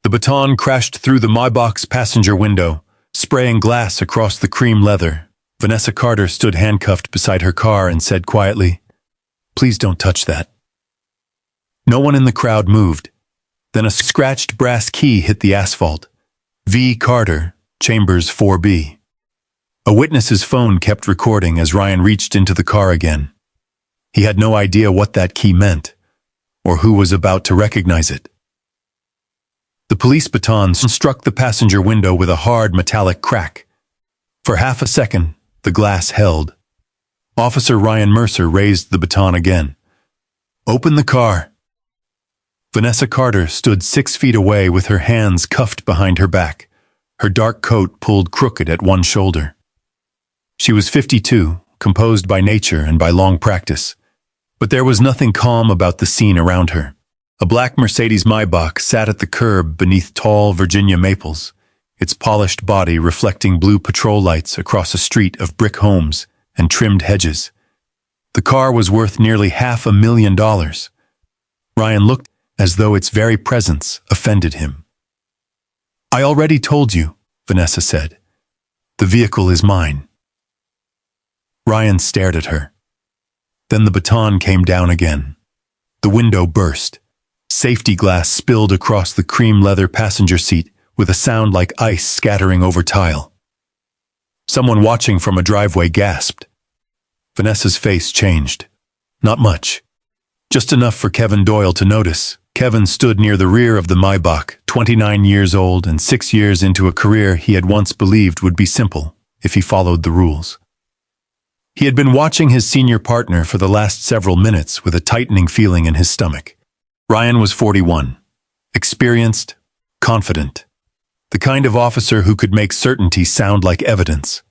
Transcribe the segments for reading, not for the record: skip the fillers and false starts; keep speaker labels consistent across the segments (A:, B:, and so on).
A: The baton crashed through the Maybach's passenger window, spraying glass across the cream leather. Vanessa Carter stood handcuffed beside her car and said quietly, "Please don't touch that." No one in the crowd moved. Then a scratched brass key hit the asphalt. V. Carter, Chambers 4B. A witness's phone kept recording as Ryan reached into the car again. He had no idea what that key meant, or who was about to recognize it. The police baton struck the passenger window with a hard metallic crack. For half a second, the glass held. Officer Ryan Mercer raised the baton again. "Open the car." Vanessa Carter stood 6 feet away with her hands cuffed behind her back, her dark coat pulled crooked at one shoulder. She was 52, composed by nature and by long practice. But there was nothing calm about the scene around her. A black Mercedes Maybach sat at the curb beneath tall Virginia maples, its polished body reflecting blue patrol lights across a street of brick homes and trimmed hedges. The car was worth nearly $500,000. Ryan looked as though its very presence offended him. "I already told you," Vanessa said. "The vehicle is mine." Ryan stared at her. Then the baton came down again. The window burst. Safety glass spilled across the cream leather passenger seat with a sound like ice scattering over tile. Someone watching from a driveway gasped. Vanessa's face changed. Not much. Just enough for Kevin Doyle to notice. Kevin stood near the rear of the Maybach, 29 years old and 6 years into a career he had once believed would be simple if he followed the rules. He had been watching his senior partner for the last several minutes with a tightening feeling in his stomach. Ryan was 41, experienced, confident, the kind of officer who could make certainty sound like evidence.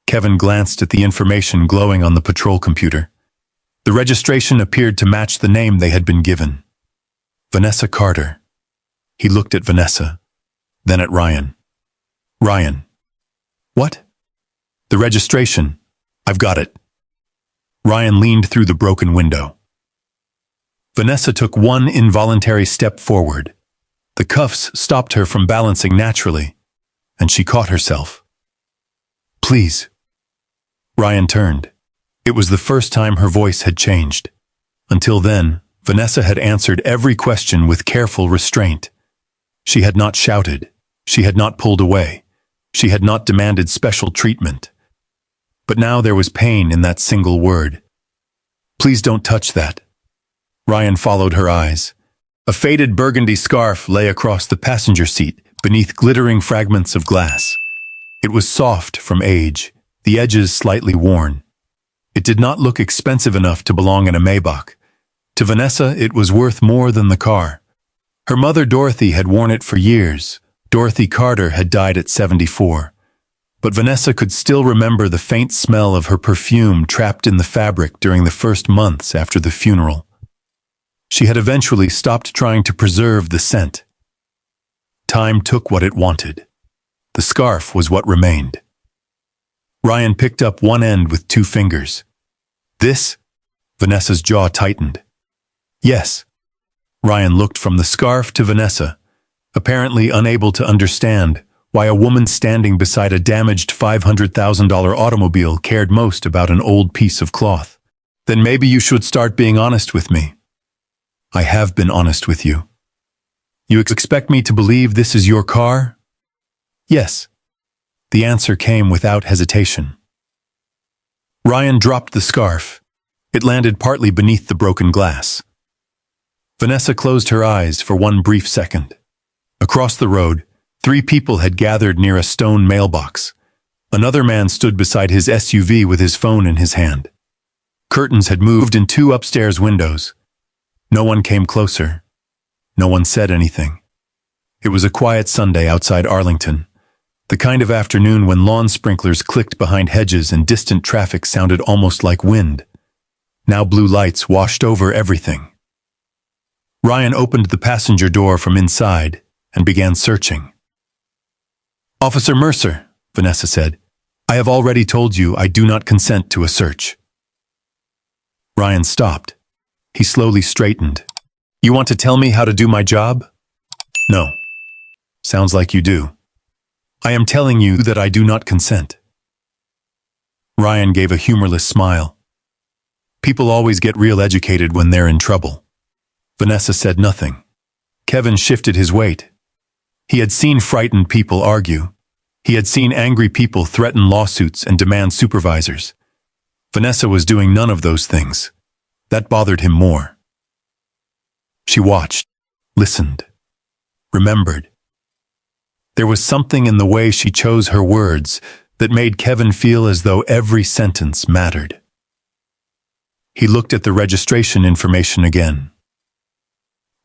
A: Kevin glanced at the information glowing on the patrol computer. The registration appeared to match the name they had been given. Vanessa Carter. He looked at Vanessa, then at Ryan. "Ryan." "What?" "The registration. I've got it." Ryan leaned through the broken window. Vanessa took one involuntary step forward. The cuffs stopped her from balancing naturally, and she caught herself. "Please." Ryan turned. It was the first time her voice had changed. Until then, Vanessa had answered every question with careful restraint. She had not shouted. She had not pulled away. She had not demanded special treatment. But now there was pain in that single word. "Please don't touch that." Ryan followed her eyes. A faded burgundy scarf lay across the passenger seat beneath glittering fragments of glass. It was soft from age, the edges slightly worn. It did not look expensive enough to belong in a Maybach. To Vanessa, it was worth more than the car. Her mother Dorothy had worn it for years. Dorothy Carter had died at 74. But Vanessa could still remember the faint smell of her perfume trapped in the fabric during the first months after the funeral. She had eventually stopped trying to preserve the scent. Time took what it wanted. The scarf was what remained. Ryan picked up one end with 2 fingers. "This?" Vanessa's jaw tightened. "Yes." Ryan looked from the scarf to Vanessa, apparently unable to understand why a woman standing beside a damaged $500,000 automobile cared most about an old piece of cloth. "Then maybe you should start being honest with me." "I have been honest with you." "You expect me to believe this is your car?" "Yes." The answer came without hesitation. Ryan dropped the scarf. It landed partly beneath the broken glass. Vanessa closed her eyes for one brief second. Across the road, 3 people had gathered near a stone mailbox. Another man stood beside his SUV with his phone in his hand. Curtains had moved in 2 upstairs windows. No one came closer. No one said anything. It was a quiet Sunday outside Arlington, the kind of afternoon when lawn sprinklers clicked behind hedges and distant traffic sounded almost like wind. Now blue lights washed over everything. Ryan opened the passenger door from inside and began searching. "Officer Mercer," Vanessa said, "I have already told you I do not consent to a search." Ryan stopped. He slowly straightened. "You want to tell me how to do my job?" No. Sounds like you do. I am telling you that I do not consent. Ryan gave a humorless smile. People always get real educated when they're in trouble. Vanessa said nothing. Kevin shifted his weight. He had seen frightened people argue. He had seen angry people threaten lawsuits and demand supervisors. Vanessa was doing none of those things. That bothered him more. She watched, listened, remembered. There was something in the way she chose her words that made Kevin feel as though every sentence mattered. He looked at the registration information again.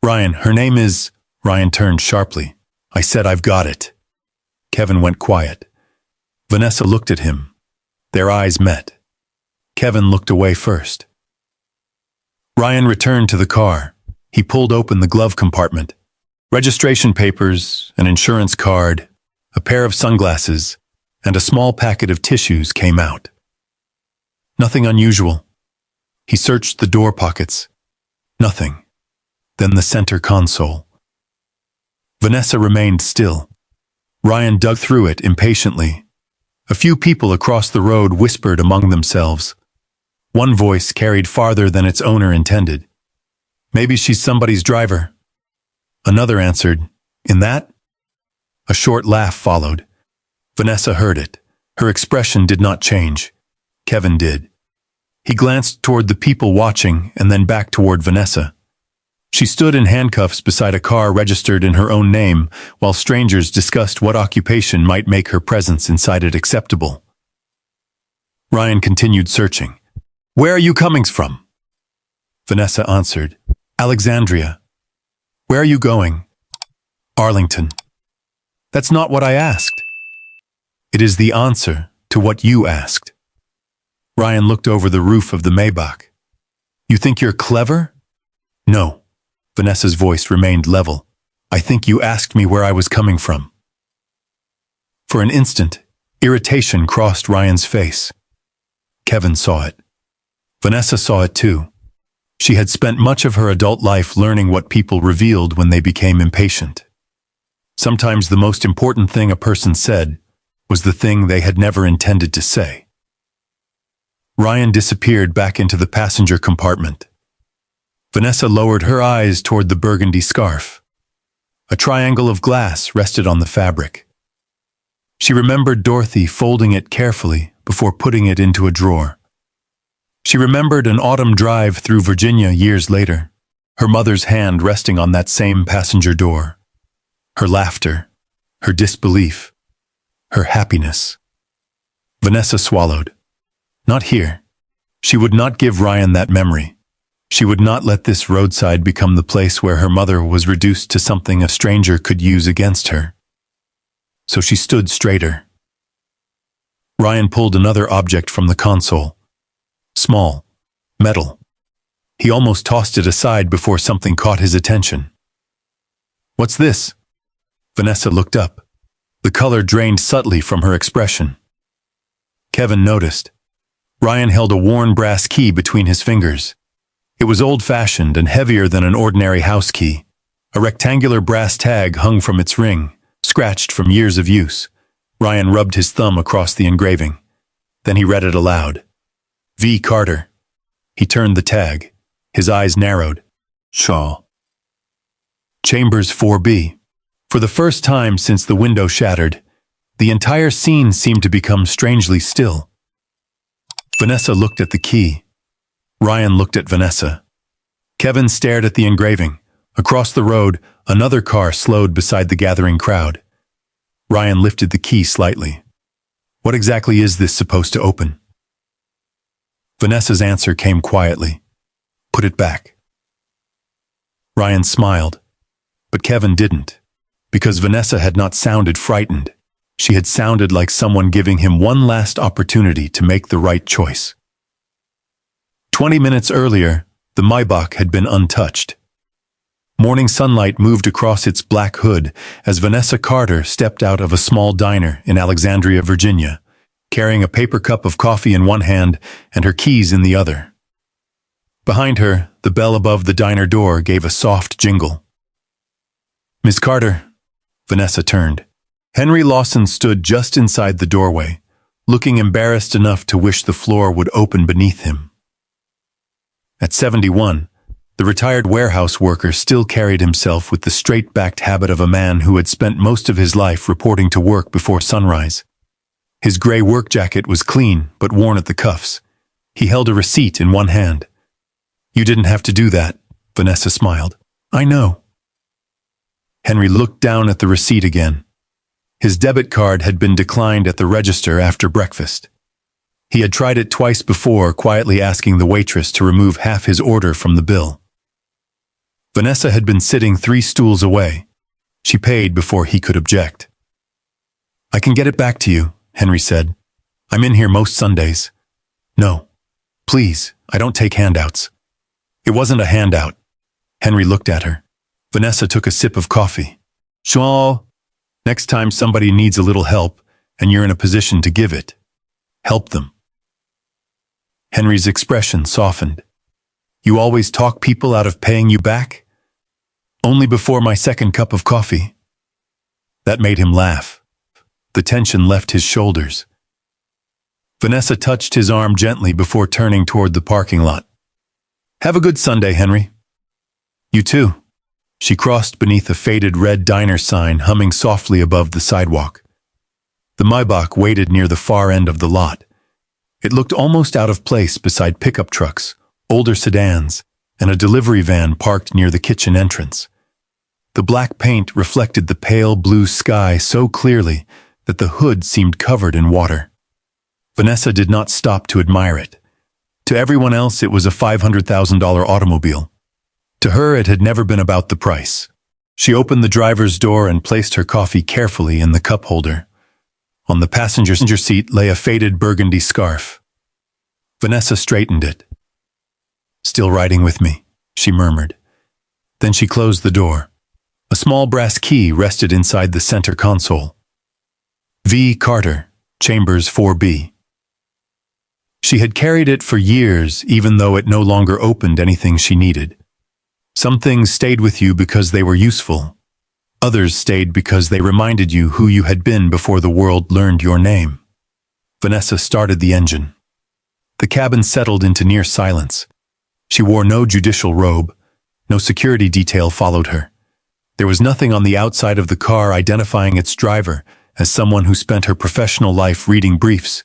A: Ryan, her name is... Ryan turned sharply. I said I've got it. Kevin went quiet. Vanessa looked at him. Their eyes met. Kevin looked away first. Ryan returned to the car. He pulled open the glove compartment. Registration papers, an insurance card, a pair of sunglasses, and a small packet of tissues came out. Nothing unusual. He searched the door pockets. Nothing. Then the center console. Vanessa remained still. Ryan dug through it impatiently. A few people across the road whispered among themselves. One voice carried farther than its owner intended. Maybe she's somebody's driver. Another answered, in that? A short laugh followed. Vanessa heard it. Her expression did not change. Kevin did. He glanced toward the people watching and then back toward Vanessa. She stood in handcuffs beside a car registered in her own name, while strangers discussed what occupation might make her presence inside it acceptable. Ryan continued searching. Where are you coming from? Vanessa answered. Alexandria. Where are you going? Arlington. That's not what I asked. It is the answer to what you asked. Ryan looked over the roof of the Maybach. You think you're clever? No. Vanessa's voice remained level. I think you asked me where I was coming from. For an instant, irritation crossed Ryan's face. Kevin saw it. Vanessa saw it too. She had spent much of her adult life learning what people revealed when they became impatient. Sometimes the most important thing a person said was the thing they had never intended to say. Ryan disappeared back into the passenger compartment. Vanessa lowered her eyes toward the burgundy scarf. A triangle of glass rested on the fabric. She remembered Dorothy folding it carefully before putting it into a drawer. She remembered an autumn drive through Virginia years later, her mother's hand resting on that same passenger door. Her laughter, her disbelief, her happiness. Vanessa swallowed. Not here. She would not give Ryan that memory. She would not let this roadside become the place where her mother was reduced to something a stranger could use against her. So she stood straighter. Ryan pulled another object from the console. Small. Metal. He almost tossed it aside before something caught his attention. What's this? Vanessa looked up. The color drained subtly from her expression. Kevin noticed. Ryan held a worn brass key between his fingers. It was old-fashioned and heavier than an ordinary house key. A rectangular brass tag hung from its ring, scratched from years of use. Ryan rubbed his thumb across the engraving. Then he read it aloud. V. Carter. He turned the tag. His eyes narrowed. Shaw. Chambers 4B. For the first time since the window shattered, the entire scene seemed to become strangely still. Vanessa looked at the key. Ryan looked at Vanessa. Kevin stared at the engraving. Across the road, another car slowed beside the gathering crowd. Ryan lifted the key slightly. What exactly is this supposed to open? Vanessa's answer came quietly. Put it back. Ryan smiled, but Kevin didn't, because Vanessa had not sounded frightened. She had sounded like someone giving him one last opportunity to make the right choice. 20 minutes earlier, the Maybach had been untouched. Morning sunlight moved across its black hood as Vanessa Carter stepped out of a small diner in Alexandria, Virginia, carrying a paper cup of coffee in one hand and her keys in the other. Behind her, the bell above the diner door gave a soft jingle. Miss Carter. Vanessa turned. Henry Lawson stood just inside the doorway, looking embarrassed enough to wish the floor would open beneath him. At 71, the retired warehouse worker still carried himself with the straight-backed habit of a man who had spent most of his life reporting to work before sunrise. His gray work jacket was clean but worn at the cuffs. He held a receipt in one hand. "You didn't have to do that," Vanessa smiled. "I know." Henry looked down at the receipt again. His debit card had been declined at the register after breakfast. He had tried it twice before, quietly asking the waitress to remove half his order from the bill. Vanessa had been sitting 3 stools away. She paid before he could object. "I can get it back to you," Henry said. "I'm in here most Sundays." "No. Please, I don't take handouts." It wasn't a handout. Henry looked at her. Vanessa took a sip of coffee. "Sure. Next time somebody needs a little help, and you're in a position to give it, help them." Henry's expression softened. "You always talk people out of paying you back?" "Only before my second cup of coffee." That made him laugh. The tension left his shoulders. Vanessa touched his arm gently before turning toward the parking lot. "Have a good Sunday, Henry." "You too." She crossed beneath a faded red diner sign humming softly above the sidewalk. The Maybach waited near the far end of the lot. It looked almost out of place beside pickup trucks, older sedans, and a delivery van parked near the kitchen entrance. The black paint reflected the pale blue sky so clearly that the hood seemed covered in water. Vanessa did not stop to admire it. To everyone else, it was a $500,000 automobile. To her, it had never been about the price. She opened the driver's door and placed her coffee carefully in the cup holder. On the passenger seat lay a faded burgundy scarf. Vanessa straightened it. "Still riding with me," she murmured. Then she closed the door. A small brass key rested inside the center console. V. Carter, Chambers 4B. She had carried it for years, even though it no longer opened anything she needed. Some things stayed with you because they were useful. Others stayed because they reminded you who you had been before the world learned your name. Vanessa started the engine. The cabin settled into near silence. She wore no judicial robe. No security detail followed her. There was nothing on the outside of the car identifying its driver as someone who spent her professional life reading briefs,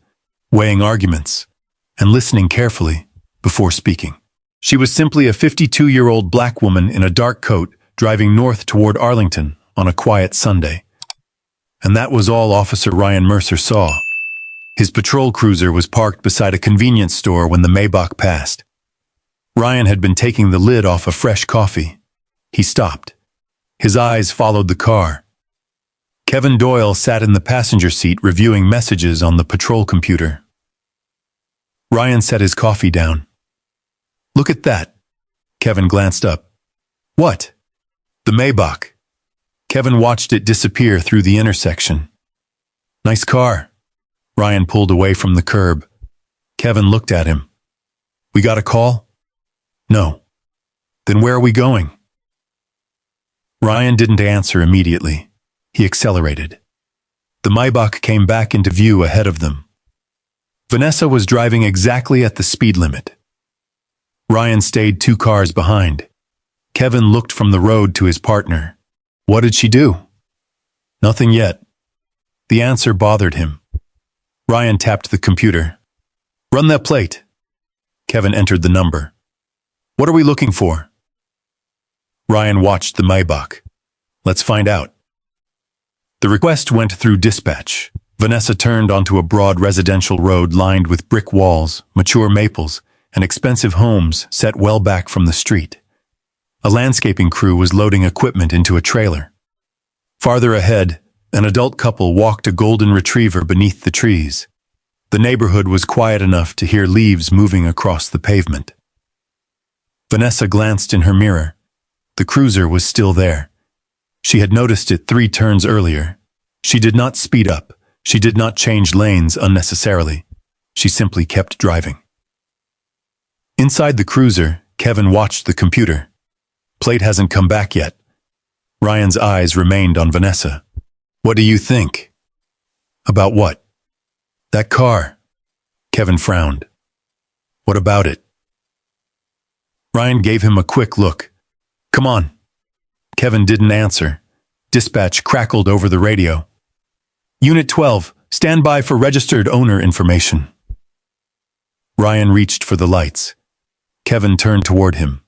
A: weighing arguments, and listening carefully before speaking. She was simply a 52-year-old black woman in a dark coat driving north toward Arlington on a quiet Sunday. And that was all Officer Ryan Mercer saw. His patrol cruiser was parked beside a convenience store when the Maybach passed. Ryan had been taking the lid off a fresh coffee. He stopped. His eyes followed the car. Kevin Doyle sat in the passenger seat reviewing messages on the patrol computer. Ryan set his coffee down. "Look at that." Kevin glanced up. "What?" "The Maybach." Kevin watched it disappear through the intersection. "Nice car." Ryan pulled away from the curb. Kevin looked at him. "We got a call?" "No." "Then where are we going?" Ryan didn't answer immediately. He accelerated. The Maybach came back into view ahead of them. Vanessa was driving exactly at the speed limit. Ryan stayed 2 cars behind. Kevin looked from the road to his partner. What did she do? Nothing yet. The answer bothered him. Ryan tapped the computer. "Run that plate." Kevin entered the number. "What are we looking for?" Ryan watched the Maybach. "Let's find out." The request went through dispatch. Vanessa turned onto a broad residential road lined with brick walls, mature maples, and expensive homes set well back from the street. A landscaping crew was loading equipment into a trailer. Farther ahead, an adult couple walked a golden retriever beneath the trees. The neighborhood was quiet enough to hear leaves moving across the pavement. Vanessa glanced in her mirror. The cruiser was still there. She had noticed it 3 turns earlier. She did not speed up. She did not change lanes unnecessarily. She simply kept driving. Inside the cruiser, Kevin watched the computer. "Plate hasn't come back yet." Ryan's eyes remained on Vanessa. What do you think? About what? That car. Kevin frowned. What about it? Ryan gave him a quick look. Come on. Kevin didn't answer. Dispatch crackled over the radio. Unit 12, stand by for registered owner information. Ryan reached for the lights. Kevin turned toward him.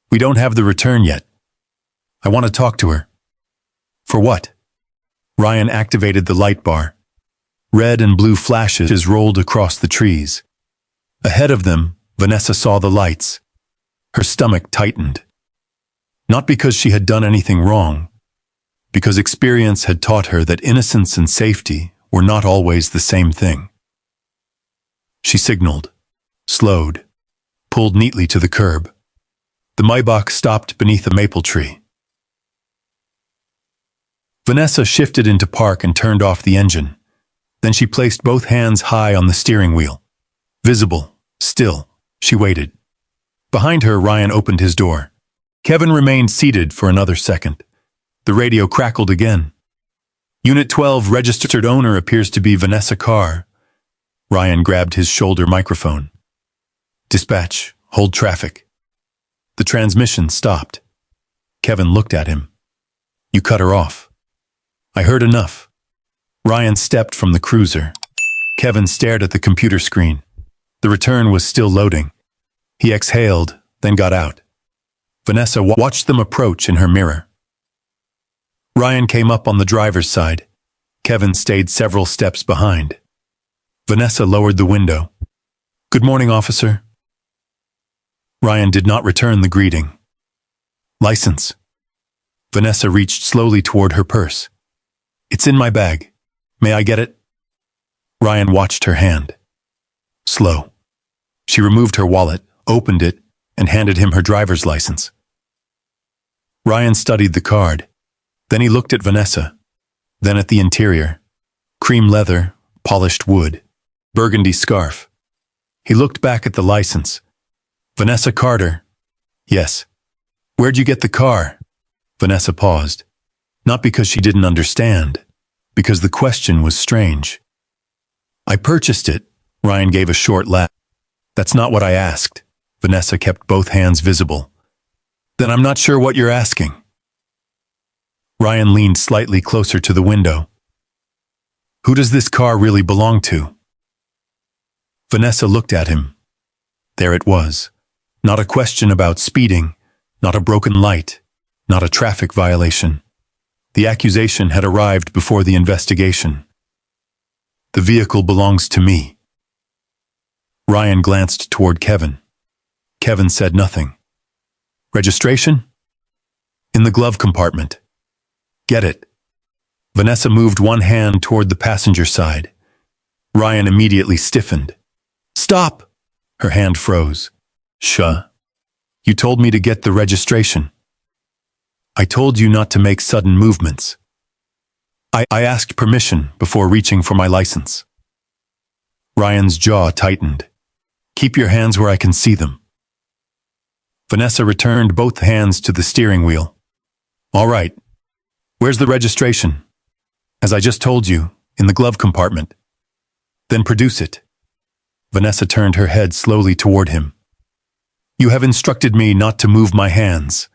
A: We don't have the return yet. I want to talk to her. For what? Ryan activated the light bar. Red and blue flashes rolled across the trees. Ahead of them, Vanessa saw the lights. Her stomach tightened. Not because she had done anything wrong, because experience had taught her that innocence and safety were not always the same thing. She signaled, slowed, pulled neatly to the curb. The Maybach stopped beneath a maple tree. Vanessa shifted into park and turned off the engine. Then she placed both hands high on the steering wheel. Visible, still, she waited. Behind her, Ryan opened his door. Kevin remained seated for another second. The radio crackled again. Unit 12 registered owner appears to be Vanessa Carter. Ryan grabbed his shoulder microphone. Dispatch, hold traffic. The transmission stopped. Kevin looked at him. You cut her off. I heard enough. Ryan stepped from the cruiser. Kevin stared at the computer screen. The return was still loading. He exhaled, then got out. Vanessa watched them approach in her mirror. Ryan came up on the driver's side. Kevin stayed several steps behind. Vanessa lowered the window. Good morning, officer. Ryan did not return the greeting. License. Vanessa reached slowly toward her purse. It's in my bag. May I get it? Ryan watched her hand. Slow. She removed her wallet, opened it, and handed him her driver's license. Ryan studied the card. Then he looked at Vanessa. Then at the interior. Cream leather, polished wood, burgundy scarf. He looked back at the license. Vanessa Carter. Yes. Where'd you get the car? Vanessa paused. Not because she didn't understand, because the question was strange. I purchased it. Ryan gave a short laugh. That's not what I asked. Vanessa kept both hands visible. Then I'm not sure what you're asking. Ryan leaned slightly closer to the window. Who does this car really belong to? Vanessa looked at him. There it was. Not a question about speeding, not a broken light, not a traffic violation. The accusation had arrived before the investigation. The vehicle belongs to me. Ryan glanced toward Kevin. Kevin said nothing. Registration? In the glove compartment. Get it. Vanessa moved one hand toward the passenger side. Ryan immediately stiffened. Stop! Her hand froze. Shh. You told me to get the registration. I told you not to make sudden movements. I asked permission before reaching for my license. Ryan's jaw tightened. Keep your hands where I can see them. Vanessa returned both hands to the steering wheel. All right. Where's the registration? As I just told you, in the glove compartment. Then produce it. Vanessa turned her head slowly toward him. You have instructed me not to move my hands.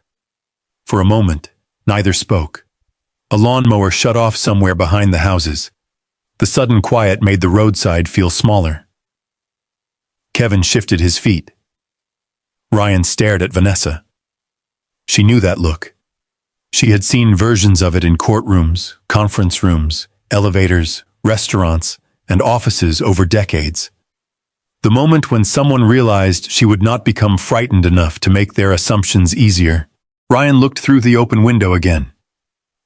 A: For a moment, neither spoke. A lawnmower shut off somewhere behind the houses. The sudden quiet made the roadside feel smaller. Kevin shifted his feet. Ryan stared at Vanessa. She knew that look. She had seen versions of it in courtrooms, conference rooms, elevators, restaurants, and offices over decades. The moment when someone realized she would not become frightened enough to make their assumptions easier. Ryan looked through the open window again.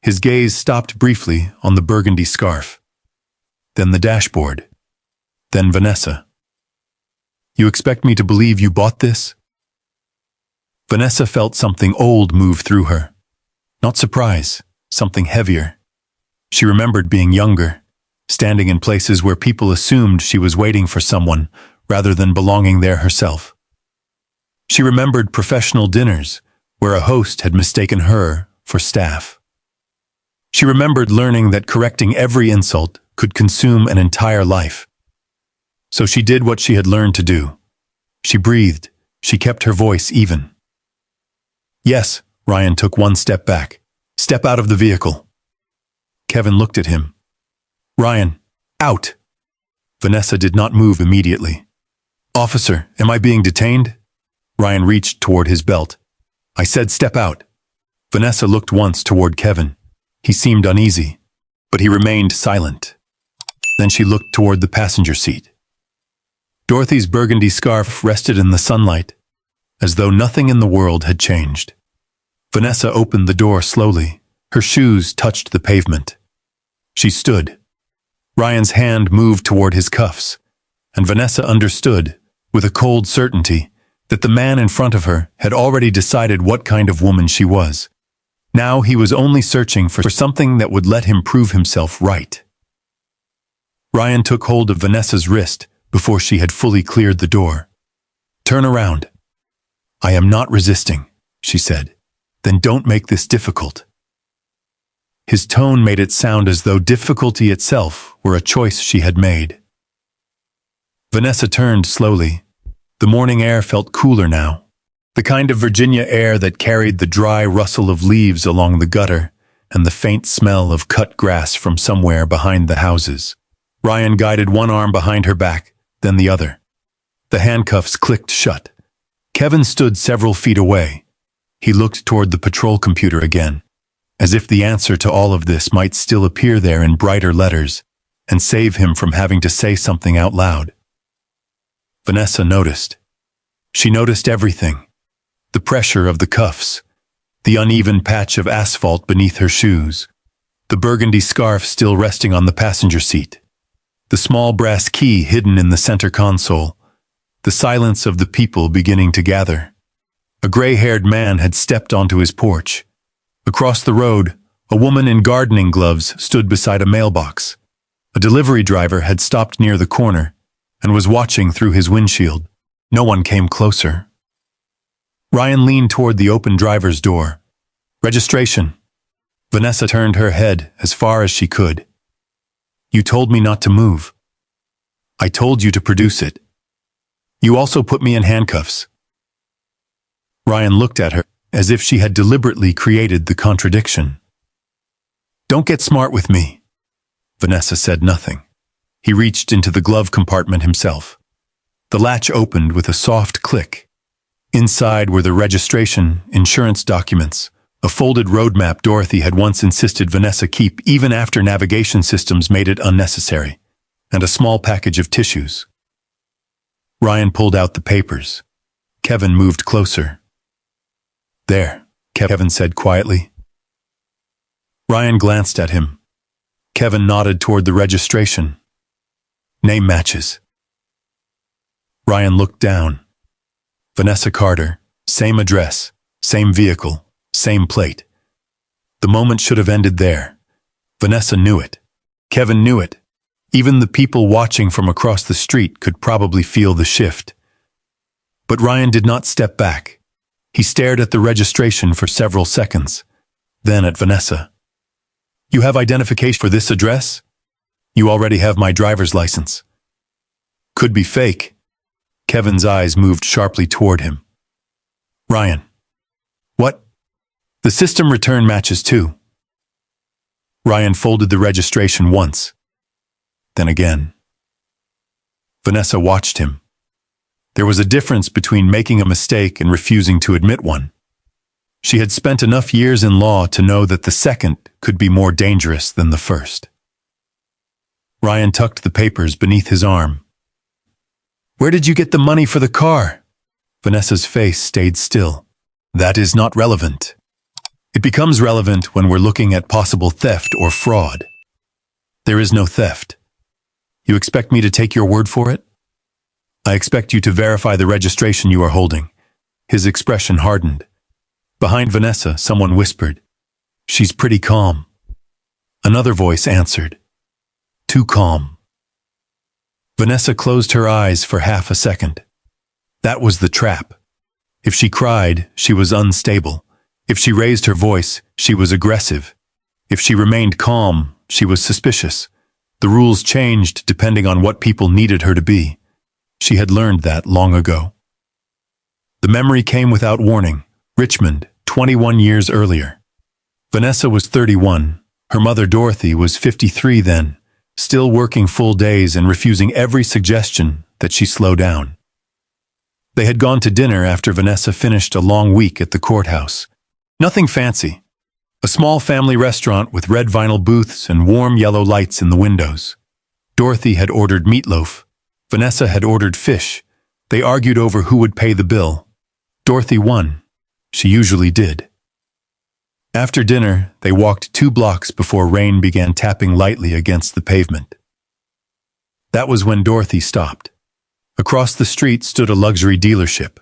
A: His gaze stopped briefly on the burgundy scarf. Then the dashboard. Then Vanessa. You expect me to believe you bought this? Vanessa felt something old move through her. Not surprise, something heavier. She remembered being younger, standing in places where people assumed she was waiting for someone rather than belonging there herself. She remembered professional dinners where a host had mistaken her for staff. She remembered learning that correcting every insult could consume an entire life. So she did what she had learned to do. She breathed. She kept her voice even. Yes, Ryan took one step back. Step out of the vehicle. Kevin looked at him. Ryan, out. Vanessa did not move immediately. Officer, am I being detained? Ryan reached toward his belt. I said step out. Vanessa looked once toward Kevin. He seemed uneasy, but he remained silent. Then she looked toward the passenger seat. Dorothy's burgundy scarf rested in the sunlight, as though nothing in the world had changed. Vanessa opened the door slowly. Her shoes touched the pavement. She stood. Ryan's hand moved toward his cuffs, and Vanessa understood, with a cold certainty, that the man in front of her had already decided what kind of woman she was. Now he was only searching for something that would let him prove himself right. Ryan took hold of Vanessa's wrist before she had fully cleared the door. Turn around. I am not resisting, she said. Then don't make this difficult. His tone made it sound as though difficulty itself were a choice she had made. Vanessa turned slowly. The morning air felt cooler now, the kind of Virginia air that carried the dry rustle of leaves along the gutter and the faint smell of cut grass from somewhere behind the houses. Ryan guided one arm behind her back, then the other. The handcuffs clicked shut. Kevin stood several feet away. He looked toward the patrol computer again, as if the answer to all of this might still appear there in brighter letters and save him from having to say something out loud. Vanessa noticed. She noticed everything. The pressure of the cuffs, the uneven patch of asphalt beneath her shoes, the burgundy scarf still resting on the passenger seat, the small brass key hidden in the center console, the silence of the people beginning to gather. A gray-haired man had stepped onto his porch. Across the road, a woman in gardening gloves stood beside a mailbox. A delivery driver had stopped near the corner and was watching through his windshield. No one came closer. Ryan leaned toward the open driver's door. Registration. Vanessa turned her head as far as she could. You told me not to move. I told you to produce it. You also put me in handcuffs. Ryan looked at her as if she had deliberately created the contradiction. Don't get smart with me. Vanessa said nothing. He reached into the glove compartment himself. The latch opened with a soft click. Inside were the registration, insurance documents, a folded road map Dorothy had once insisted Vanessa keep even after navigation systems made it unnecessary, and a small package of tissues. Ryan pulled out the papers. Kevin moved closer. There, Kevin said quietly. Ryan glanced at him. Kevin nodded toward the registration. Name matches. Ryan looked down. Vanessa Carter, same address, same vehicle, same plate. The moment should have ended there. Vanessa knew it. Kevin knew it. Even the people watching from across the street could probably feel the shift. But Ryan did not step back. He stared at the registration for several seconds, then at Vanessa. You have identification for this address? You already have my driver's license. Could be fake. Kevin's eyes moved sharply toward him. Ryan. What? The system return matches too. Ryan folded the registration once, then again. Vanessa watched him. There was a difference between making a mistake and refusing to admit one. She had spent enough years in law to know that the second could be more dangerous than the first. Ryan tucked the papers beneath his arm. Where did you get the money for the car? Vanessa's face stayed still. That is not relevant. It becomes relevant when we're looking at possible theft or fraud. There is no theft. You expect me to take your word for it? I expect you to verify the registration you are holding. His expression hardened. Behind Vanessa, someone whispered, She's pretty calm. Another voice answered, Too calm. Vanessa closed her eyes for half a second. That was the trap. If she cried, she was unstable. If she raised her voice, she was aggressive. If she remained calm, she was suspicious. The rules changed depending on what people needed her to be. She had learned that long ago. The memory came without warning. Richmond, 21 years earlier. Vanessa was 31. Her mother Dorothy was 53 then, still working full days and refusing every suggestion that she slow down. They had gone to dinner after Vanessa finished a long week at the courthouse. Nothing fancy. A small family restaurant with red vinyl booths and warm yellow lights in the windows. Dorothy had ordered meatloaf. Vanessa had ordered fish. They argued over who would pay the bill. Dorothy won. She usually did. After dinner, they walked 2 blocks before rain began tapping lightly against the pavement. That was when Dorothy stopped. Across the street stood a luxury dealership.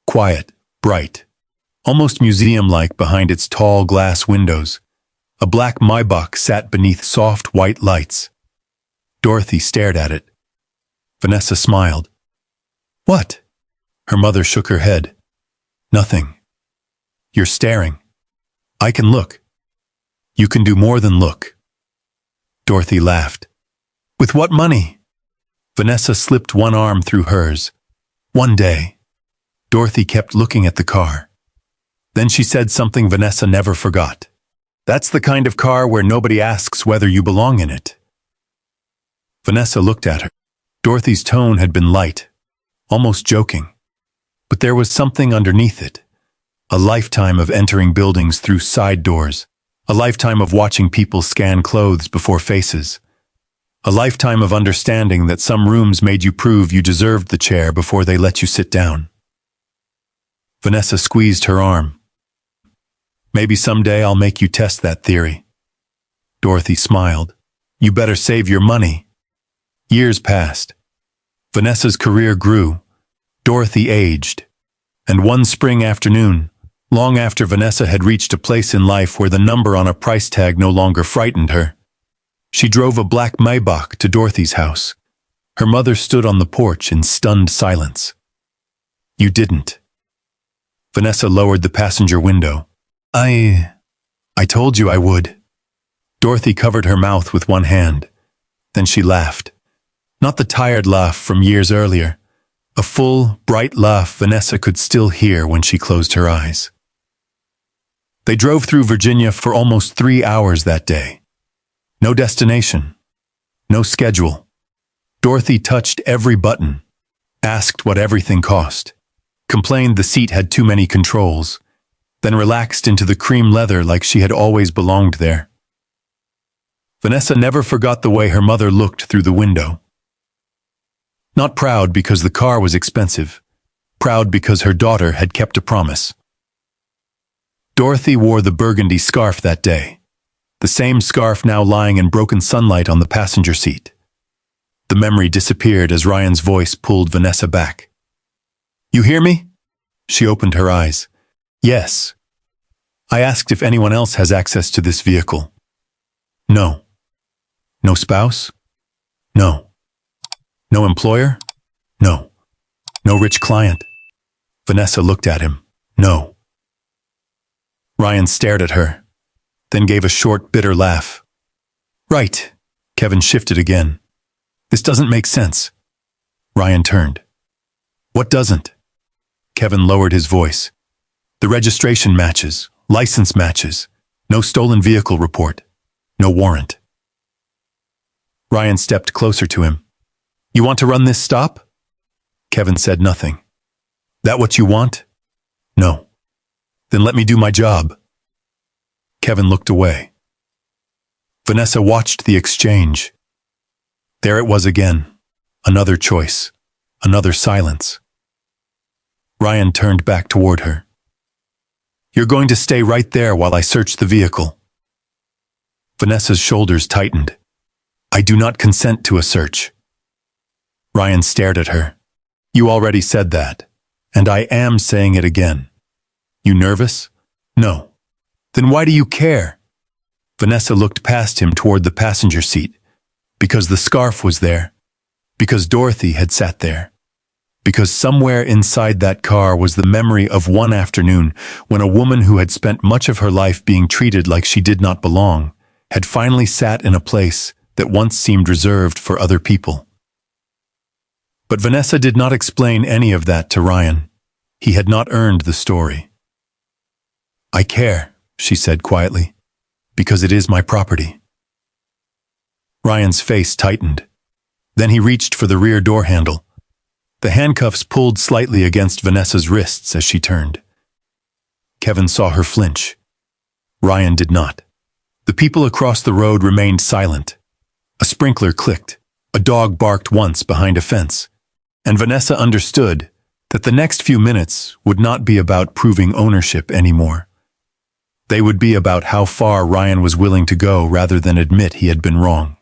A: Quiet, bright, almost museum-like behind its tall glass windows. A black Maybach sat beneath soft white lights. Dorothy stared at it. Vanessa smiled. "What?" Her mother shook her head. "Nothing. You're staring. I can look. You can do more than look." Dorothy laughed. "With what money?" Vanessa slipped one arm through hers. "One day." Dorothy kept looking at the car. Then she said something Vanessa never forgot. "That's the kind of car where nobody asks whether you belong in it." Vanessa looked at her. Dorothy's tone had been light, almost joking. But there was something underneath it. A lifetime of entering buildings through side doors. A lifetime of watching people scan clothes before faces. A lifetime of understanding that some rooms made you prove you deserved the chair before they let you sit down. Vanessa squeezed her arm. "Maybe someday I'll make you test that theory." Dorothy smiled. "You better save your money." Years passed. Vanessa's career grew. Dorothy aged. And one spring afternoon, long after Vanessa had reached a place in life where the number on a price tag no longer frightened her, she drove a black Maybach to Dorothy's house. Her mother stood on the porch in stunned silence. "You didn't." Vanessa lowered the passenger window. I told you I would." Dorothy covered her mouth with one hand. Then she laughed. Not the tired laugh from years earlier. A full, bright laugh Vanessa could still hear when she closed her eyes. They drove through Virginia for almost 3 hours that day. No destination. No schedule. Dorothy touched every button, asked what everything cost, complained the seat had too many controls, then relaxed into the cream leather like she had always belonged there. Vanessa never forgot the way her mother looked through the window. Not proud because the car was expensive, proud because her daughter had kept a promise. Dorothy wore the burgundy scarf that day, the same scarf now lying in broken sunlight on the passenger seat. The memory disappeared as Ryan's voice pulled Vanessa back. "You hear me?" She opened her eyes. "Yes." "I asked if anyone else has access to this vehicle." "No." "No spouse?" "No." "No employer?" "No." "No rich client?" Vanessa looked at him. "No." Ryan stared at her, then gave a short, bitter laugh. "Right." Kevin shifted again. "This doesn't make sense." Ryan turned. "What doesn't?" Kevin lowered his voice. "The registration matches, license matches, no stolen vehicle report, no warrant." Ryan stepped closer to him. "You want to run this stop?" Kevin said nothing. "That what you want?" "No." "Then let me do my job." Kevin looked away. Vanessa watched the exchange. There it was again. Another choice. Another silence. Ryan turned back toward her. "You're going to stay right there while I search the vehicle." Vanessa's shoulders tightened. "I do not consent to a search." Ryan stared at her. "You already said that, and I am saying it again." "You nervous?" "No." "Then why do you care?" Vanessa looked past him toward the passenger seat. Because the scarf was there. Because Dorothy had sat there. because somewhere inside that car was the memory of one afternoon when a woman who had spent much of her life being treated like she did not belong had finally sat in a place that once seemed reserved for other people. But Vanessa did not explain any of that to Ryan. He had not earned the story. "I care," she said quietly, "because it is my property." Ryan's face tightened. Then he reached for the rear door handle. The handcuffs pulled slightly against Vanessa's wrists as she turned. Kevin saw her flinch. Ryan did not. The people across the road remained silent. A sprinkler clicked. A dog barked once behind a fence. And Vanessa understood that the next few minutes would not be about proving ownership anymore. They would be about how far Ryan was willing to go rather than admit he had been wrong.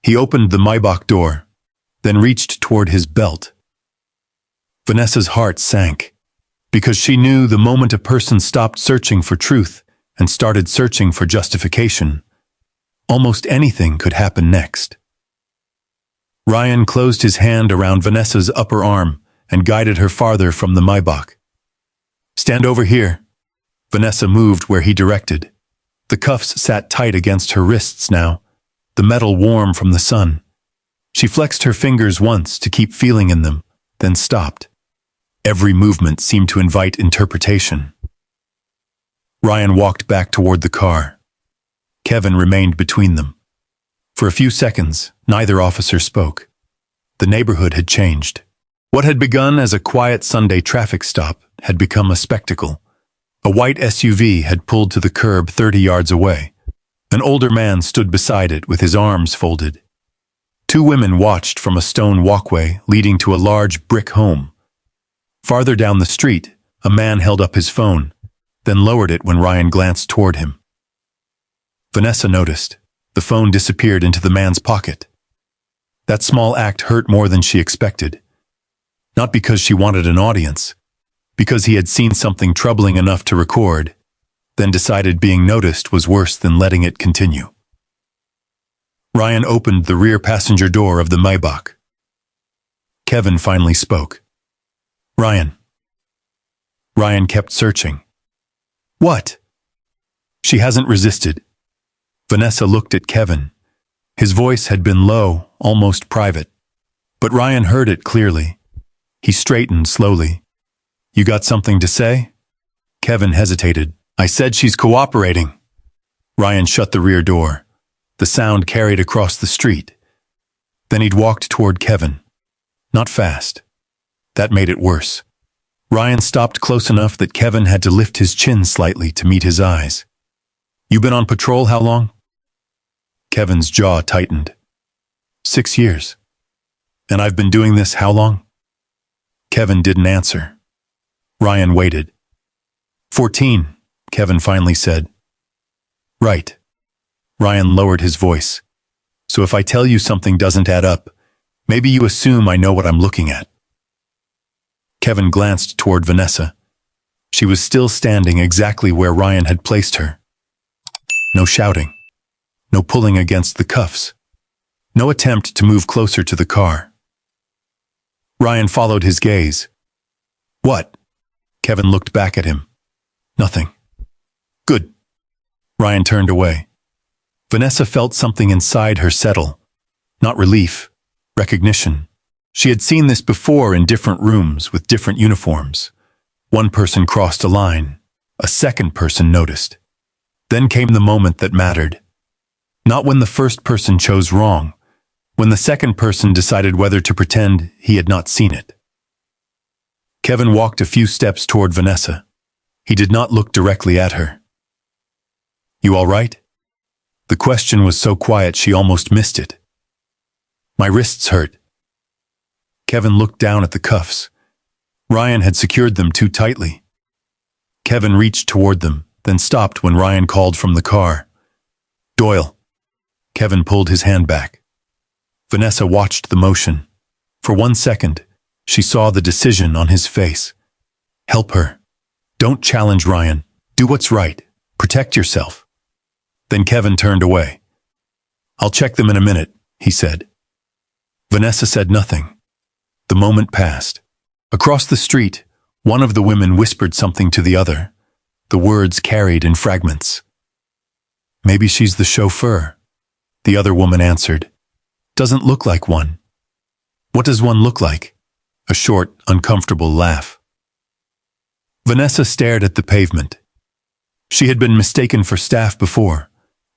A: He opened the Maybach door, then reached toward his belt. Vanessa's heart sank, because she knew the moment a person stopped searching for truth and started searching for justification, almost anything could happen next. Ryan closed his hand around Vanessa's upper arm and guided her farther from the Maybach. "Stand over here." Vanessa moved where he directed. The cuffs sat tight against her wrists now, the metal warm from the sun. She flexed her fingers once to keep feeling in them, then stopped. Every movement seemed to invite interpretation. Ryan walked back toward the car. Kevin remained between them. For a few seconds, neither officer spoke. The neighborhood had changed. What had begun as a quiet Sunday traffic stop had become a spectacle. A white SUV had pulled to the curb 30 yards away. An older man stood beside it with his arms folded. Two women watched from a stone walkway leading to a large brick home. Farther down the street, a man held up his phone, then lowered it when Ryan glanced toward him. Vanessa noticed. The phone disappeared into the man's pocket. That small act hurt more than she expected. Not because she wanted an audience, because he had seen something troubling enough to record, then decided being noticed was worse than letting it continue. Ryan opened the rear passenger door of the Maybach. Kevin finally spoke. "Ryan." Ryan kept searching. "What?" She hasn't resisted. Vanessa looked at Kevin. His voice had been low, almost private. But Ryan heard it clearly. He straightened slowly. "You got something to say?" Kevin hesitated. "I said she's cooperating." Ryan shut the rear door. The sound carried across the street. Then he'd walked toward Kevin. Not fast. That made it worse. Ryan stopped close enough that Kevin had to lift his chin slightly to meet his eyes. "You been on patrol how long?" Kevin's jaw tightened. 6 years. "And I've been doing this how long?" Kevin didn't answer. Ryan waited. 14, Kevin finally said. "Right." Ryan lowered his voice. "So if I tell you something doesn't add up, maybe you assume I know what I'm looking at." Kevin glanced toward Vanessa. She was still standing exactly where Ryan had placed her. No shouting. No pulling against the cuffs. No attempt to move closer to the car. Ryan followed his gaze. "What?" Kevin looked back at him. "Nothing." "Good." Ryan turned away. Vanessa felt something inside her settle. Not relief, recognition. She had seen this before in different rooms with different uniforms. One person crossed a line. A second person noticed. Then came the moment that mattered. Not when the first person chose wrong, when the second person decided whether to pretend he had not seen it. Kevin walked a few steps toward Vanessa. He did not look directly at her. "You all right?" The question was so quiet she almost missed it. "My wrists hurt." Kevin looked down at the cuffs. Ryan had secured them too tightly. Kevin reached toward them, then stopped when Ryan called from the car. "Doyle." Kevin pulled his hand back. Vanessa watched the motion. For 1 second, she saw the decision on his face. Help her. Don't challenge Ryan. Do what's right. Protect yourself. Then Kevin turned away. "I'll check them in a minute," he said. Vanessa said nothing. The moment passed. Across the street, one of the women whispered something to the other, the words carried in fragments. "Maybe she's the chauffeur," the other woman answered. "Doesn't look like one." "What does one look like?" A short, uncomfortable laugh. Vanessa stared at the pavement. She had been mistaken for staff before,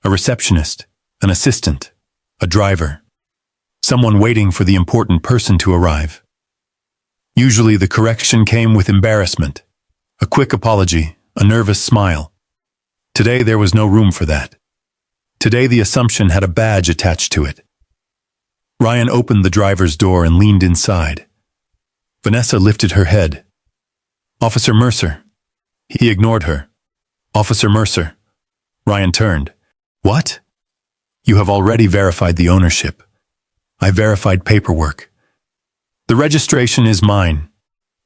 A: a receptionist, an assistant, a driver, someone waiting for the important person to arrive. Usually the correction came with embarrassment, a quick apology, a nervous smile. Today there was no room for that. Today the assumption had a badge attached to it. Ryan opened the driver's door and leaned inside. Vanessa lifted her head. "Officer Mercer." He ignored her. "Officer Mercer." Ryan turned. "What?" "You have already verified the ownership. I verified paperwork. The registration is mine.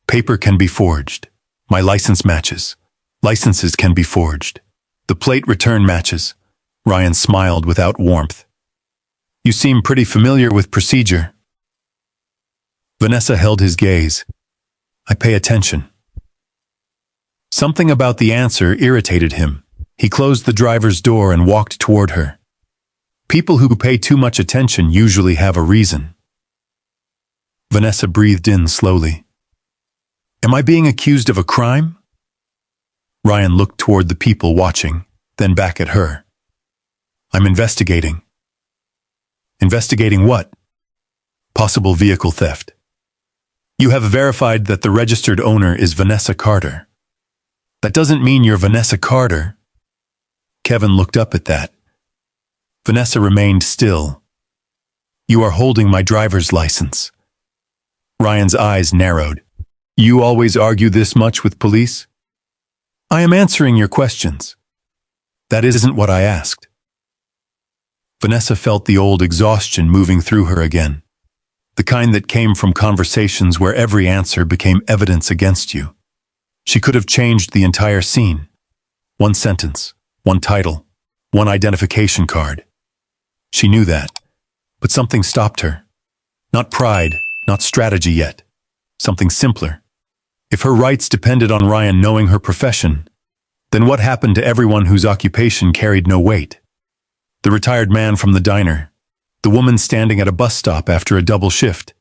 A: Paper can be forged. My license matches. Licenses can be forged. The plate return matches." Ryan smiled without warmth. "You seem pretty familiar with procedure." Vanessa held his gaze. "I pay attention." Something about the answer irritated him. He closed the driver's door and walked toward her. People who pay too much attention usually have a reason. Vanessa breathed in slowly. "Am I being accused of a crime?" Ryan looked toward the people watching, then back at her. "I'm investigating." "Investigating what?" "Possible vehicle theft." "You have verified that the registered owner is Vanessa Carter." "That doesn't mean you're Vanessa Carter." Kevin looked up at that. Vanessa remained still. "You are holding my driver's license." Ryan's eyes narrowed. "You always argue this much with police?" "I am answering your questions." "That isn't what I asked." Vanessa felt the old exhaustion moving through her again, the kind that came from conversations where every answer became evidence against you. She could have changed the entire scene. One sentence, one title, one identification card. She knew that, but something stopped her. Not pride, not strategy yet. Something simpler. If her rights depended on Ryan knowing her profession, then what happened to everyone whose occupation carried no weight? The retired man from the diner, the woman standing at a bus stop after a double shift,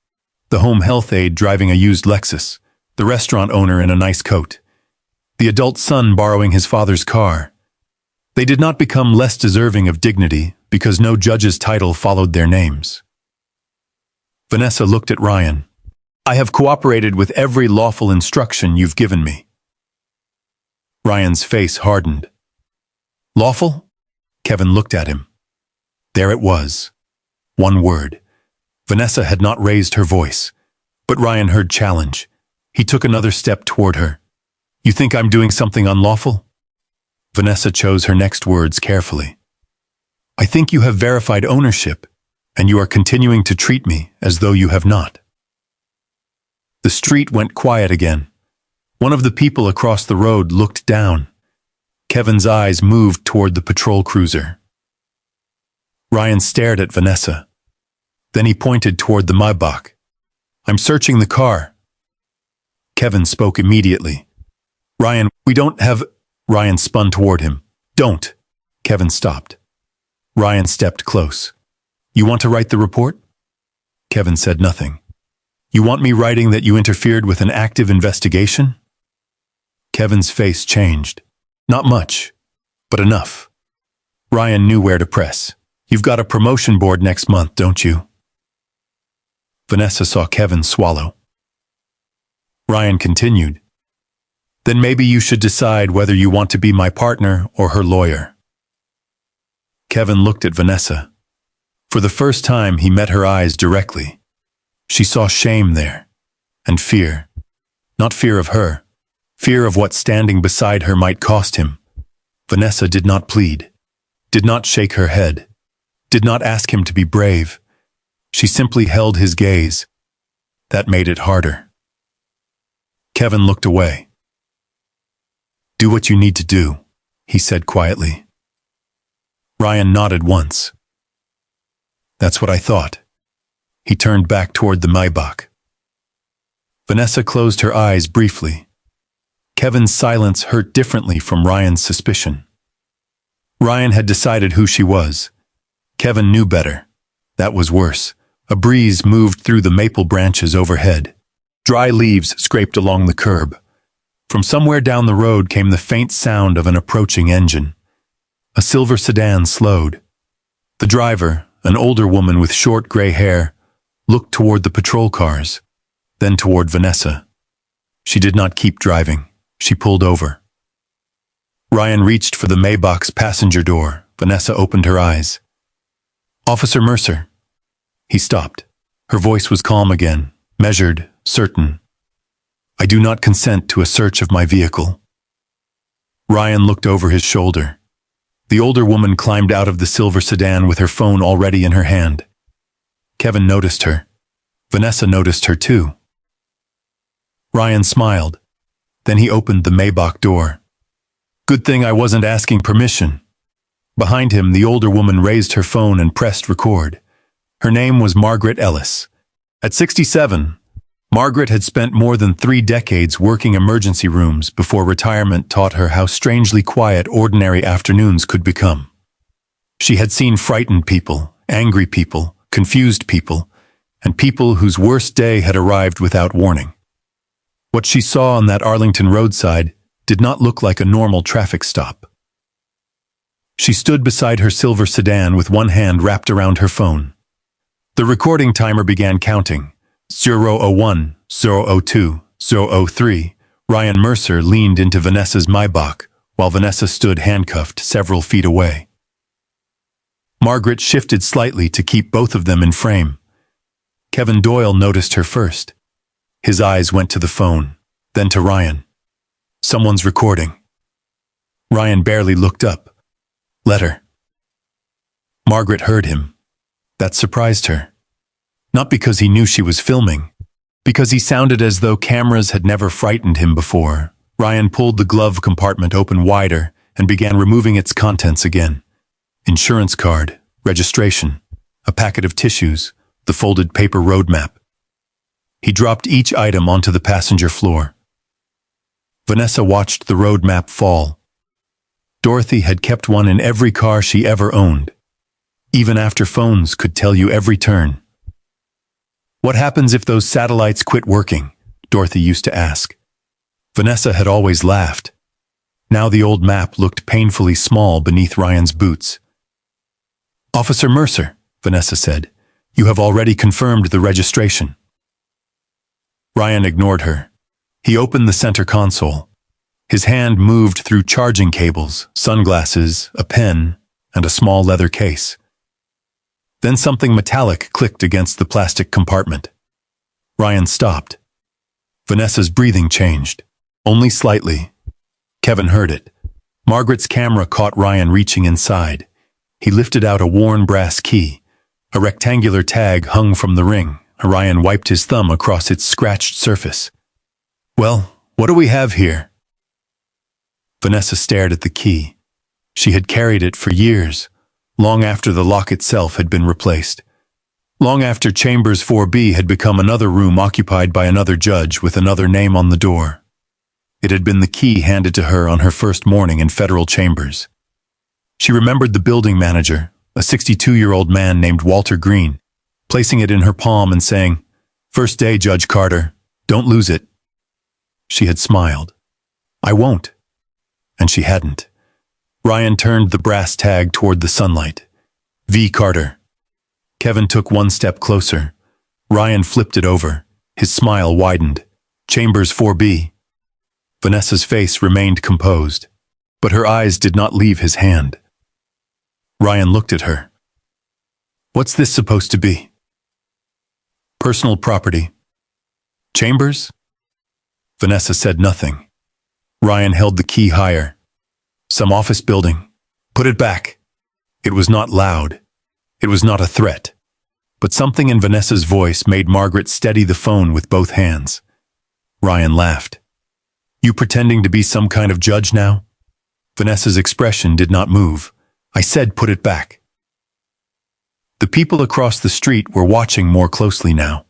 A: the home health aide driving a used Lexus, the restaurant owner in a nice coat, the adult son borrowing his father's car. They did not become less deserving of dignity because no judge's title followed their names. Vanessa looked at Ryan. "I have cooperated with every lawful instruction you've given me." Ryan's face hardened. "Lawful?" Kevin looked at him. There it was. One word. Vanessa had not raised her voice, but Ryan heard challenge. He took another step toward her. "You think I'm doing something unlawful?" Vanessa chose her next words carefully. "I think you have verified ownership, and you are continuing to treat me as though you have not." The street went quiet again. One of the people across the road looked down. Kevin's eyes moved toward the patrol cruiser. Ryan stared at Vanessa. Then he pointed toward the Maybach. "I'm searching the car." Kevin spoke immediately. "Ryan, we don't have—" Ryan spun toward him. "Don't." Kevin stopped. Ryan stepped close. "You want to write the report?" Kevin said nothing. "You want me writing that you interfered with an active investigation?" Kevin's face changed. Not much, but enough. Ryan knew where to press. "You've got a promotion board next month, don't you?" Vanessa saw Kevin swallow. Ryan continued. "Then maybe you should decide whether you want to be my partner or her lawyer." Kevin looked at Vanessa. For the first time, he met her eyes directly. She saw shame there, and fear. Not fear of her, fear of what standing beside her might cost him. Vanessa did not plead, did not shake her head, did not ask him to be brave. She simply held his gaze. That made it harder. Kevin looked away. "Do what you need to do," he said quietly. Ryan nodded once. "That's what I thought." He turned back toward the Maybach. Vanessa closed her eyes briefly. Kevin's silence hurt differently from Ryan's suspicion. Ryan had decided who she was. Kevin knew better. That was worse. A breeze moved through the maple branches overhead. Dry leaves scraped along the curb. From somewhere down the road came the faint sound of an approaching engine. A silver sedan slowed. The driver, an older woman with short gray hair, looked toward the patrol cars, then toward Vanessa. She did not keep driving. She pulled over. Ryan reached for the Maybach's passenger door. Vanessa opened her eyes. "Officer Mercer." He stopped. Her voice was calm again, measured, certain. "I do not consent to a search of my vehicle." Ryan looked over his shoulder. The older woman climbed out of the silver sedan with her phone already in her hand. Kevin noticed her. Vanessa noticed her too. Ryan smiled. Then he opened the Maybach door. "Good thing I wasn't asking permission." Behind him, the older woman raised her phone and pressed record. Her name was Margaret Ellis. At 67, Margaret had spent more than 3 decades working emergency rooms before retirement taught her how strangely quiet ordinary afternoons could become. She had seen frightened people, angry people, confused people, and people whose worst day had arrived without warning. What she saw on that Arlington roadside did not look like a normal traffic stop. She stood beside her silver sedan with one hand wrapped around her phone. The recording timer began counting. 001, 002, 003. Ryan Mercer leaned into Vanessa's Maybach, while Vanessa stood handcuffed several feet away. Margaret shifted slightly to keep both of them in frame. Kevin Doyle noticed her first. His eyes went to the phone, then to Ryan. "Someone's recording." Ryan barely looked up. "Let her." Margaret heard him. That surprised her. Not because he knew she was filming, because he sounded as though cameras had never frightened him before. Ryan pulled the glove compartment open wider and began removing its contents again. Insurance card, registration, a packet of tissues, the folded paper road map. He dropped each item onto the passenger floor. Vanessa watched the road map fall. Dorothy had kept one in every car she ever owned, even after phones could tell you every turn. "What happens if those satellites quit working?" Dorothy used to ask. Vanessa had always laughed. Now the old map looked painfully small beneath Ryan's boots. "Officer Mercer," Vanessa said, "you have already confirmed the registration." Ryan ignored her. He opened the center console. His hand moved through charging cables, sunglasses, a pen, and a small leather case. Then something metallic clicked against the plastic compartment. Ryan stopped. Vanessa's breathing changed, only slightly. Kevin heard it. Margaret's camera caught Ryan reaching inside. He lifted out a worn brass key. A rectangular tag hung from the ring. Ryan wiped his thumb across its scratched surface. "Well, what do we have here?" Vanessa stared at the key. She had carried it for years, long after the lock itself had been replaced. Long after Chambers 4B had become another room occupied by another judge with another name on the door. It had been the key handed to her on her first morning in federal chambers. She remembered the building manager, a 62-year-old man named Walter Green, placing it in her palm and saying, "First day, Judge Carter. Don't lose it." She had smiled. "I won't." And she hadn't. Ryan turned the brass tag toward the sunlight. V. Carter. Kevin took one step closer. Ryan flipped it over. His smile widened. Chambers 4B. Vanessa's face remained composed, but her eyes did not leave his hand. Ryan looked at her. "What's this supposed to be?" "Personal property." "Chambers?" Vanessa said nothing. Ryan held the key higher. "Some office building. Put it back." It was not loud. It was not a threat. But something in Vanessa's voice made Margaret steady the phone with both hands. Ryan laughed. "You pretending to be some kind of judge now?" Vanessa's expression did not move. "I said put it back." The people across the street were watching more closely now.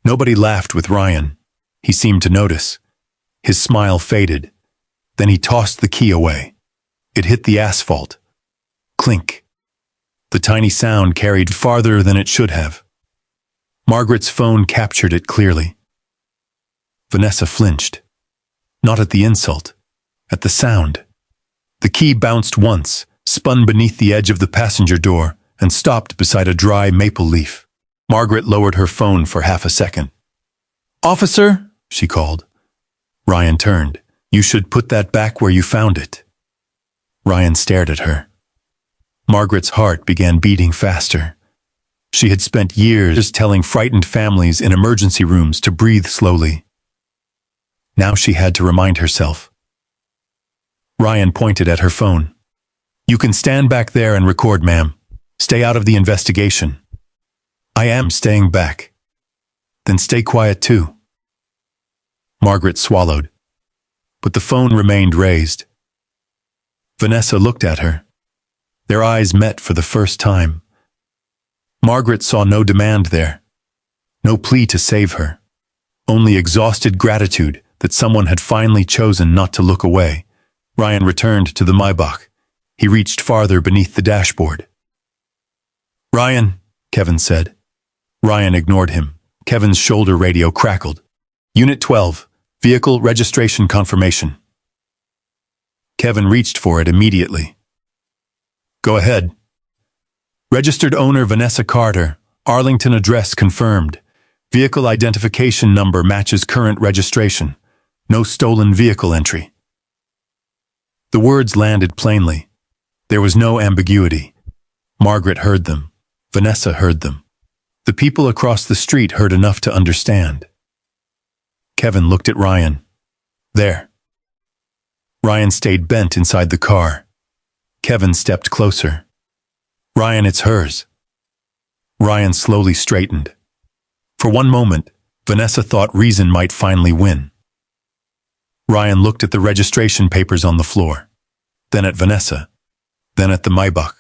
A: Nobody laughed with Ryan. He seemed to notice. His smile faded. Then he tossed the key away. It hit the asphalt. Clink. The tiny sound carried farther than it should have. Margaret's phone captured it clearly. Vanessa flinched. Not at the insult, at the sound. The key bounced once, spun beneath the edge of the passenger door, and stopped beside a dry maple leaf. Margaret lowered her phone for half a second. "Officer," she called. Ryan turned. "You should put that back where you found it." Ryan stared at her. Margaret's heart began beating faster. She had spent years telling frightened families in emergency rooms to breathe slowly. Now she had to remind herself. Ryan pointed at her phone. "You can stand back there and record, ma'am. Stay out of the investigation." "I am staying back." "Then stay quiet too." Margaret swallowed, but the phone remained raised. Vanessa looked at her. Their eyes met for the first time. Margaret saw no demand there, no plea to save her, only exhausted gratitude that someone had finally chosen not to look away. Ryan returned to the Maybach. He reached farther beneath the dashboard. "Ryan," Kevin said. Ryan ignored him. Kevin's shoulder radio crackled. "Unit 12, vehicle registration confirmation." Kevin reached for it immediately. "Go ahead." "Registered owner Vanessa Carter, Arlington address confirmed. Vehicle identification number matches current registration. No stolen vehicle entry." The words landed plainly. There was no ambiguity. Margaret heard them. Vanessa heard them. The people across the street heard enough to understand. Kevin looked at Ryan. "There." Ryan stayed bent inside the car. Kevin stepped closer. "Ryan, it's hers." Ryan slowly straightened. For one moment, Vanessa thought reason might finally win. Ryan looked at the registration papers on the floor, then at Vanessa, then at the Maybach.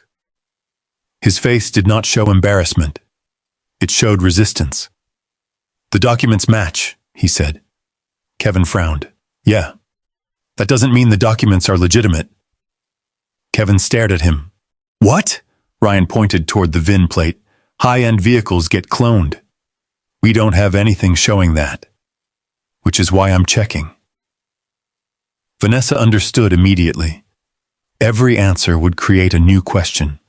A: His face did not show embarrassment. It showed resistance. "The documents match," he said. Kevin frowned. "Yeah. That doesn't mean the documents are legitimate." Kevin stared at him. "What?" Ryan pointed toward the VIN plate. "High-end vehicles get cloned. We don't have anything showing that. Which is why I'm checking." Vanessa understood immediately. Every answer would create a new question.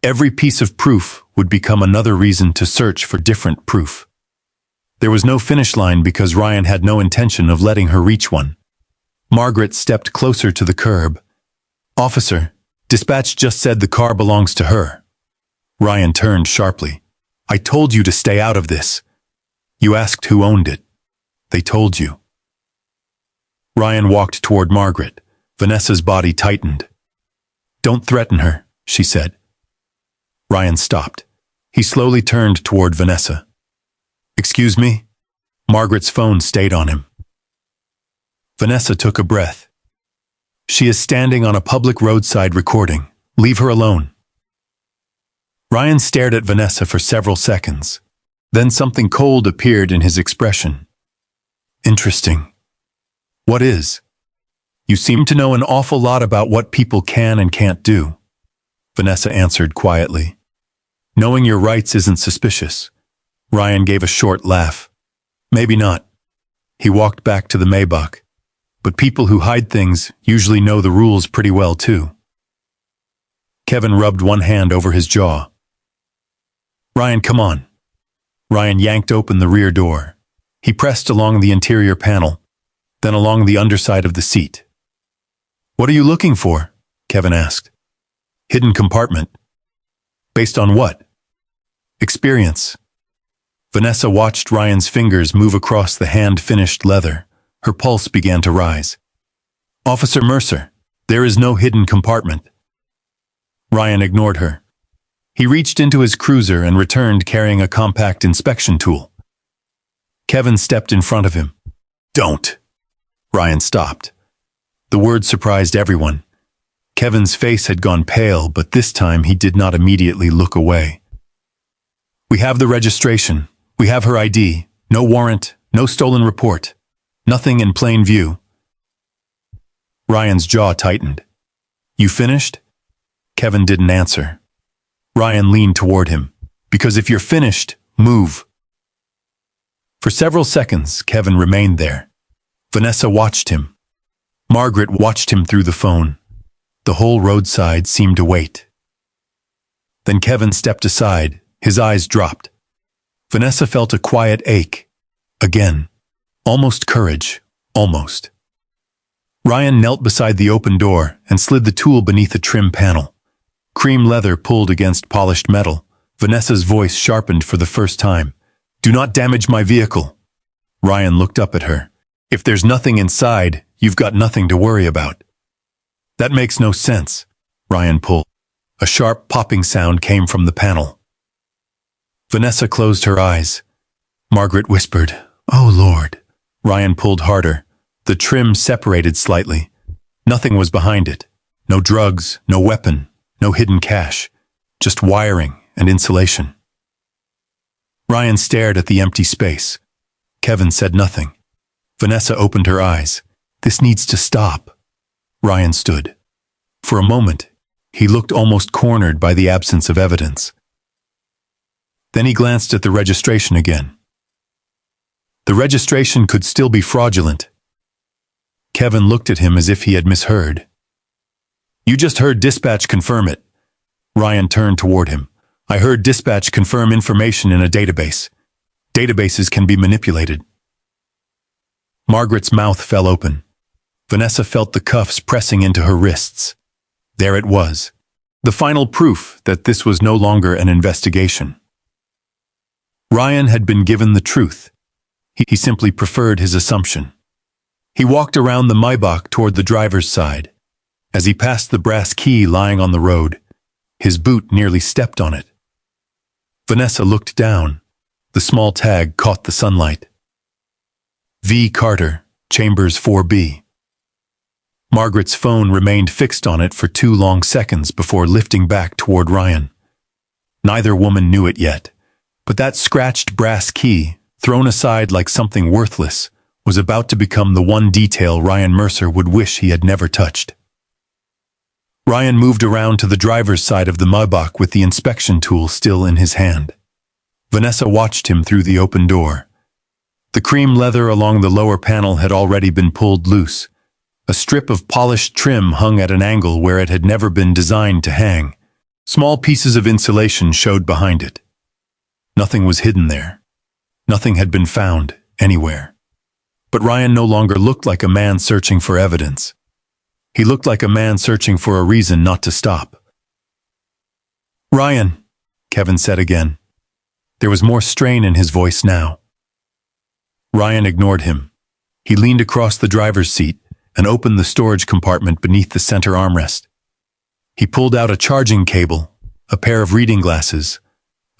A: Every piece of proof would become another reason to search for different proof. There was no finish line because Ryan had no intention of letting her reach one. Margaret stepped closer to the curb. "Officer, dispatch just said the car belongs to her." Ryan turned sharply. "I told you to stay out of this. You asked who owned it. They told you." Ryan walked toward Margaret. Vanessa's body tightened. "Don't threaten her," she said. Ryan stopped. He slowly turned toward Vanessa. "Excuse me?" Margaret's phone stayed on him. Vanessa took a breath. "She is standing on a public roadside recording. Leave her alone." Ryan stared at Vanessa for several seconds. Then something cold appeared in his expression. "Interesting." "What is?" "You seem to know an awful lot about what people can and can't do." Vanessa answered quietly. "Knowing your rights isn't suspicious." Ryan gave a short laugh. "Maybe not." He walked back to the Maybach. "But people who hide things usually know the rules pretty well too." Kevin rubbed one hand over his jaw. "Ryan, come on." Ryan yanked open the rear door. He pressed along the interior panel, then along the underside of the seat. "What are you looking for?" Kevin asked. "Hidden compartment." "Based on what?" "Experience." Vanessa watched Ryan's fingers move across the hand-finished leather. Her pulse began to rise. "Officer Mercer, there is no hidden compartment." Ryan ignored her. He reached into his cruiser and returned carrying a compact inspection tool. Kevin stepped in front of him. "Don't." Ryan stopped. The word surprised everyone. Kevin's face had gone pale, but this time he did not immediately look away. "We have the registration. We have her ID. No warrant, no stolen report. Nothing in plain view. Ryan's jaw tightened. You finished? Kevin didn't answer. Ryan leaned toward him. Because if you're finished, move. For several seconds, Kevin remained there. Vanessa watched him. Margaret watched him through the phone. The whole roadside seemed to wait. Then Kevin stepped aside. His eyes dropped. Vanessa felt a quiet ache. Again. Almost courage. Almost. Ryan knelt beside the open door and slid the tool beneath a trim panel. Cream leather pulled against polished metal. Vanessa's voice sharpened for the first time. Do not damage my vehicle. Ryan looked up at her. If there's nothing inside, you've got nothing to worry about. That makes no sense. Ryan pulled. A sharp popping sound came from the panel. Vanessa closed her eyes. Margaret whispered, "Oh, Lord." Ryan pulled harder. The trim separated slightly. Nothing was behind it. No drugs, no weapon, no hidden cash. Just wiring and insulation. Ryan stared at the empty space. Kevin said nothing. Vanessa opened her eyes. This needs to stop. Ryan stood. For a moment, he looked almost cornered by the absence of evidence. Then he glanced at the registration again. The registration could still be fraudulent. Kevin looked at him as if he had misheard. You just heard dispatch confirm it. Ryan turned toward him. I heard dispatch confirm information in a database. Databases can be manipulated. Margaret's mouth fell open. Vanessa felt the cuffs pressing into her wrists. There it was. The final proof that this was no longer an investigation. Ryan had been given the truth. He simply preferred his assumption. He walked around the Maybach toward the driver's side. As he passed the brass key lying on the road, his boot nearly stepped on it. Vanessa looked down. The small tag caught the sunlight. V. Carter, Chambers 4B. Margaret's phone remained fixed on it for 2 long seconds before lifting back toward Ryan. Neither woman knew it yet, but that scratched brass key, thrown aside like something worthless, was about to become the one detail Ryan Mercer would wish he had never touched. Ryan moved around to the driver's side of the Maybach with the inspection tool still in his hand. Vanessa watched him through the open door. The cream leather along the lower panel had already been pulled loose. A strip of polished trim hung at an angle where it had never been designed to hang. Small pieces of insulation showed behind it. Nothing was hidden there. Nothing had been found anywhere. But Ryan no longer looked like a man searching for evidence. He looked like a man searching for a reason not to stop. Ryan, Kevin said again. There was more strain in his voice now. Ryan ignored him. He leaned across the driver's seat and opened the storage compartment beneath the center armrest. He pulled out a charging cable, a pair of reading glasses,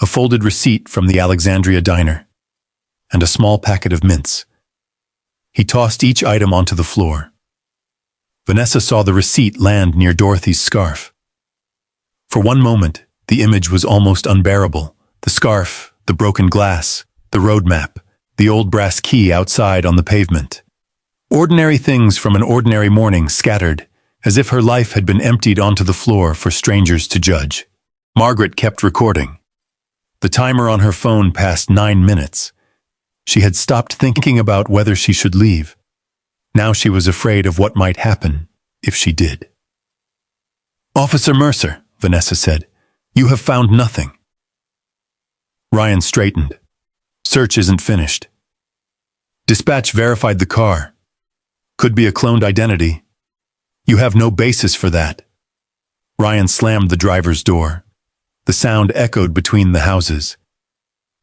A: a folded receipt from the Alexandria diner, and a small packet of mints. He tossed each item onto the floor. Vanessa saw the receipt land near Dorothy's scarf. For one moment, the image was almost unbearable. The scarf, the broken glass, the road map, the old brass key outside on the pavement. Ordinary things from an ordinary morning scattered, as if her life had been emptied onto the floor for strangers to judge. Margaret kept recording. The timer on her phone passed 9 minutes. She had stopped thinking about whether she should leave. Now she was afraid of what might happen if she did. Officer Mercer, Vanessa said, you have found nothing. Ryan straightened. Search isn't finished. Dispatch verified the car. Could be a cloned identity. You have no basis for that. Ryan slammed the driver's door. The sound echoed between the houses.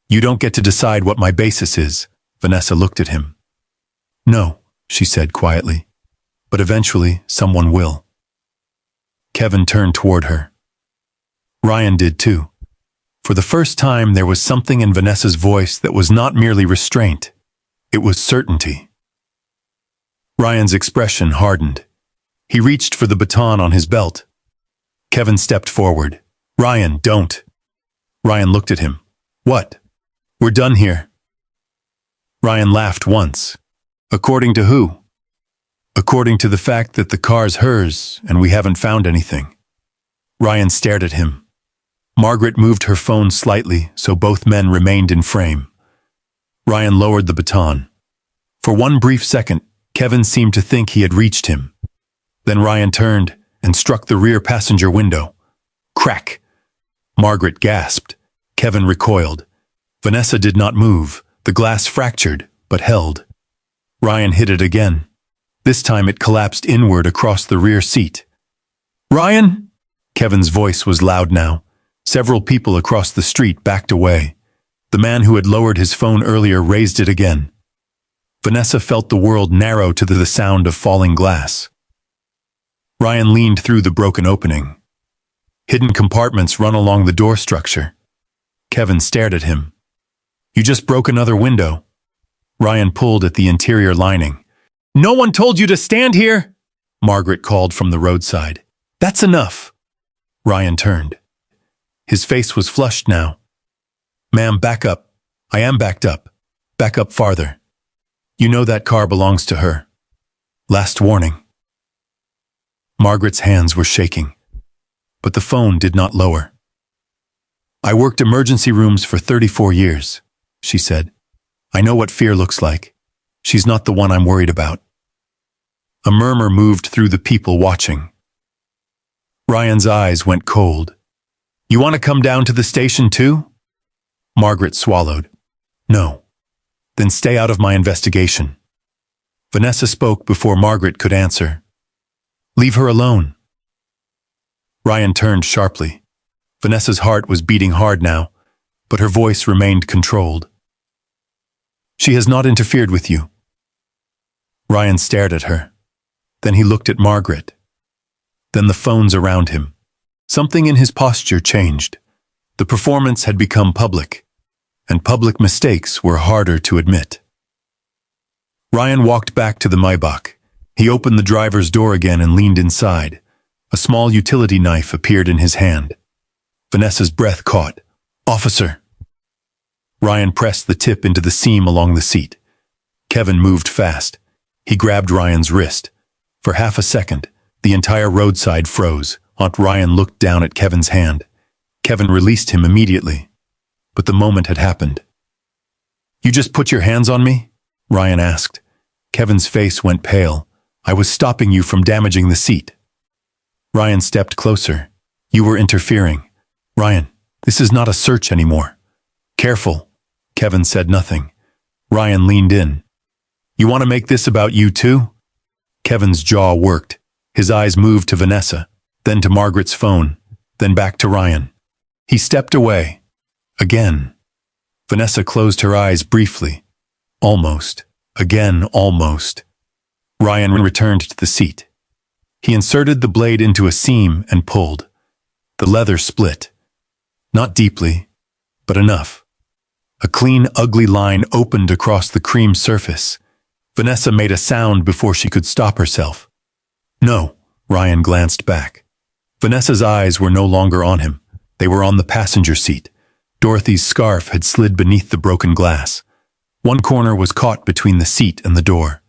A: You don't get to decide what my basis is. Vanessa looked at him. No, she said quietly. But eventually, someone will. Kevin turned toward her. Ryan did too. For the first time, there was something in Vanessa's voice that was not merely restraint. It was certainty. Ryan's expression hardened. He reached for the baton on his belt. Kevin stepped forward. Ryan, don't. Ryan looked at him. What? We're done here. Ryan laughed once. According to who? According to the fact that the car's hers and we haven't found anything. Ryan stared at him. Margaret moved her phone slightly so both men remained in frame. Ryan lowered the baton. For one brief second, Kevin seemed to think he had reached him. Then Ryan turned and struck the rear passenger window. Crack! Margaret gasped. Kevin recoiled. Vanessa did not move. The glass fractured, but held. Ryan hit it again. This time it collapsed inward across the rear seat. Ryan! Kevin's voice was loud now. Several people across the street backed away. The man who had lowered his phone earlier raised it again. Vanessa felt the world narrow to the sound of falling glass. Ryan leaned through the broken opening. Hidden compartments run along the door structure. Kevin stared at him. You just broke another window. Ryan pulled at the interior lining. No one told you to stand here, Margaret called from the roadside. That's enough. Ryan turned. His face was flushed now. Ma'am, back up. I am backed up. Back up farther. You know that car belongs to her. Last warning. Margaret's hands were shaking, but the phone did not lower. I worked emergency rooms for 34 years, she said. I know what fear looks like. She's not the one I'm worried about. A murmur moved through the people watching. Ryan's eyes went cold. You want to come down to the station too? Margaret swallowed. No. Then stay out of my investigation. Vanessa spoke before Margaret could answer. Leave her alone. Ryan turned sharply. Vanessa's heart was beating hard now, but her voice remained controlled. She has not interfered with you. Ryan stared at her. Then he looked at Margaret. Then the phones around him. Something in his posture changed. The performance had become public, and public mistakes were harder to admit. Ryan walked back to the Maybach. He opened the driver's door again and leaned inside. A small utility knife appeared in his hand. Vanessa's breath caught. Officer! Ryan pressed the tip into the seam along the seat. Kevin moved fast. He grabbed Ryan's wrist. For half a second, the entire roadside froze. Aunt Ryan looked down at Kevin's hand. Kevin released him immediately. But the moment had happened. You just put your hands on me? Ryan asked. Kevin's face went pale. I was stopping you from damaging the seat. Ryan stepped closer. You were interfering. Ryan, this is not a search anymore. Careful. Kevin said nothing. Ryan leaned in. You want to make this about you too? Kevin's jaw worked. His eyes moved to Vanessa, then to Margaret's phone, then back to Ryan. He stepped away. Again. Vanessa closed her eyes briefly. Almost. Again, almost. Ryan returned to the seat. He inserted the blade into a seam and pulled. The leather split. Not deeply, but enough. A clean, ugly line opened across the cream surface. Vanessa made a sound before she could stop herself. No, Ryan glanced back. Vanessa's eyes were no longer on him. They were on the passenger seat. Dorothy's scarf had slid beneath the broken glass. One corner was caught between the seat and the door.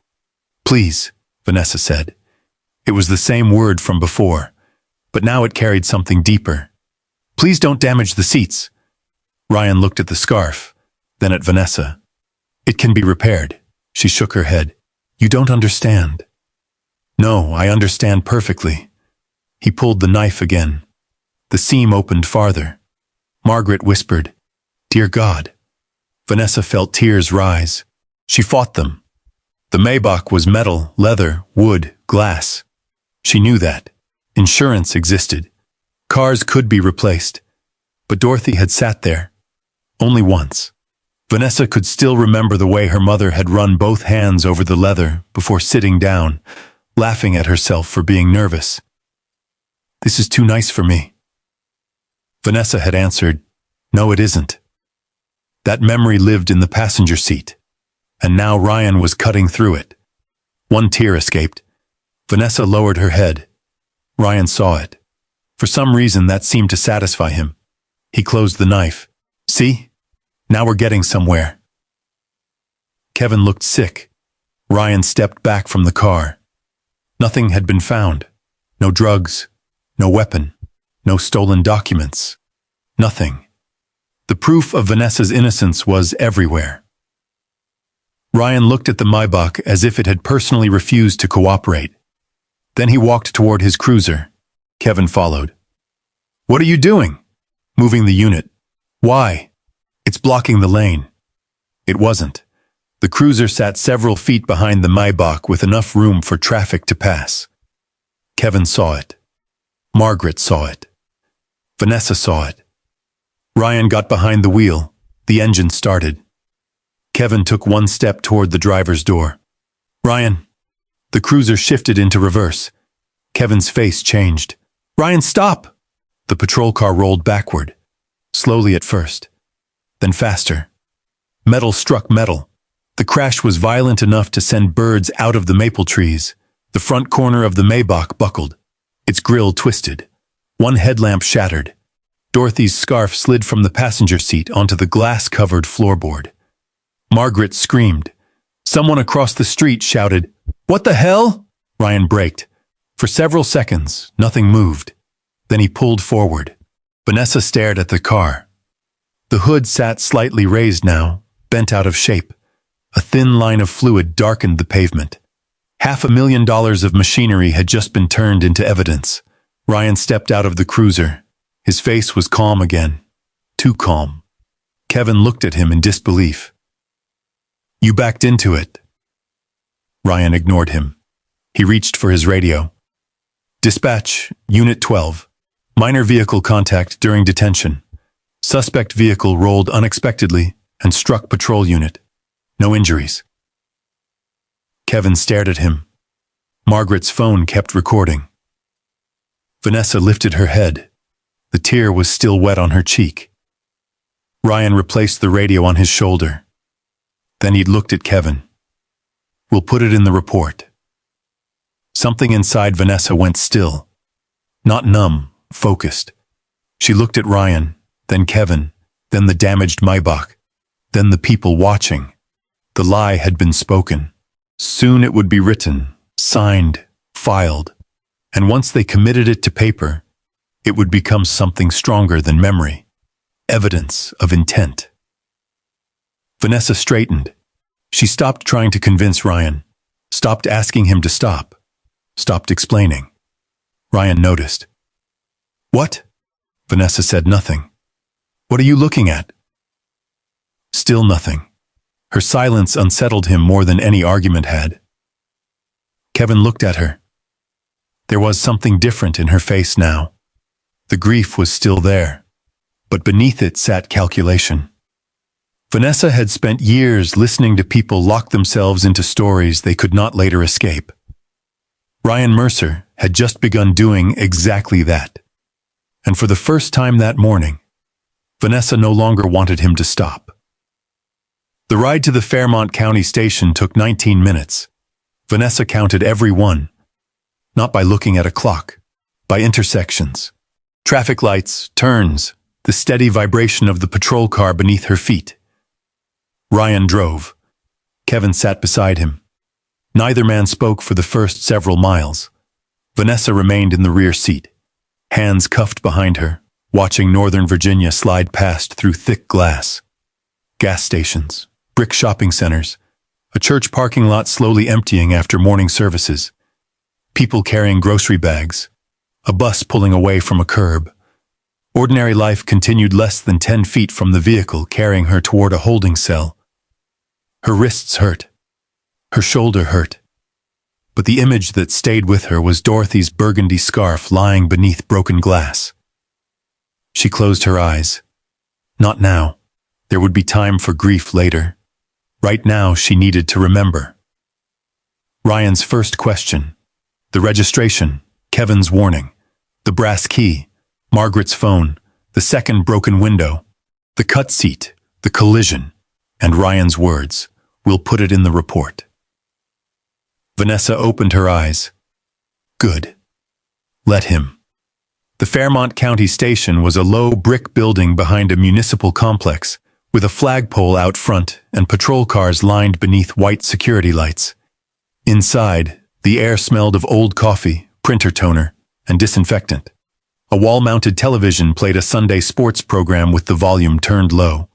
A: Please, Vanessa said. It was the same word from before, but now it carried something deeper. Please don't damage the seats. Ryan looked at the scarf, then at Vanessa. It can be repaired. She shook her head. You don't understand. No, I understand perfectly. He pulled the knife again. The seam opened farther. Margaret whispered, Dear God. Vanessa felt tears rise. She fought them. The Maybach was metal, leather, wood, glass. She knew that. Insurance existed. Cars could be replaced. But Dorothy had sat there. Only once. Vanessa could still remember the way her mother had run both hands over the leather before sitting down, laughing at herself for being nervous. This is too nice for me. Vanessa had answered, No, it isn't. That memory lived in the passenger seat, and now Ryan was cutting through it. One tear escaped. Vanessa lowered her head. Ryan saw it. For some reason, that seemed to satisfy him. He closed the knife. See? Now we're getting somewhere. Kevin looked sick. Ryan stepped back from the car. Nothing had been found. No drugs, no weapon, no stolen documents. Nothing. The proof of Vanessa's innocence was everywhere. Ryan looked at the Maybach as if it had personally refused to cooperate. Then he walked toward his cruiser. Kevin followed. "What are you doing?" "Moving the unit." "Why?" "It's blocking the lane." It wasn't. The cruiser sat several feet behind the Maybach with enough room for traffic to pass. Kevin saw it. Margaret saw it. Vanessa saw it. Ryan got behind the wheel. The engine started. Kevin took one step toward the driver's door. "Ryan." The cruiser shifted into reverse. Kevin's face changed. "Ryan, stop!" The patrol car rolled backward. Slowly at first. Then faster. Metal struck metal. The crash was violent enough to send birds out of the maple trees. The front corner of the Maybach buckled. Its grille twisted. One headlamp shattered. Dorothy's scarf slid from the passenger seat onto the glass-covered floorboard. Margaret screamed. Someone across the street shouted, "What the hell?" Ryan braked. For several seconds, nothing moved. Then he pulled forward. Vanessa stared at the car. The hood sat slightly raised now, bent out of shape. A thin line of fluid darkened the pavement. $500,000 of machinery had just been turned into evidence. Ryan stepped out of the cruiser. His face was calm again. Too calm. Kevin looked at him in disbelief. "You backed into it." Ryan ignored him. He reached for his radio. "Dispatch, Unit 12. Minor vehicle contact during detention. Suspect vehicle rolled unexpectedly and struck patrol unit. No injuries." Kevin stared at him. Margaret's phone kept recording. Vanessa lifted her head. The tear was still wet on her cheek. Ryan replaced the radio on his shoulder. Then he looked at Kevin. "We'll put it in the report." Something inside Vanessa went still. Not numb, focused. She looked at Ryan, then Kevin, then the damaged Maybach, then the people watching. The lie had been spoken. Soon it would be written, signed, filed, and once they committed it to paper, it would become something stronger than memory. Evidence of intent. Vanessa straightened. She stopped trying to convince Ryan, stopped asking him to stop, stopped explaining. Ryan noticed. "What?" Vanessa said nothing. "What are you looking at?" Still nothing. Her silence unsettled him more than any argument had. Kevin looked at her. There was something different in her face now. The grief was still there, but beneath it sat calculation. Vanessa had spent years listening to people lock themselves into stories they could not later escape. Ryan Mercer had just begun doing exactly that. And for the first time that morning, Vanessa no longer wanted him to stop. The ride to the Fairmont County Station took 19 minutes. Vanessa counted every one, not by looking at a clock, by intersections, traffic lights, turns, the steady vibration of the patrol car beneath her feet. Ryan drove. Kevin sat beside him. Neither man spoke for the first several miles. Vanessa remained in the rear seat, hands cuffed behind her, watching Northern Virginia slide past through thick glass. Gas stations, brick shopping centers, a church parking lot slowly emptying after morning services, people carrying grocery bags, a bus pulling away from a curb. Ordinary life continued less than 10 feet from the vehicle carrying her toward a holding cell. Her wrists hurt. Her shoulder hurt. But the image that stayed with her was Dorothy's burgundy scarf lying beneath broken glass. She closed her eyes. Not now. There would be time for grief later. Right now, she needed to remember. Ryan's first question. The registration. Kevin's warning. The brass key. Margaret's phone. The second broken window. The cut seat. The collision. And Ryan's words. "We'll put it in the report." Vanessa opened her eyes. Good. Let him. The Fairmont County Station was a low brick building behind a municipal complex, with a flagpole out front and patrol cars lined beneath white security lights. Inside, the air smelled of old coffee, printer toner, and disinfectant. A wall-mounted television played a Sunday sports program with the volume turned low.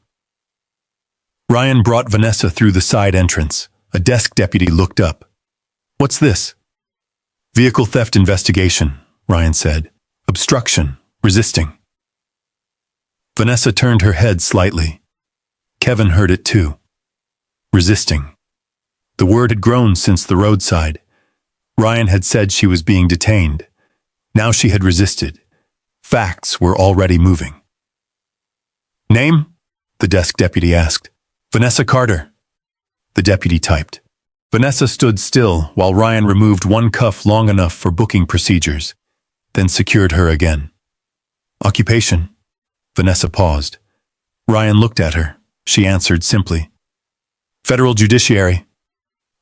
A: Ryan brought Vanessa through the side entrance. A desk deputy looked up. "What's this?" "Vehicle theft investigation," Ryan said. "Obstruction, resisting." Vanessa turned her head slightly. Kevin heard it too. Resisting. The word had grown since the roadside. Ryan had said she was being detained. Now she had resisted. Facts were already moving. "Name?" the desk deputy asked. "Vanessa Carter." The deputy typed. Vanessa stood still while Ryan removed one cuff long enough for booking procedures, then secured her again. "Occupation?" Vanessa paused. Ryan looked at her. She answered simply. "Federal Judiciary."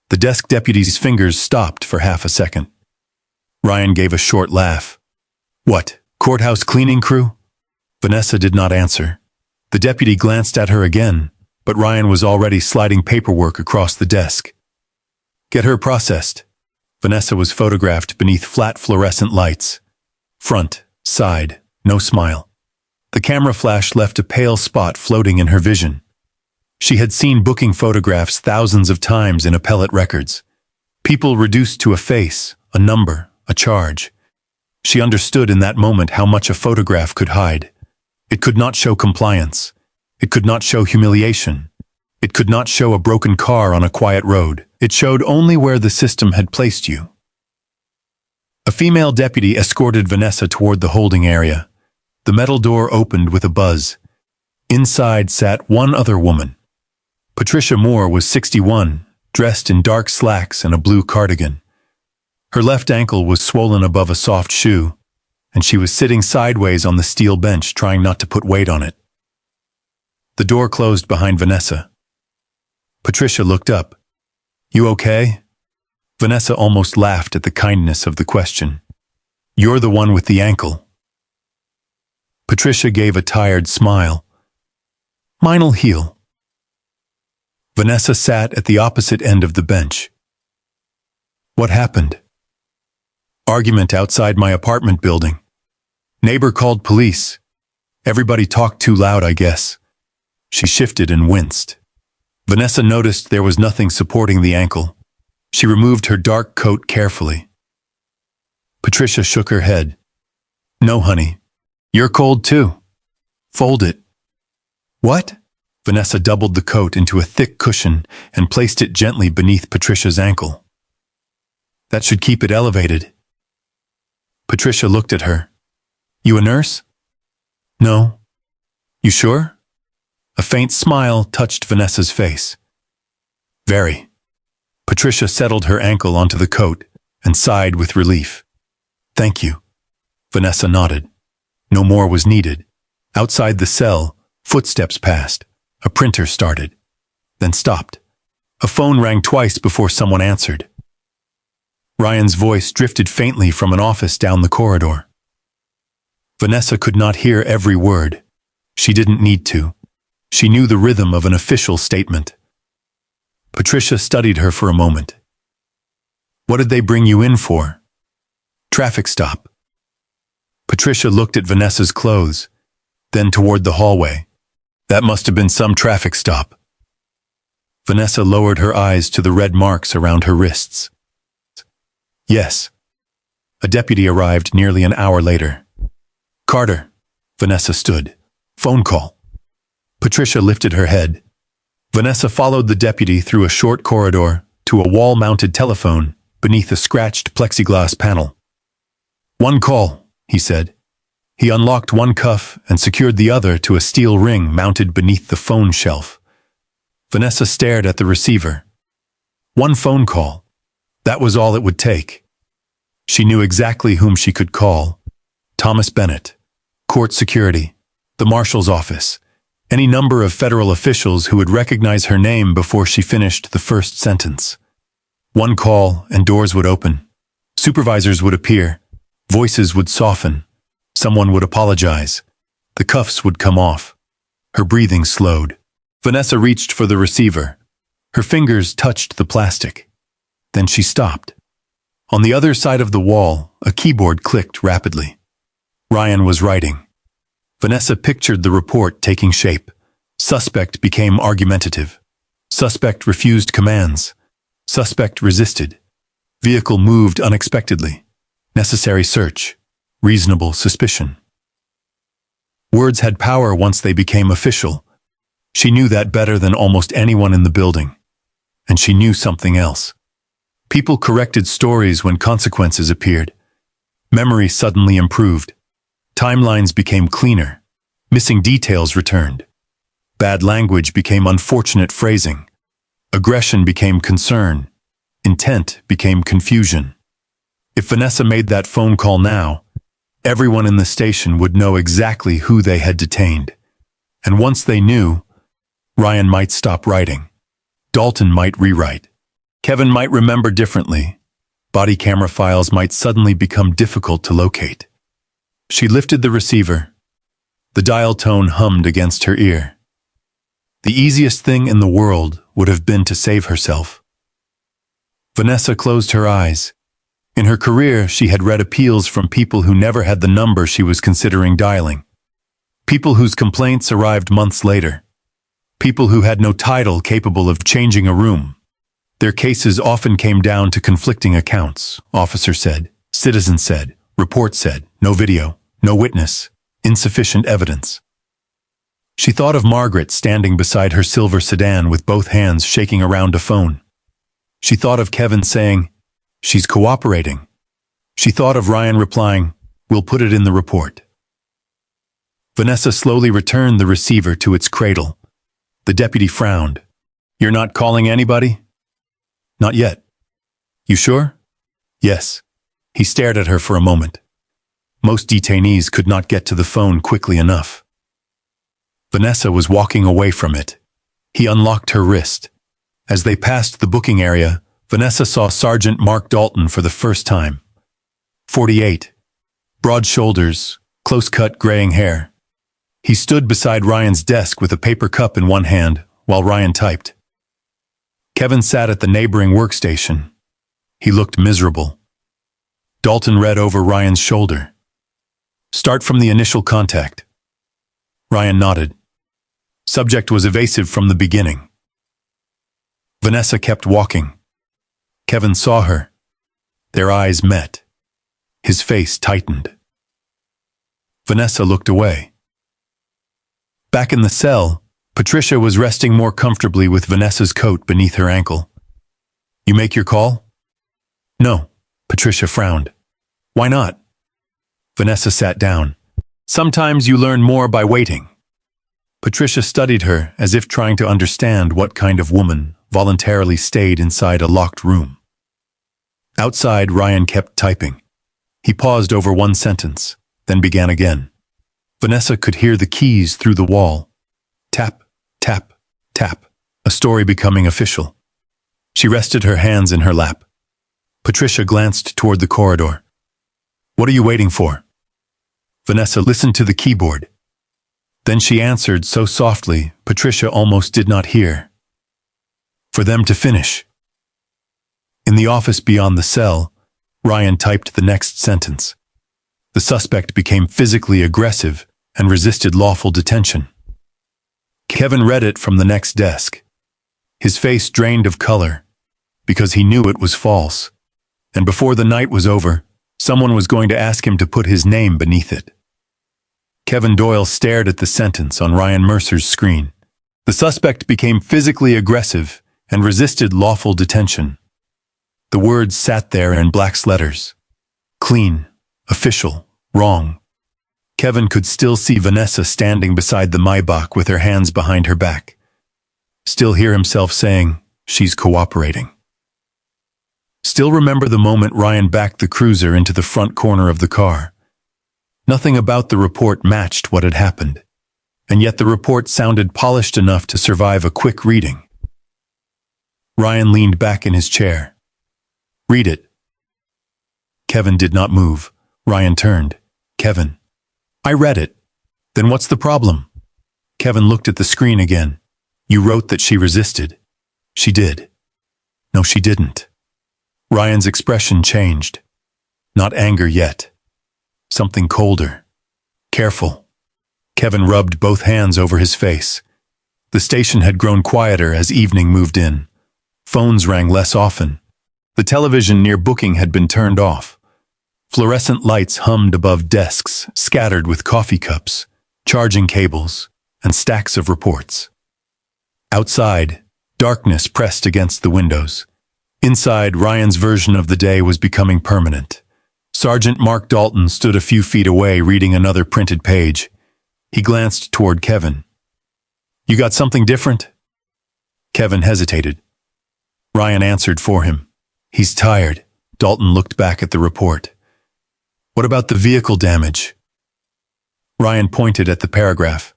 A: The desk deputy's fingers stopped for half a second. Ryan gave a short laugh. "What, courthouse cleaning crew?" Vanessa did not answer. The deputy glanced at her again, but Ryan was already sliding paperwork across the desk. "Get her processed." Vanessa was photographed beneath flat fluorescent lights. Front, side, no smile. The camera flash left a pale spot floating in her vision. She had seen booking photographs thousands of times in appellate records. People reduced to a face, a number, a charge. She understood in that moment how much a photograph could hide. It could not show compliance. It could not show humiliation. It could not show a broken car on a quiet road. It showed only where the system had placed you. A female deputy escorted Vanessa toward the holding area. The metal door opened with a buzz. Inside sat one other woman. Patricia Moore was 61, dressed in dark slacks and a blue cardigan. Her left ankle was swollen above a soft shoe, and she was sitting sideways on the steel bench trying not to put weight on it. The door closed behind Vanessa. Patricia looked up. "You okay?" Vanessa almost laughed at the kindness of the question. "You're the one with the ankle." Patricia gave a tired smile. "Mine'll heal." Vanessa sat at the opposite end of the bench. "What happened?" "Argument outside my apartment building. Neighbor called police. Everybody talked too loud, I guess." She shifted and winced. Vanessa noticed there was nothing supporting the ankle. She removed her dark coat carefully. Patricia shook her head. "No, honey. You're cold too. Fold it." "What?" Vanessa doubled the coat into a thick cushion and placed it gently beneath Patricia's ankle. "That should keep it elevated." Patricia looked at her. "You a nurse?" "No." "You sure?" A faint smile touched Vanessa's face. "Very." Patricia settled her ankle onto the coat and sighed with relief. "Thank you." Vanessa nodded. No more was needed. Outside the cell, footsteps passed. A printer started, then stopped. A phone rang twice before someone answered. Ryan's voice drifted faintly from an office down the corridor. Vanessa could not hear every word. She didn't need to. She knew the rhythm of an official statement. Patricia studied her for a moment. "What did they bring you in for?" "Traffic stop." Patricia looked at Vanessa's clothes, then toward the hallway. "That must have been some traffic stop." Vanessa lowered her eyes to the red marks around her wrists. "Yes." A deputy arrived nearly an hour later. "Carter." Vanessa stood. "Phone call." Patricia lifted her head. Vanessa followed the deputy through a short corridor to a wall-mounted telephone beneath a scratched plexiglass panel. "One call," he said. He unlocked one cuff and secured the other to a steel ring mounted beneath the phone shelf. Vanessa stared at the receiver. One phone call. That was all it would take. She knew exactly whom she could call. Thomas Bennett, court security, the marshal's office, any number of federal officials who would recognize her name before she finished the first sentence. One call and doors would open. Supervisors would appear. Voices would soften. Someone would apologize. The cuffs would come off. Her breathing slowed. Vanessa reached for the receiver. Her fingers touched the plastic. Then she stopped. On the other side of the wall, a keyboard clicked rapidly. Ryan was writing. Vanessa pictured the report taking shape. Suspect became argumentative. Suspect refused commands. Suspect resisted. Vehicle moved unexpectedly. Necessary search. Reasonable suspicion. Words had power once they became official. She knew that better than almost anyone in the building. And she knew something else. People corrected stories when consequences appeared. Memory suddenly improved. Timelines became cleaner. Missing details returned. Bad language became unfortunate phrasing. Aggression became concern. Intent became confusion. If Vanessa made that phone call now, everyone in the station would know exactly who they had detained. And once they knew, Ryan might stop writing. Dalton might rewrite. Kevin might remember differently. Body camera files might suddenly become difficult to locate. She lifted the receiver. The dial tone hummed against her ear. The easiest thing in the world would have been to save herself. Vanessa closed her eyes. In her career, she had read appeals from people who never had the number she was considering dialing. People whose complaints arrived months later. People who had no title capable of changing a room. Their cases often came down to conflicting accounts. Officer said, citizen said, report said, no video, no witness, insufficient evidence. She thought of Margaret standing beside her silver sedan with both hands shaking around a phone. She thought of Kevin saying, she's cooperating. She thought of Ryan replying, we'll put it in the report. Vanessa slowly returned the receiver to its cradle. The deputy frowned. You're not calling anybody? Not yet. You sure? Yes. He stared at her for a moment. Most detainees could not get to the phone quickly enough. Vanessa was walking away from it. He unlocked her wrist. As they passed the booking area, Vanessa saw Sergeant Mark Dalton for the first time. 48. Broad shoulders, close-cut graying hair. He stood beside Ryan's desk with a paper cup in one hand while Ryan typed. Kevin sat at the neighboring workstation. He looked miserable. Dalton read over Ryan's shoulder. Start from the initial contact. Ryan nodded. Subject was evasive from the beginning. Vanessa kept walking. Kevin saw her. Their eyes met. His face tightened. Vanessa looked away. Back in the cell, Patricia was resting more comfortably with Vanessa's coat beneath her ankle. You make your call? No, Patricia frowned. Why not? Vanessa sat down. Sometimes you learn more by waiting. Patricia studied her as if trying to understand what kind of woman voluntarily stayed inside a locked room. Outside, Ryan kept typing. He paused over one sentence, then began again. Vanessa could hear the keys through the wall. Tap, tap, tap, a story becoming official. She rested her hands in her lap. Patricia glanced toward the corridor. What are you waiting for? Vanessa listened to the keyboard. Then she answered so softly, Patricia almost did not hear. For them to finish. In the office beyond the cell, Ryan typed the next sentence. The suspect became physically aggressive and resisted lawful detention. Kevin read it from the next desk. His face drained of color, because he knew it was false. And before the night was over, someone was going to ask him to put his name beneath it. Kevin Doyle stared at the sentence on Ryan Mercer's screen. The suspect became physically aggressive and resisted lawful detention. The words sat there in black letters. Clean, official, wrong. Kevin could still see Vanessa standing beside the Maybach with her hands behind her back. Still hear himself saying, she's cooperating. Still remember the moment Ryan backed the cruiser into the front corner of the car. Nothing about the report matched what had happened, and yet the report sounded polished enough to survive a quick reading. Ryan leaned back in his chair. Read it. Kevin did not move. Ryan turned. Kevin. I read it. Then what's the problem? Kevin looked at the screen again. You wrote that she resisted. She did. No, she didn't. Ryan's expression changed. Not anger yet. Something colder. Careful. Kevin rubbed both hands over his face. The station had grown quieter as evening moved in. Phones rang less often. The television near booking had been turned off. Fluorescent lights hummed above desks, scattered with coffee cups, charging cables, and stacks of reports. Outside, darkness pressed against the windows. Inside, Ryan's version of the day was becoming permanent. Sergeant Mark Dalton stood a few feet away reading another printed page. He glanced toward Kevin. You got something different? Kevin hesitated. Ryan answered for him. He's tired. Dalton looked back at the report. What about the vehicle damage? Ryan pointed at the paragraph.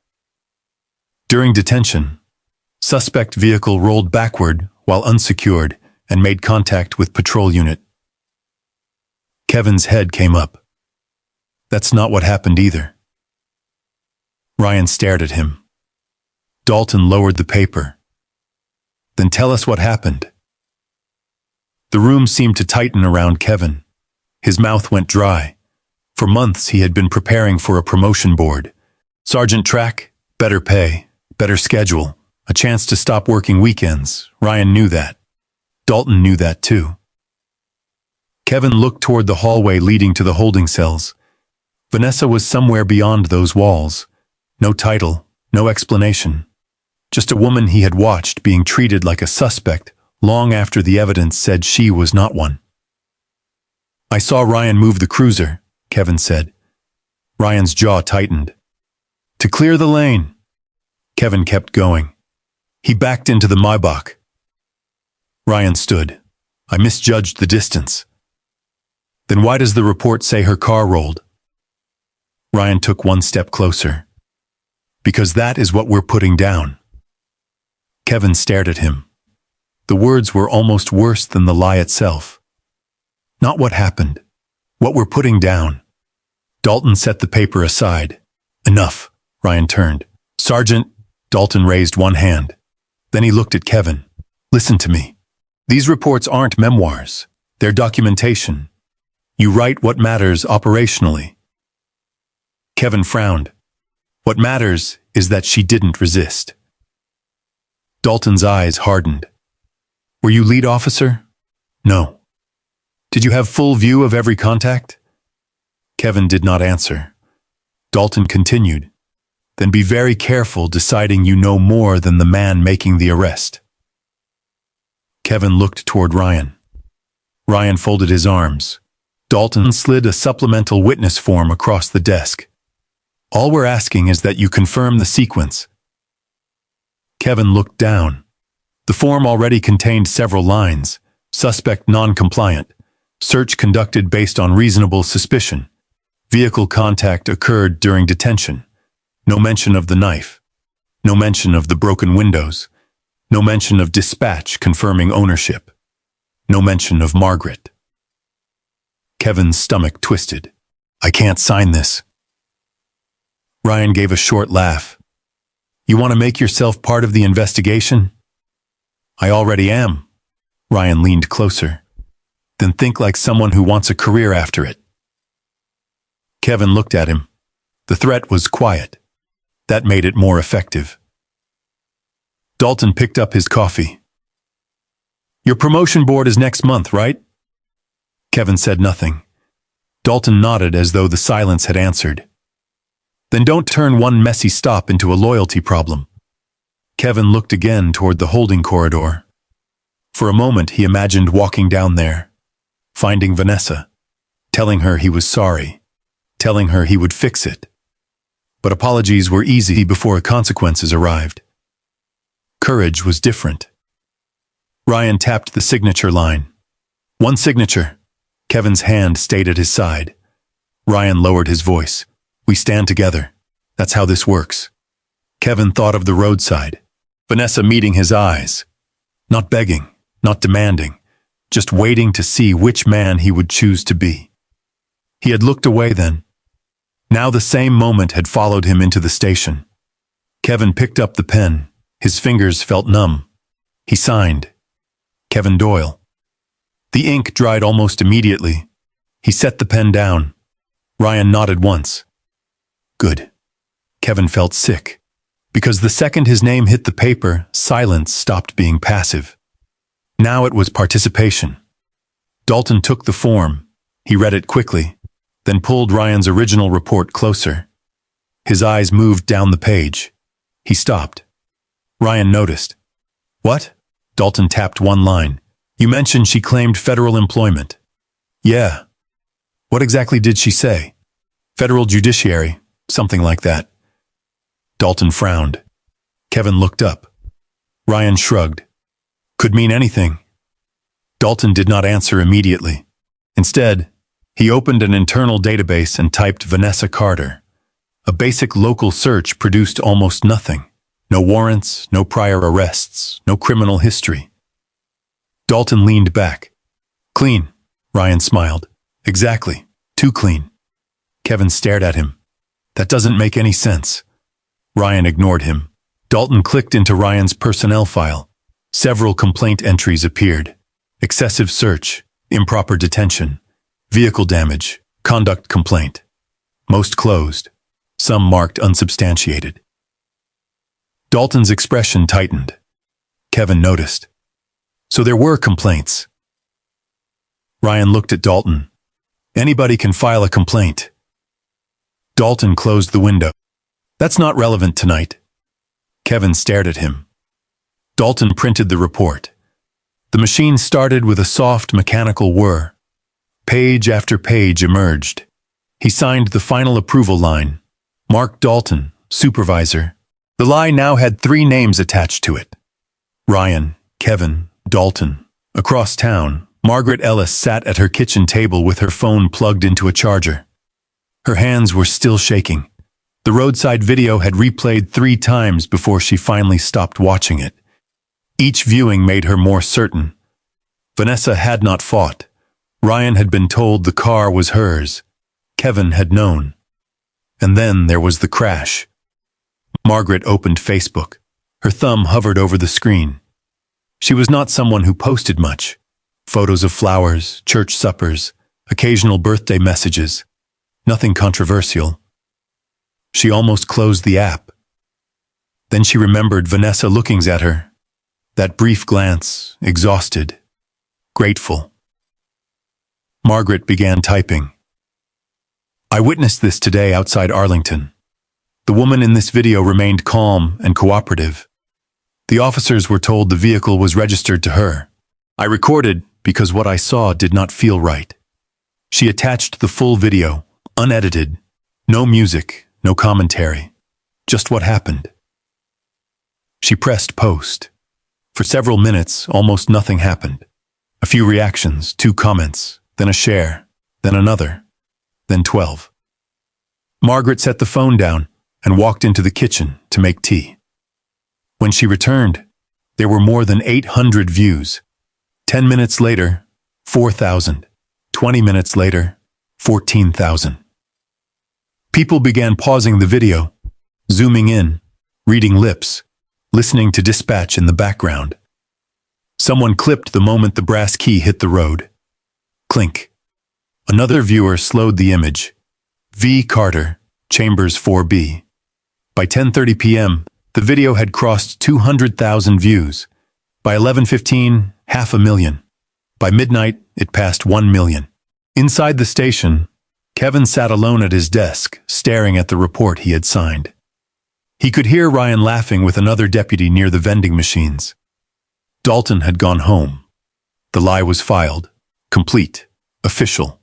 A: During detention, suspect vehicle rolled backward while unsecured and made contact with patrol unit. Kevin's head came up. That's not what happened either. Ryan stared at him. Dalton lowered the paper. Then tell us what happened. The room seemed to tighten around Kevin. His mouth went dry. For months he had been preparing for a promotion board. Sergeant track, better pay, better schedule, a chance to stop working weekends. Ryan knew that. Dalton knew that too. Kevin looked toward the hallway leading to the holding cells. Vanessa was somewhere beyond those walls. No title, no explanation. Just a woman he had watched being treated like a suspect long after the evidence said she was not one. I saw Ryan move the cruiser, Kevin said. Ryan's jaw tightened. To clear the lane. Kevin kept going. He backed into the Maybach. Ryan stood. I misjudged the distance. Then why does the report say her car rolled? Ryan took one step closer. Because that is what we're putting down. Kevin stared at him. The words were almost worse than the lie itself. Not what happened. What we're putting down. Dalton set the paper aside. Enough, Ryan turned. Sergeant, Dalton raised one hand. Then he looked at Kevin. Listen to me. These reports aren't memoirs. They're documentation. You write what matters operationally. Kevin frowned. What matters is that she didn't resist. Dalton's eyes hardened. Were you lead officer? No. Did you have full view of every contact? Kevin did not answer. Dalton continued. Then be very careful deciding you know more than the man making the arrest. Kevin looked toward Ryan. Ryan folded his arms. Dalton slid a supplemental witness form across the desk. All we're asking is that you confirm the sequence. Kevin looked down. The form already contained several lines. Suspect non-compliant. Search conducted based on reasonable suspicion. Vehicle contact occurred during detention. No mention of the knife. No mention of the broken windows. No mention of dispatch confirming ownership. No mention of Margaret. Kevin's stomach twisted. I can't sign this. Ryan gave a short laugh. You want to make yourself part of the investigation? I already am. Ryan leaned closer. Then think like someone who wants a career after it. Kevin looked at him. The threat was quiet. That made it more effective. Dalton picked up his coffee. Your promotion board is next month, right? Kevin said nothing. Dalton nodded as though the silence had answered. Then don't turn one messy stop into a loyalty problem. Kevin looked again toward the holding corridor. For a moment he imagined walking down there, finding Vanessa, telling her he was sorry, telling her he would fix it. But apologies were easy before consequences arrived. Courage was different. Ryan tapped the signature line. One signature. Kevin's hand stayed at his side. Ryan lowered his voice. We stand together. That's how this works. Kevin thought of the roadside. Vanessa meeting his eyes. Not begging, not demanding, just waiting to see which man he would choose to be. He had looked away then. Now the same moment had followed him into the station. Kevin picked up the pen. His fingers felt numb. He signed, Kevin Doyle. The ink dried almost immediately. He set the pen down. Ryan nodded once. Good. Kevin felt sick. Because the second his name hit the paper, silence stopped being passive. Now it was participation. Dalton took the form. He read it quickly, then pulled Ryan's original report closer. His eyes moved down the page. He stopped. Ryan noticed. What? Dalton tapped one line. You mentioned she claimed federal employment. Yeah. What exactly did she say? Federal judiciary, something like that. Dalton frowned. Kevin looked up. Ryan shrugged. Could mean anything. Dalton did not answer immediately. Instead, he opened an internal database and typed Vanessa Carter. A basic local search produced almost nothing. No warrants, no prior arrests, no criminal history. Dalton leaned back. Clean, Ryan smiled. Exactly, too clean. Kevin stared at him. That doesn't make any sense. Ryan ignored him. Dalton clicked into Ryan's personnel file. Several complaint entries appeared. Excessive search, improper detention, vehicle damage, conduct complaint. Most closed, some marked unsubstantiated. Dalton's expression tightened. Kevin noticed. So there were complaints. Ryan looked at Dalton. Anybody can file a complaint. Dalton closed the window. That's not relevant tonight. Kevin stared at him. Dalton printed the report. The machine started with a soft mechanical whir. Page after page emerged. He signed the final approval line. Mark Dalton, supervisor. The lie now had 3 names attached to it. Ryan, Kevin, Dalton. Across town, Margaret Ellis sat at her kitchen table with her phone plugged into a charger. Her hands were still shaking. The roadside video had replayed 3 times before she finally stopped watching it. Each viewing made her more certain. Vanessa had not fought. Ryan had been told the car was hers. Kevin had known. And then there was the crash. Margaret opened Facebook. Her thumb hovered over the screen. She was not someone who posted much. Photos of flowers, church suppers, occasional birthday messages. Nothing controversial. She almost closed the app. Then she remembered Vanessa looking at her. That brief glance, exhausted, grateful. Margaret began typing. I witnessed this today outside Arlington. The woman in this video remained calm and cooperative. The officers were told the vehicle was registered to her. I recorded because what I saw did not feel right. She attached the full video, unedited. No music, no commentary. Just what happened. She pressed post. For several minutes, almost nothing happened. A few reactions, 2 comments, then a share, then another, then 12. Margaret set the phone down and walked into the kitchen to make tea. When she returned, there were more than 800 views. 10 minutes later, 4,000. 20 minutes later, 14,000. People began pausing the video, zooming in, reading lips, listening to dispatch in the background. Someone clipped the moment the brass key hit the road. Clink. Another viewer slowed the image. V. Carter, Chambers 4B. By 10:30 p.m., the video had crossed 200,000 views. By 11:15, 500,000. By midnight, it passed 1 million. Inside the station, Kevin sat alone at his desk, staring at the report he had signed. He could hear Ryan laughing with another deputy near the vending machines. Dalton had gone home. The lie was filed. Complete. Official.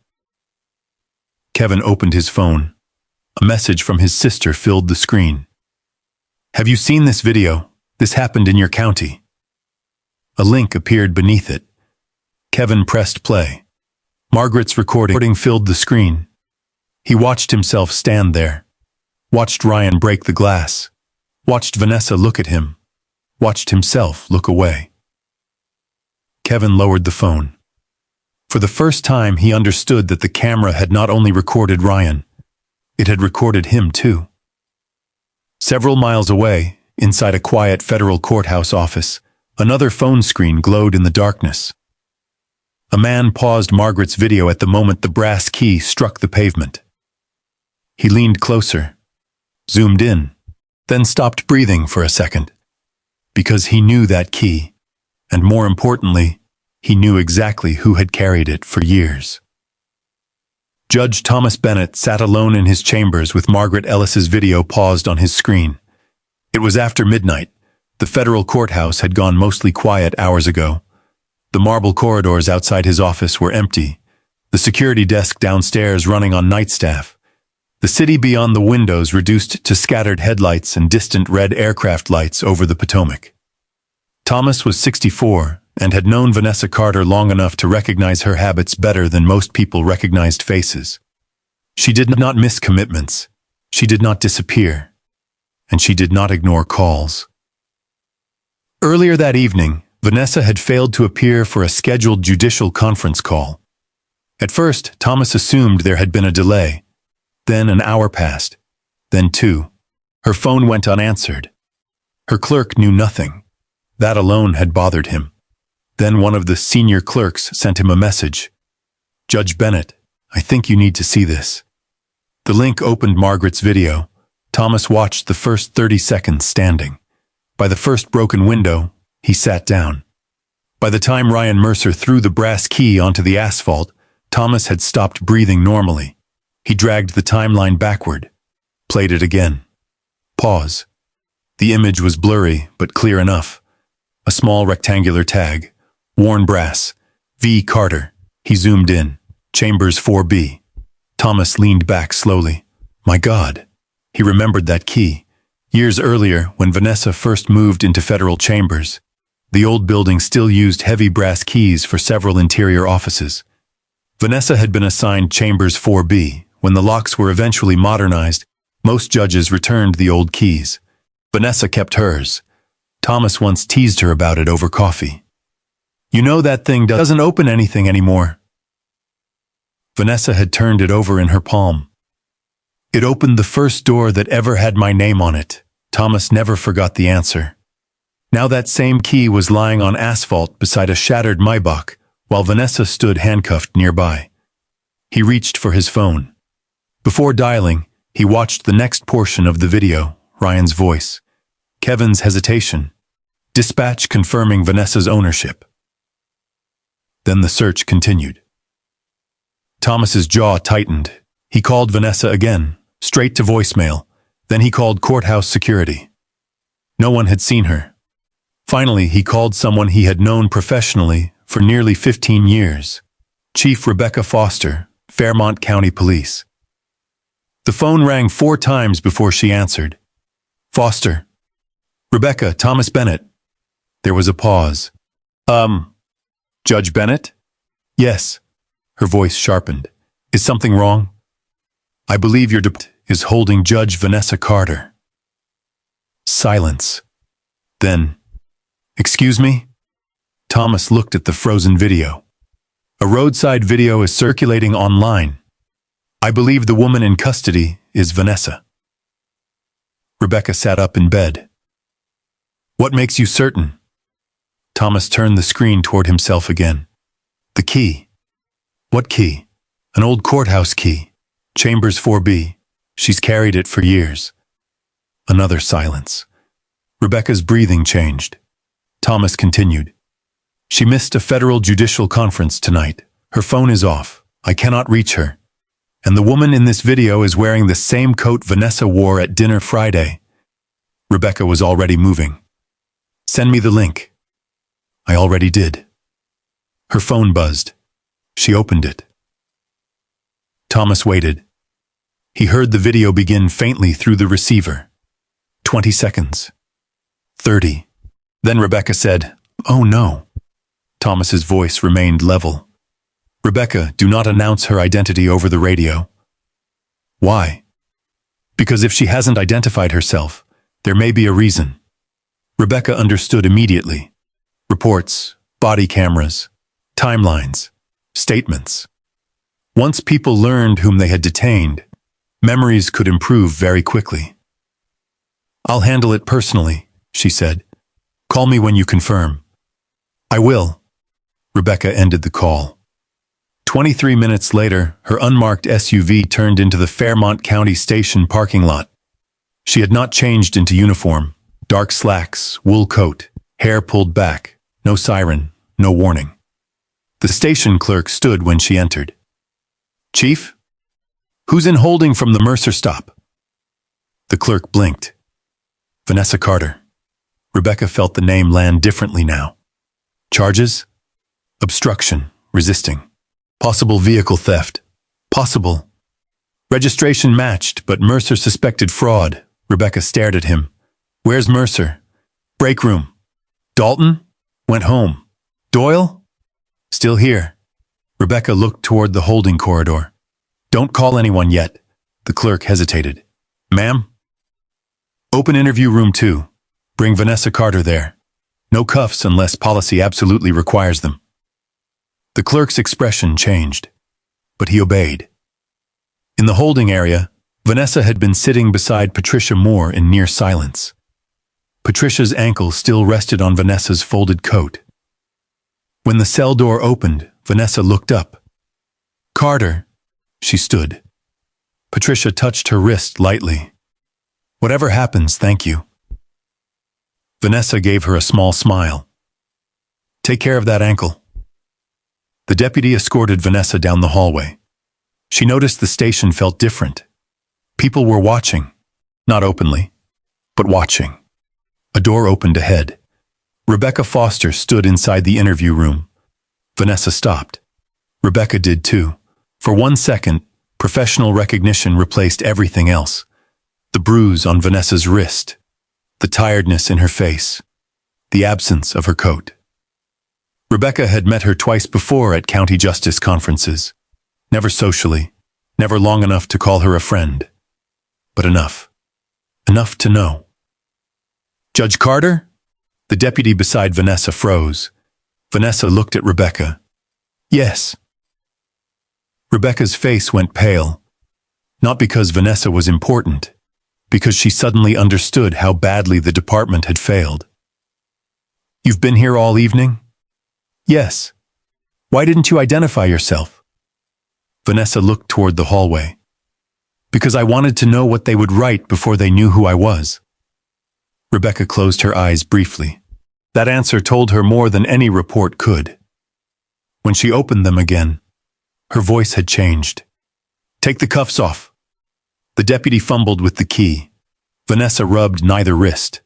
A: Kevin opened his phone. A message from his sister filled the screen. Have you seen this video? This happened in your county. A link appeared beneath it. Kevin pressed play. Margaret's recording filled the screen. He watched himself stand there. Watched Ryan break the glass. Watched Vanessa look at him. Watched himself look away. Kevin lowered the phone. For the first time, he understood that the camera had not only recorded Ryan, it had recorded him too. Several miles away, Inside a quiet federal courthouse office, another phone screen glowed in the darkness. A man paused Margaret's video at the moment the brass key struck the pavement. He leaned closer, zoomed in, then stopped breathing for a second. Because he knew that key, and more importantly, he knew exactly who had carried it for years. Judge Thomas Bennett sat alone in his chambers with Margaret Ellis's video paused on his screen. It was after midnight. The federal courthouse had gone mostly quiet hours ago. The marble corridors outside his office were empty, the security desk downstairs running on night staff. The city beyond the windows reduced to scattered headlights and distant red aircraft lights over the Potomac. Thomas was 64 and had known Vanessa Carter long enough to recognize her habits better than most people recognized faces. She did not miss commitments, she did not disappear, and she did not ignore calls. Earlier that evening, Vanessa had failed to appear for a scheduled judicial conference call. At first, Thomas assumed there had been a delay. Then an hour passed. Then 2. Her phone went unanswered. Her clerk knew nothing. That alone had bothered him. Then one of the senior clerks sent him a message. "Judge Bennett, I think you need to see this." The link opened Margaret's video. Thomas watched the first 30 seconds standing. By the first broken window, he sat down. By the time Ryan Mercer threw the brass key onto the asphalt, Thomas had stopped breathing normally. He dragged the timeline backward, played it again. Pause. The image was blurry, but clear enough. A small rectangular tag, worn brass, V. Carter. He zoomed in, Chambers 4B. Thomas leaned back slowly. My God. He remembered that key. Years earlier, when Vanessa first moved into federal chambers, the old building still used heavy brass keys for several interior offices. Vanessa had been assigned Chambers 4B. When the locks were eventually modernized, most judges returned the old keys. Vanessa kept hers. Thomas once teased her about it over coffee. "You know that thing doesn't open anything anymore." Vanessa had turned it over in her palm. "It opened the first door that ever had my name on it." Thomas never forgot the answer. Now that same key was lying on asphalt beside a shattered Maybach, while Vanessa stood handcuffed nearby. He reached for his phone. Before dialing, he watched the next portion of the video, Ryan's voice. Kevin's hesitation. Dispatch confirming Vanessa's ownership. Then the search continued. Thomas's jaw tightened. He called Vanessa again, straight to voicemail. Then he called courthouse security. No one had seen her. Finally, he called someone he had known professionally for nearly 15 years. Chief Rebecca Foster, Fairmont County Police. The phone rang 4 times before she answered. "Foster." "Rebecca, Thomas Bennett." There was a pause. Judge Bennett?" "Yes." Her voice sharpened. "Is something wrong?" "I believe your deputy is holding Judge Vanessa Carter." Silence. Then, "Excuse me?" Thomas looked at the frozen video. "A roadside video is circulating online. I believe the woman in custody is Vanessa." Rebecca sat up in bed. "What makes you certain?" Thomas turned the screen toward himself again. "The key." "What key?" "An old courthouse key. Chambers 4B. She's carried it for years." Another silence. Rebecca's breathing changed. Thomas continued. "She missed a federal judicial conference tonight. Her phone is off. I cannot reach her. And the woman in this video is wearing the same coat Vanessa wore at dinner Friday." Rebecca was already moving. "Send me the link." "I already did." Her phone buzzed. She opened it. Thomas waited. He heard the video begin faintly through the receiver. 20 seconds. 30. Then Rebecca said, "Oh no." Thomas's voice remained level. "Rebecca, do not announce her identity over the radio." "Why?" "Because if she hasn't identified herself, there may be a reason." Rebecca understood immediately. Reports, body cameras, timelines, statements. Once people learned whom they had detained, memories could improve very quickly. "I'll handle it personally," she said. Call me when you confirm. I will. Rebecca ended the call. 23 minutes later, her unmarked SUV turned into the Fairmont County Station parking lot. She had not changed into uniform. Dark slacks, wool coat, hair pulled back, no siren, no warning. The station clerk stood when she entered. Chief? Who's in holding from the Mercer stop? The clerk blinked. Vanessa Carter. Rebecca felt the name land differently now. Charges? Obstruction, resisting. Possible vehicle theft. Possible. Registration matched, but Mercer suspected fraud. Rebecca stared at him. Where's Mercer? Break room. Dalton? Went home. Doyle? Still here. Rebecca looked toward the holding corridor. Don't call anyone yet. The clerk hesitated. Ma'am? Open interview room 2. Bring Vanessa Carter there. No cuffs unless policy absolutely requires them. The clerk's expression changed, but he obeyed. In the holding area, Vanessa had been sitting beside Patricia Moore in near silence. Patricia's ankle still rested on Vanessa's folded coat. When the cell door opened, Vanessa looked up. Carter, she stood. Patricia touched her wrist lightly. Whatever happens, thank you. Vanessa gave her a small smile. Take care of that ankle. The deputy escorted Vanessa down the hallway. She noticed the station felt different. People were watching, not openly, but watching. A door opened ahead. Rebecca Foster stood inside the interview room. Vanessa stopped. Rebecca did too. For 1 second, professional recognition replaced everything else. The bruise on Vanessa's wrist, the tiredness in her face, the absence of her coat. Rebecca had met her twice before at county justice conferences. Never socially, never long enough to call her a friend. But enough. Enough to know. Judge Carter? The deputy beside Vanessa froze. Vanessa looked at Rebecca. Yes. Rebecca's face went pale. Not because Vanessa was important, because she suddenly understood how badly the department had failed. You've been here all evening? Yes. Why didn't you identify yourself? Vanessa looked toward the hallway. Because I wanted to know what they would write before they knew who I was. Rebecca closed her eyes briefly. That answer told her more than any report could. When she opened them again, her voice had changed. Take the cuffs off. The deputy fumbled with the key. Vanessa rubbed neither wrist.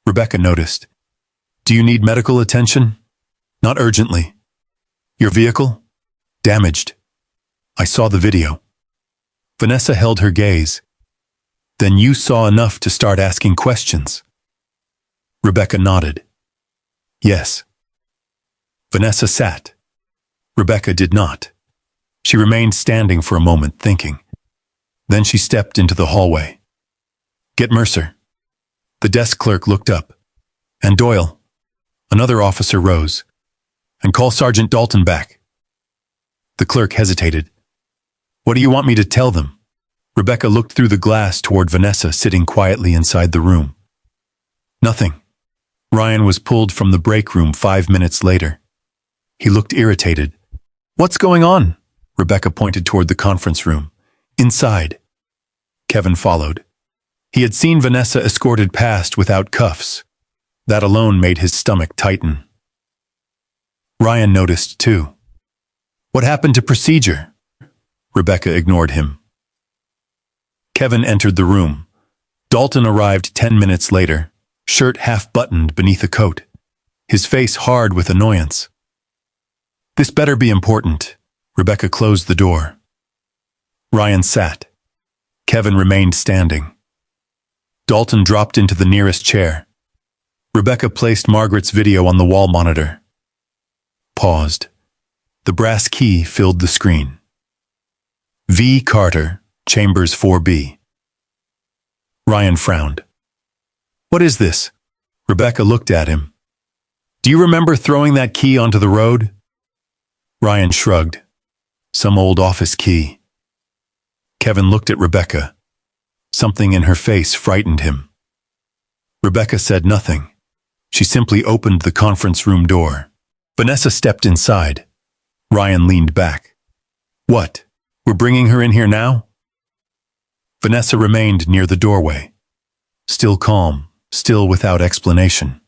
A: Rebecca noticed. Do you need medical attention? Not urgently. Your vehicle? Damaged. I saw the video. Vanessa held her gaze. Then you saw enough to start asking questions. Rebecca nodded. Yes. Vanessa sat. Rebecca did not. She remained standing for a moment, thinking. Then she stepped into the hallway. Get Mercer. The desk clerk looked up. And Doyle. Another officer rose. And call Sergeant Dalton back. The clerk hesitated. What do you want me to tell them? Rebecca looked through the glass toward Vanessa sitting quietly inside the room. Nothing. Ryan was pulled from the break room 5 minutes later. He looked irritated. What's going on? Rebecca pointed toward the conference room. Inside. Kevin followed. He had seen Vanessa escorted past without cuffs. That alone made his stomach tighten. Ryan noticed too. What happened to procedure? Rebecca ignored him. Kevin entered the room. Dalton arrived 10 minutes later, shirt half-buttoned beneath a coat, his face hard with annoyance. This better be important. Rebecca closed the door. Ryan sat. Kevin remained standing. Dalton dropped into the nearest chair. Rebecca placed Margaret's video on the wall monitor. Paused. The brass key filled the screen. V. Carter, Chambers 4B. Ryan frowned. What is this? Rebecca looked at him. Do you remember throwing that key onto the road? Ryan shrugged. Some old office key. Kevin looked at Rebecca. Something in her face frightened him. Rebecca said nothing. She simply opened the conference room door. Vanessa stepped inside. Ryan leaned back. What? We're bringing her in here now? Vanessa remained near the doorway. Still calm, still without explanation.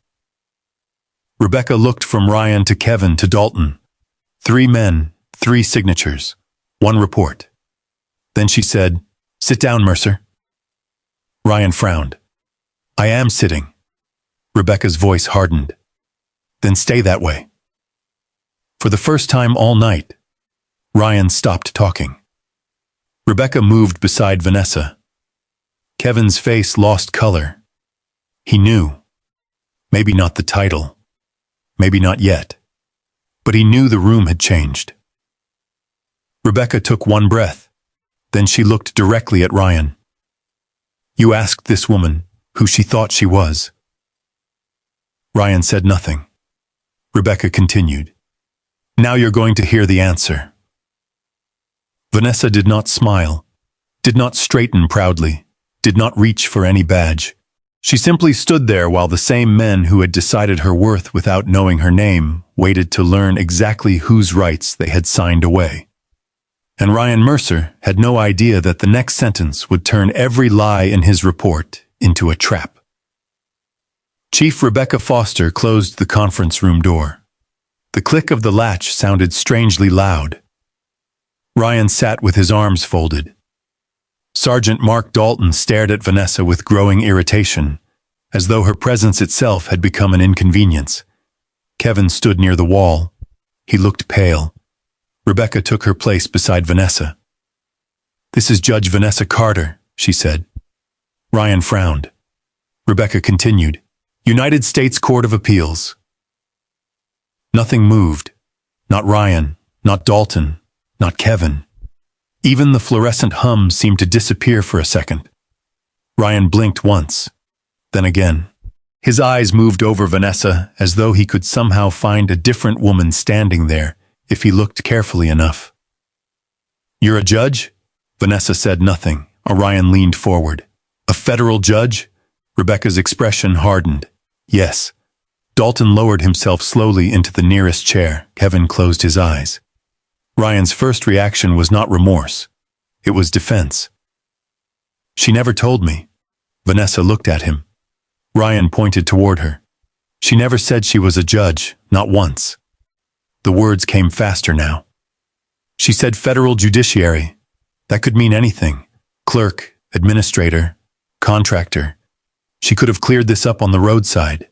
A: Rebecca looked from Ryan to Kevin to Dalton. 3 men, 3 signatures, 1 report. Then she said, "Sit down, Mercer." Ryan frowned. "I am sitting." Rebecca's voice hardened. "Then stay that way." For the first time all night, Ryan stopped talking. Rebecca moved beside Vanessa. Kevin's face lost color. He knew. Maybe not the title. Maybe not yet. But he knew the room had changed. Rebecca took one breath. Then she looked directly at Ryan. "You asked this woman who she thought she was." Ryan said nothing. Rebecca continued. "Now you're going to hear the answer." Vanessa did not smile, did not straighten proudly, did not reach for any badge. She simply stood there while the same men who had decided her worth without knowing her name waited to learn exactly whose rights they had signed away. And Ryan Mercer had no idea that the next sentence would turn every lie in his report into a trap. Chief Rebecca Foster closed the conference room door. The click of the latch sounded strangely loud. Ryan sat with his arms folded. Sergeant Mark Dalton stared at Vanessa with growing irritation, as though her presence itself had become an inconvenience. Kevin stood near the wall. He looked pale. Rebecca took her place beside Vanessa. "This is Judge Vanessa Carter," she said. Ryan frowned. Rebecca continued, "United States Court of Appeals." Nothing moved. Not Ryan, not Dalton, not Kevin. Even the fluorescent hum seemed to disappear for a second. Ryan blinked once, then again. His eyes moved over Vanessa as though he could somehow find a different woman standing there if he looked carefully enough. "You're a judge?" Vanessa said nothing. Ryan leaned forward. "A federal judge?" Rebecca's expression hardened. "Yes." Dalton lowered himself slowly into the nearest chair. Kevin closed his eyes. Ryan's first reaction was not remorse. It was defense. "She never told me." Vanessa looked at him. Ryan pointed toward her. "She never said she was a judge, not once." The words came faster now. "She said federal judiciary. That could mean anything. Clerk, administrator, contractor. She could have cleared this up on the roadside."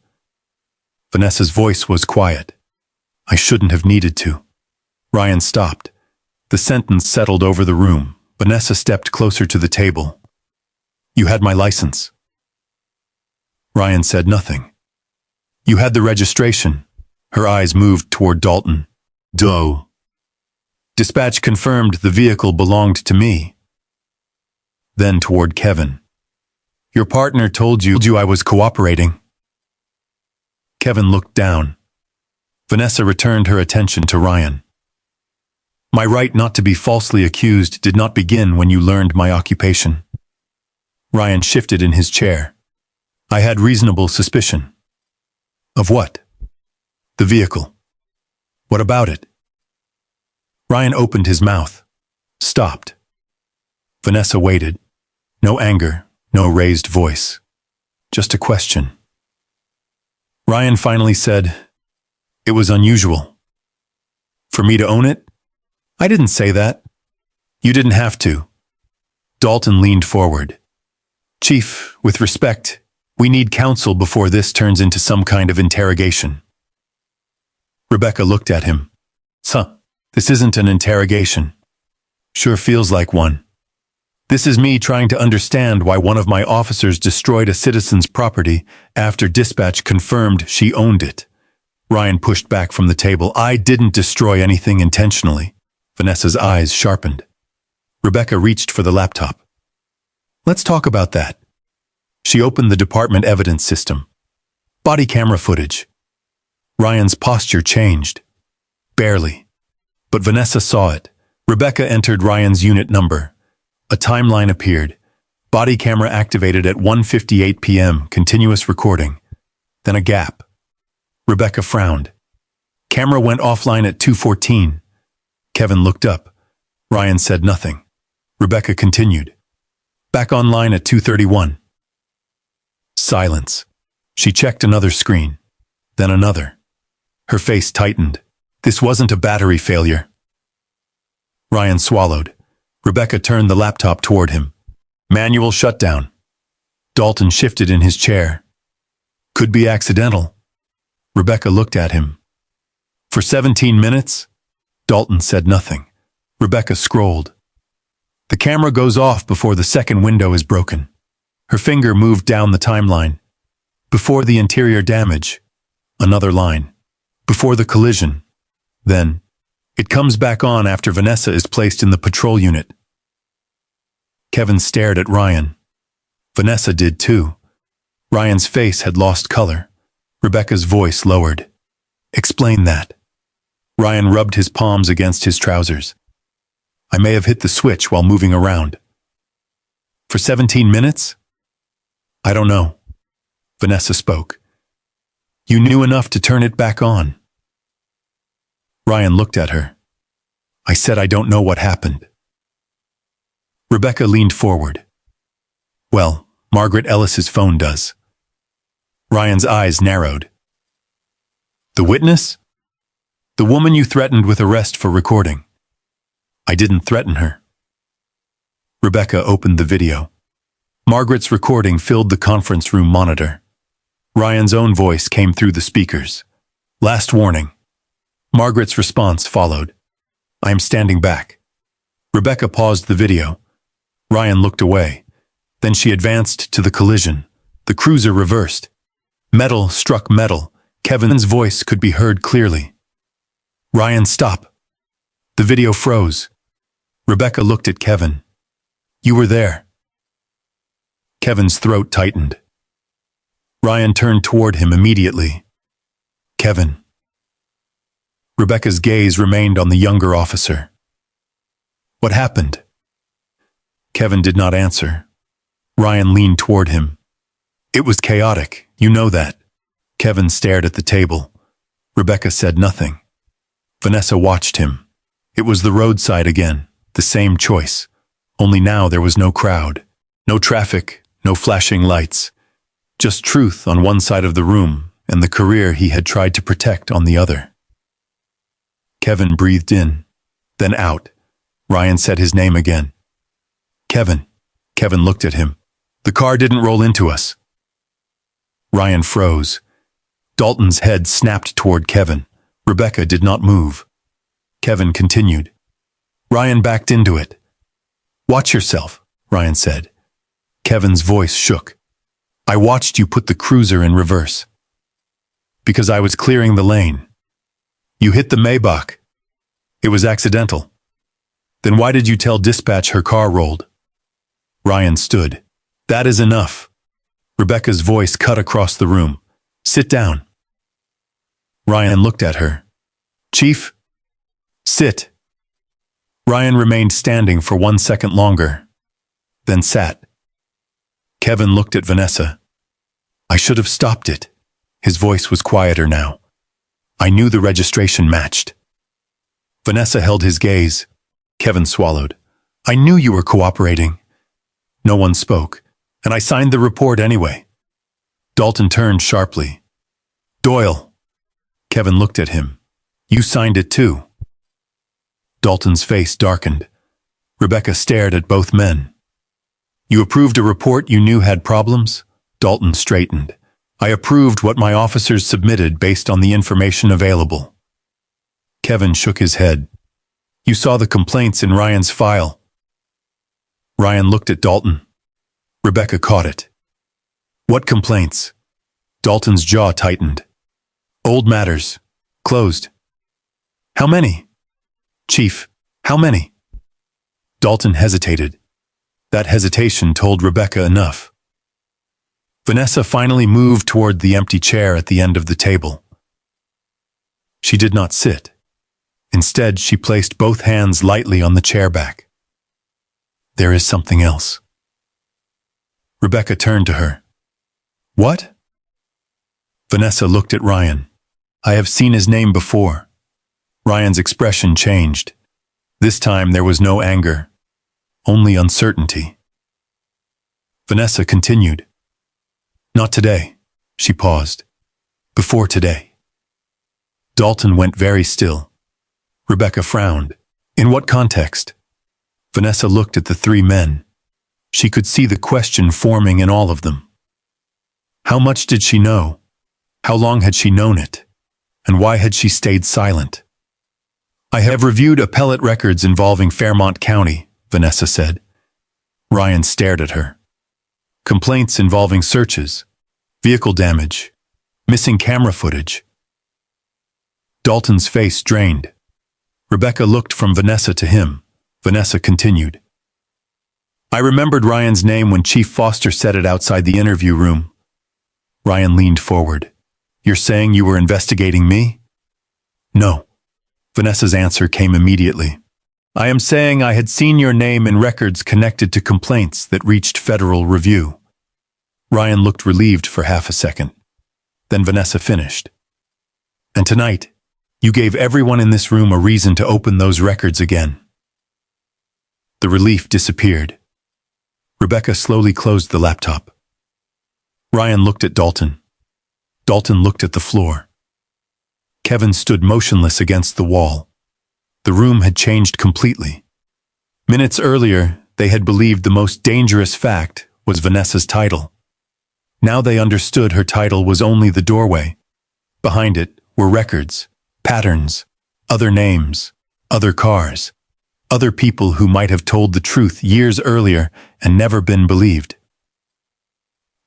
A: Vanessa's voice was quiet. "I shouldn't have needed to." Ryan stopped. The sentence settled over the room. Vanessa stepped closer to the table. "You had my license." Ryan said nothing. "You had the registration." Her eyes moved toward Dalton. "Duh." "Dispatch confirmed the vehicle belonged to me." Then toward Kevin. "Your partner told you I was cooperating." Kevin looked down. Vanessa returned her attention to Ryan. "My right not to be falsely accused did not begin when you learned my occupation." Ryan shifted in his chair. "I had reasonable suspicion." "Of what?" "The vehicle." "What about it?" Ryan opened his mouth, stopped. Vanessa waited. No anger, no raised voice. Just a question. Ryan finally said, "It was unusual." "For me to own it?" "I didn't say that." "You didn't have to." Dalton leaned forward. "Chief, with respect, we need counsel before this turns into some kind of interrogation." Rebecca looked at him. This isn't an interrogation." "Sure feels like one." "This is me trying to understand why one of my officers destroyed a citizen's property after dispatch confirmed she owned it." Ryan pushed back from the table. "I didn't destroy anything intentionally." Vanessa's eyes sharpened. Rebecca reached for the laptop. "Let's talk about that." She opened the department evidence system. Body camera footage. Ryan's posture changed. Barely. But Vanessa saw it. Rebecca entered Ryan's unit number. A timeline appeared. Body camera activated at 1:58 p.m., continuous recording. Then a gap. Rebecca frowned. Camera went offline at 2:14. Kevin looked up. Ryan said nothing. Rebecca continued. Back online at 2:31. Silence. She checked another screen, then another. Her face tightened. This wasn't a battery failure. Ryan swallowed. Rebecca turned the laptop toward him. Manual shutdown. Dalton shifted in his chair. Could be accidental. Rebecca looked at him. For 17 minutes? Dalton said nothing. Rebecca scrolled. The camera goes off before the second window is broken. Her finger moved down the timeline. Before the interior damage. Another line. Before the collision. Then, it comes back on after Vanessa is placed in the patrol unit. Kevin stared at Ryan. Vanessa did too. Ryan's face had lost color. Rebecca's voice lowered. Explain that. Ryan rubbed his palms against his trousers. I may have hit the switch while moving around. For 17 minutes? I don't know. Vanessa spoke. You knew enough to turn it back on. Ryan looked at her. I said I don't know what happened. Rebecca leaned forward. Well, Margaret Ellis's phone does. Ryan's eyes narrowed. The witness? The woman you threatened with arrest for recording. I didn't threaten her. Rebecca opened the video. Margaret's recording filled the conference room monitor. Ryan's own voice came through the speakers. Last warning. Margaret's response followed. I am standing back. Rebecca paused the video. Ryan looked away. Then she advanced to the collision. The cruiser reversed. Metal struck metal. Kevin's voice could be heard clearly. Ryan, stop. The video froze. Rebecca looked at Kevin. You were there. Kevin's throat tightened. Ryan turned toward him immediately. Kevin. Rebecca's gaze remained on the younger officer. What happened? Kevin did not answer. Ryan leaned toward him. It was chaotic, you know that. Kevin stared at the table. Rebecca said nothing. Vanessa watched him. It was the roadside again, the same choice. Only now there was no crowd, no traffic, no flashing lights. Just truth on one side of the room and the career he had tried to protect on the other. Kevin breathed in, then out. Ryan said his name again. Kevin. Kevin looked at him. The car didn't roll into us. Ryan froze. Dalton's head snapped toward Kevin. Rebecca did not move. Kevin continued. Ryan backed into it. Watch yourself, Ryan said. Kevin's voice shook. I watched you put the cruiser in reverse. Because I was clearing the lane. You hit the Maybach. It was accidental. Then why did you tell dispatch her car rolled? Ryan stood. That is enough. Rebecca's voice cut across the room. Sit down. Ryan looked at her. Chief? Sit. Ryan remained standing for 1 second longer, then sat. Kevin looked at Vanessa. I should have stopped it. His voice was quieter now. I knew the registration matched. Vanessa held his gaze. Kevin swallowed. I knew you were cooperating. No one spoke, and I signed the report anyway. Dalton turned sharply. Doyle. Kevin looked at him. You signed it too. Dalton's face darkened. Rebecca stared at both men. You approved a report you knew had problems? Dalton straightened. I approved what my officers submitted based on the information available. Kevin shook his head. You saw the complaints in Ryan's file. Ryan looked at Dalton. Rebecca caught it. What complaints? Dalton's jaw tightened. Old matters. Closed. How many? Chief, how many? Dalton hesitated. That hesitation told Rebecca enough. Vanessa finally moved toward the empty chair at the end of the table. She did not sit. Instead, she placed both hands lightly on the chair back. There is something else. Rebecca turned to her. What? Vanessa looked at Ryan. I have seen his name before. Ryan's expression changed. This time there was no anger, only uncertainty. Vanessa continued. Not today, she paused. Before today. Dalton went very still. Rebecca frowned. In what context? Vanessa looked at the three men. She could see the question forming in all of them. How much did she know? How long had she known it? And why had she stayed silent? I have reviewed appellate records involving Fairmont County, Vanessa said. Ryan stared at her. Complaints involving searches, vehicle damage, missing camera footage. Dalton's face drained. Rebecca looked from Vanessa to him. Vanessa continued. I remembered Ryan's name when Chief Foster said it outside the interview room. Ryan leaned forward. You're saying you were investigating me? No. Vanessa's answer came immediately. I am saying I had seen your name in records connected to complaints that reached federal review. Ryan looked relieved for half a second. Then Vanessa finished. And tonight, you gave everyone in this room a reason to open those records again. The relief disappeared. Rebecca slowly closed the laptop. Ryan looked at Dalton. Dalton looked at the floor. Kevin stood motionless against the wall. The room had changed completely. Minutes earlier, they had believed the most dangerous fact was Vanessa's title. Now they understood her title was only the doorway. Behind it were records, patterns, other names, other cars, other people who might have told the truth years earlier and never been believed.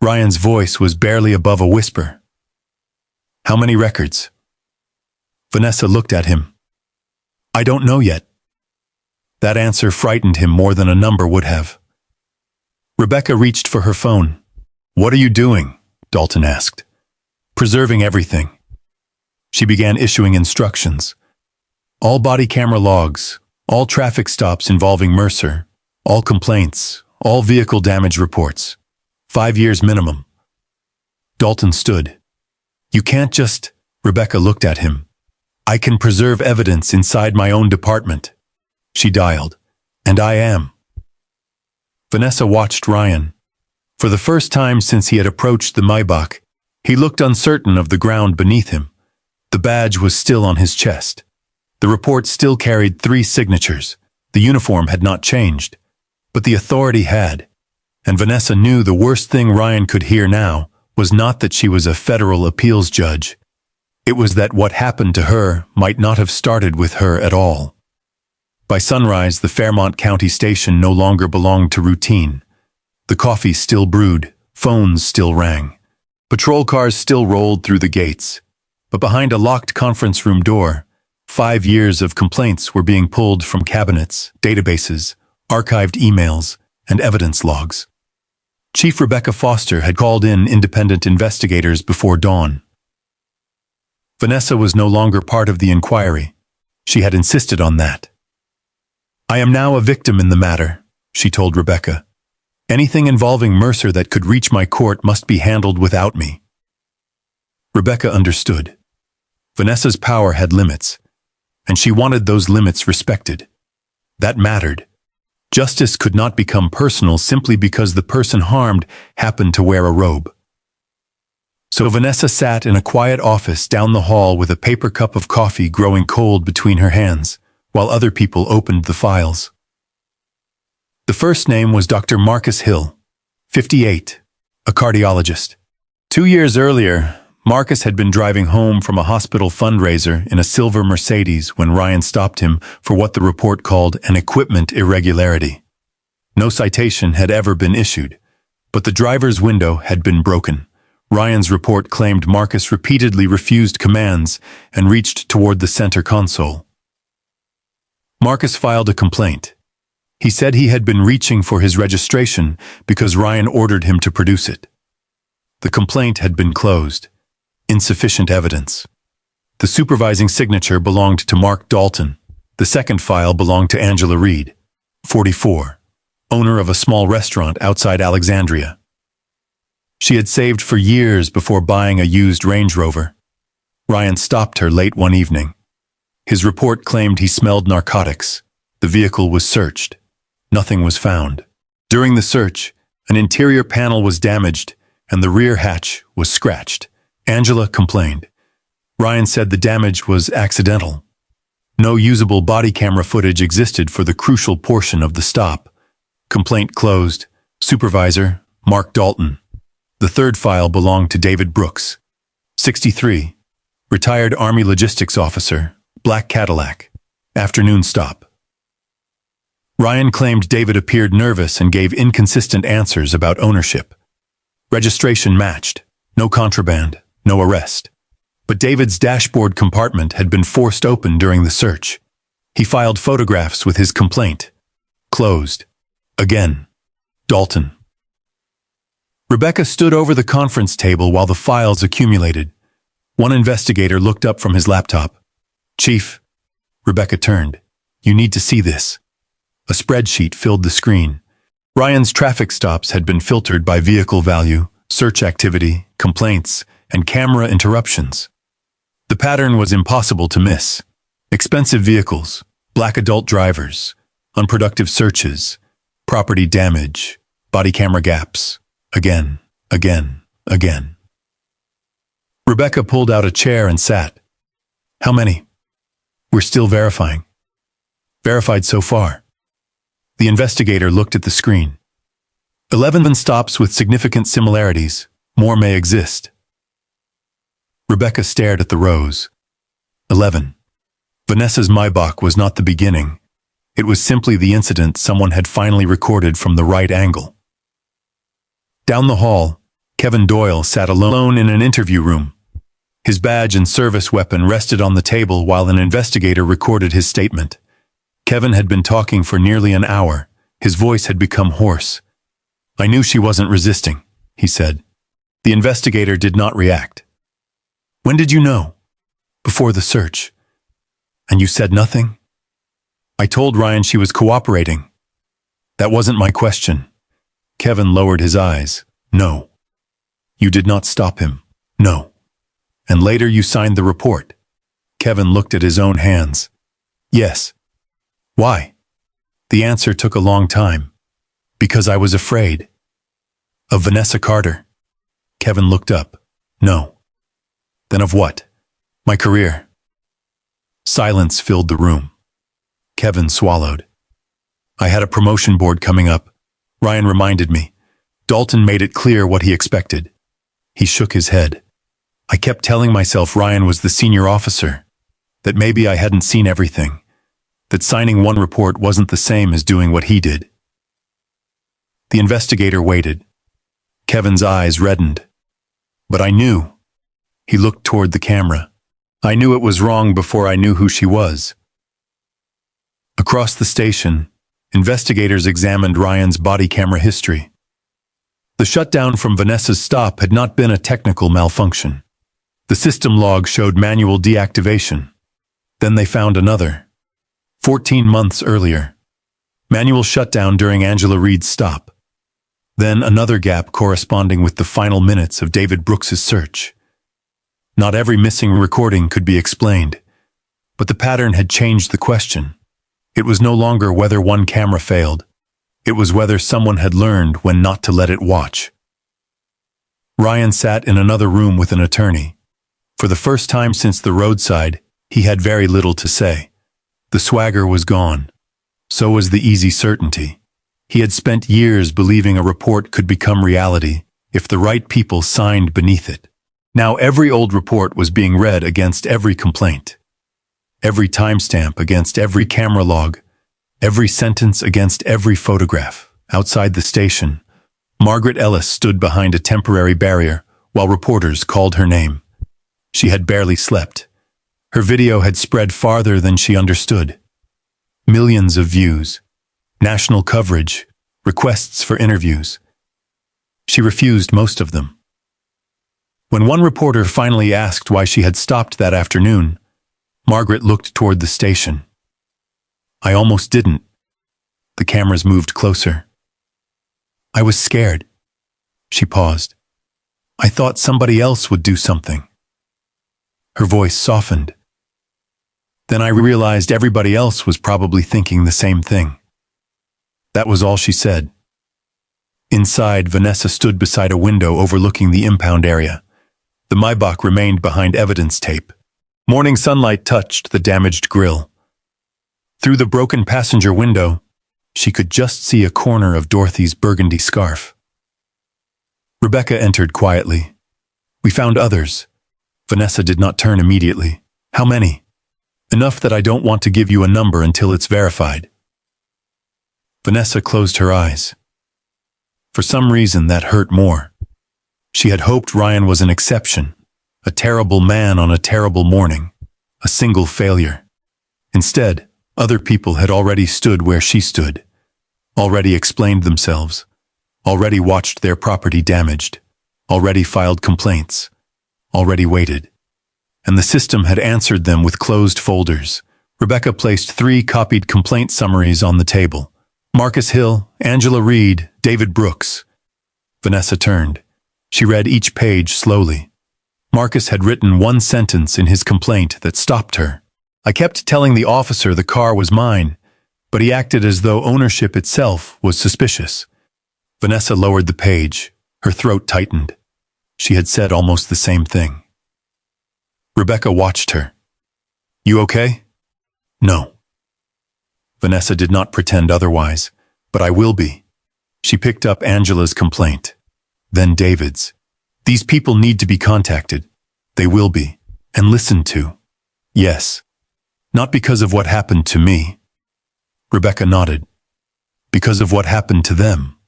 A: Ryan's voice was barely above a whisper. How many records? Vanessa looked at him. I don't know yet. That answer frightened him more than a number would have. Rebecca reached for her phone. What are you doing? Dalton asked. Preserving everything. She began issuing instructions. All body camera logs, all traffic stops involving Mercer, all complaints, all vehicle damage reports. 5 years minimum. Dalton stood. You can't just... Rebecca looked at him. I can preserve evidence inside my own department. She dialed. And I am. Vanessa watched Ryan. For the first time since he had approached the Maybach, he looked uncertain of the ground beneath him. The badge was still on his chest. The report still carried 3 signatures. The uniform had not changed. But the authority had. And Vanessa knew the worst thing Ryan could hear now was not that she was a federal appeals judge. It was that what happened to her might not have started with her at all. By sunrise, the Fairmont County station no longer belonged to routine. The coffee still brewed, phones still rang. Patrol cars still rolled through the gates. But behind a locked conference room door, 5 years of complaints were being pulled from cabinets, databases, archived emails, and evidence logs. Chief Rebecca Foster had called in independent investigators before dawn. Vanessa was no longer part of the inquiry. She had insisted on that. I am now a victim in the matter, she told Rebecca. Anything involving Mercer that could reach my court must be handled without me. Rebecca understood. Vanessa's power had limits, and she wanted those limits respected. That mattered. Justice could not become personal simply because the person harmed happened to wear a robe. So Vanessa sat in a quiet office down the hall with a paper cup of coffee growing cold between her hands, while other people opened the files. The first name was Dr. Marcus Hill, 58, a cardiologist. 2 years earlier, Marcus had been driving home from a hospital fundraiser in a silver Mercedes when Ryan stopped him for what the report called an equipment irregularity. No citation had ever been issued, but the driver's window had been broken. Ryan's report claimed Marcus repeatedly refused commands and reached toward the center console. Marcus filed a complaint. He said he had been reaching for his registration because Ryan ordered him to produce it. The complaint had been closed. Insufficient evidence. The supervising signature belonged to Mark Dalton. The second file belonged to Angela Reed, 44, owner of a small restaurant outside Alexandria. She had saved for years before buying a used Range Rover. Ryan stopped her late one evening. His report claimed he smelled narcotics. The vehicle was searched. Nothing was found. During the search, an interior panel was damaged and the rear hatch was scratched. Angela complained. Ryan said the damage was accidental. No usable body camera footage existed for the crucial portion of the stop. Complaint closed. Supervisor, Mark Dalton. The third file belonged to David Brooks, 63, retired Army logistics officer, black Cadillac, afternoon stop. Ryan claimed David appeared nervous and gave inconsistent answers about ownership. Registration matched, no contraband, no arrest. But David's dashboard compartment had been forced open during the search. He filed photographs with his complaint. Closed. Again. Dalton. Rebecca stood over the conference table while the files accumulated. One investigator looked up from his laptop. Chief. Rebecca turned. You need to see this. A spreadsheet filled the screen. Ryan's traffic stops had been filtered by vehicle value, search activity, complaints, and camera interruptions. The pattern was impossible to miss. Expensive vehicles, black adult drivers, unproductive searches, property damage, body camera gaps. Again, again, again. Rebecca pulled out a chair and sat. How many? We're still verifying. Verified so far. The investigator looked at the screen. 11 stops with significant similarities. More may exist. Rebecca stared at the rows. 11. Vanessa's Maybach was not the beginning. It was simply the incident someone had finally recorded from the right angle. Down the hall, Kevin Doyle sat alone in an interview room. His badge and service weapon rested on the table while an investigator recorded his statement. Kevin had been talking for nearly an hour. His voice had become hoarse. I knew she wasn't resisting, he said. The investigator did not react. When did you know? Before the search. And you said nothing? I told Ryan she was cooperating. That wasn't my question. Kevin lowered his eyes. No. You did not stop him. No. And later you signed the report. Kevin looked at his own hands. Yes. Why? The answer took a long time. Because I was afraid. Of Vanessa Carter. Kevin looked up. No. Then of what? My career. Silence filled the room. Kevin swallowed. I had a promotion board coming up. Ryan reminded me. Dalton made it clear what he expected. He shook his head. I kept telling myself Ryan was the senior officer, that maybe I hadn't seen everything, that signing one report wasn't the same as doing what he did. The investigator waited. Kevin's eyes reddened. But I knew. He looked toward the camera. I knew it was wrong before I knew who she was. Across the station, investigators examined Ryan's body camera history. The shutdown from Vanessa's stop had not been a technical malfunction. The system log showed manual deactivation. Then they found another. 14 months earlier. Manual shutdown during Angela Reed's stop. Then another gap corresponding with the final minutes of David Brooks's search. Not every missing recording could be explained, but the pattern had changed the question. It was no longer whether one camera failed. It was whether someone had learned when not to let it watch. Ryan sat in another room with an attorney. For the first time since the roadside, he had very little to say. The swagger was gone. So was the easy certainty. He had spent years believing a report could become reality if the right people signed beneath it. Now every old report was being read against every complaint. Every timestamp against every camera log. Every sentence against every photograph. Outside the station, Margaret Ellis stood behind a temporary barrier while reporters called her name. She had barely slept. Her video had spread farther than she understood. Millions of views. National coverage. Requests for interviews. She refused most of them. When one reporter finally asked why she had stopped that afternoon, Margaret looked toward the station. I almost didn't. The cameras moved closer. I was scared. She paused. I thought somebody else would do something. Her voice softened. Then I realized everybody else was probably thinking the same thing. That was all she said. Inside, Vanessa stood beside a window overlooking the impound area. The Maybach remained behind evidence tape. Morning sunlight touched the damaged grille. Through the broken passenger window, she could just see a corner of Dorothy's burgundy scarf. Rebecca entered quietly. We found others. Vanessa did not turn immediately. How many? Enough that I don't want to give you a number until it's verified. Vanessa closed her eyes. For some reason, that hurt more. She had hoped Ryan was an exception, a terrible man on a terrible morning, a single failure. Instead, other people had already stood where she stood, already explained themselves, already watched their property damaged, already filed complaints, already waited. And the system had answered them with closed folders. Rebecca placed 3 copied complaint summaries on the table. Marcus Hill, Angela Reed, David Brooks. Vanessa turned. She read each page slowly. Marcus had written one sentence in his complaint that stopped her. I kept telling the officer the car was mine, but he acted as though ownership itself was suspicious. Vanessa lowered the page. Her throat tightened. She had said almost the same thing. Rebecca watched her. You okay? No. Vanessa did not pretend otherwise, but I will be. She picked up Angela's complaint. Then David's. These people need to be contacted. They will be. And listened to. Yes. Not because of what happened to me. Rebecca nodded. Because of what happened to them.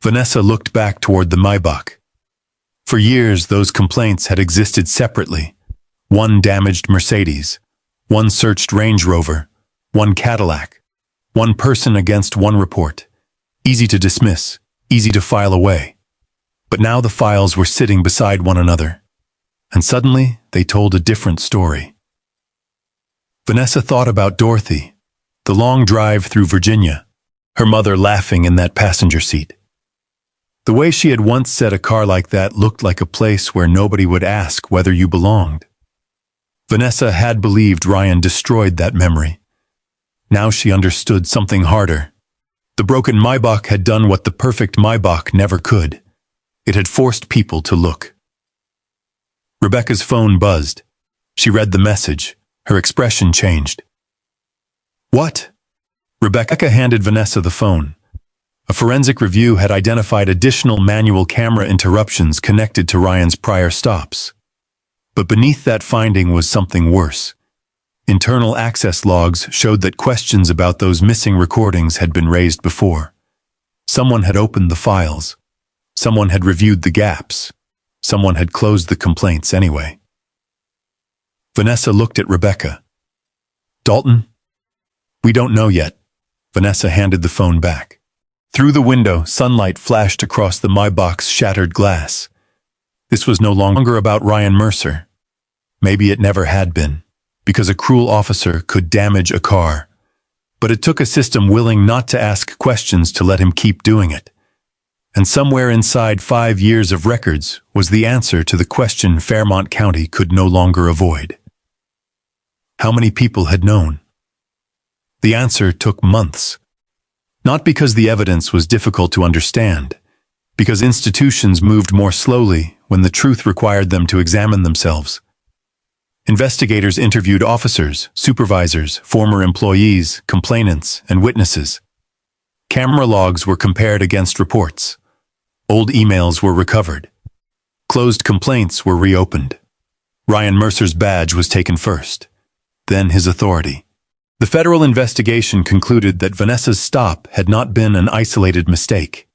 A: Vanessa looked back toward the Maybach. For years, those complaints had existed separately. One damaged Mercedes, one searched Range Rover, one Cadillac, one person against one report. Easy to dismiss, easy to file away. But now the files were sitting beside one another. And suddenly, they told a different story. Vanessa thought about Dorothy, the long drive through Virginia, her mother laughing in that passenger seat. The way she had once said a car like that looked like a place where nobody would ask whether you belonged. Vanessa had believed Ryan destroyed that memory. Now she understood something harder. The broken Maybach had done what the perfect Maybach never could. It had forced people to look. Rebecca's phone buzzed. She read the message. Her expression changed. What? Rebecca handed Vanessa the phone. A forensic review had identified additional manual camera interruptions connected to Ryan's prior stops. But beneath that finding was something worse. Internal access logs showed that questions about those missing recordings had been raised before. Someone had opened the files. Someone had reviewed the gaps. Someone had closed the complaints anyway. Vanessa looked at Rebecca. Dalton? We don't know yet. Vanessa handed the phone back. Through the window, sunlight flashed across the Maybach's shattered glass. This was no longer about Ryan Mercer. Maybe it never had been, because a cruel officer could damage a car. But it took a system willing not to ask questions to let him keep doing it. And somewhere inside 5 years of records was the answer to the question Fairmont County could no longer avoid. How many people had known? The answer took months. Not because the evidence was difficult to understand, because institutions moved more slowly when the truth required them to examine themselves. Investigators interviewed officers, supervisors, former employees, complainants, and witnesses. Camera logs were compared against reports. Old emails were recovered. Closed complaints were reopened. Ryan Mercer's badge was taken first, then his authority. The federal investigation concluded that Vanessa's stop had not been an isolated mistake.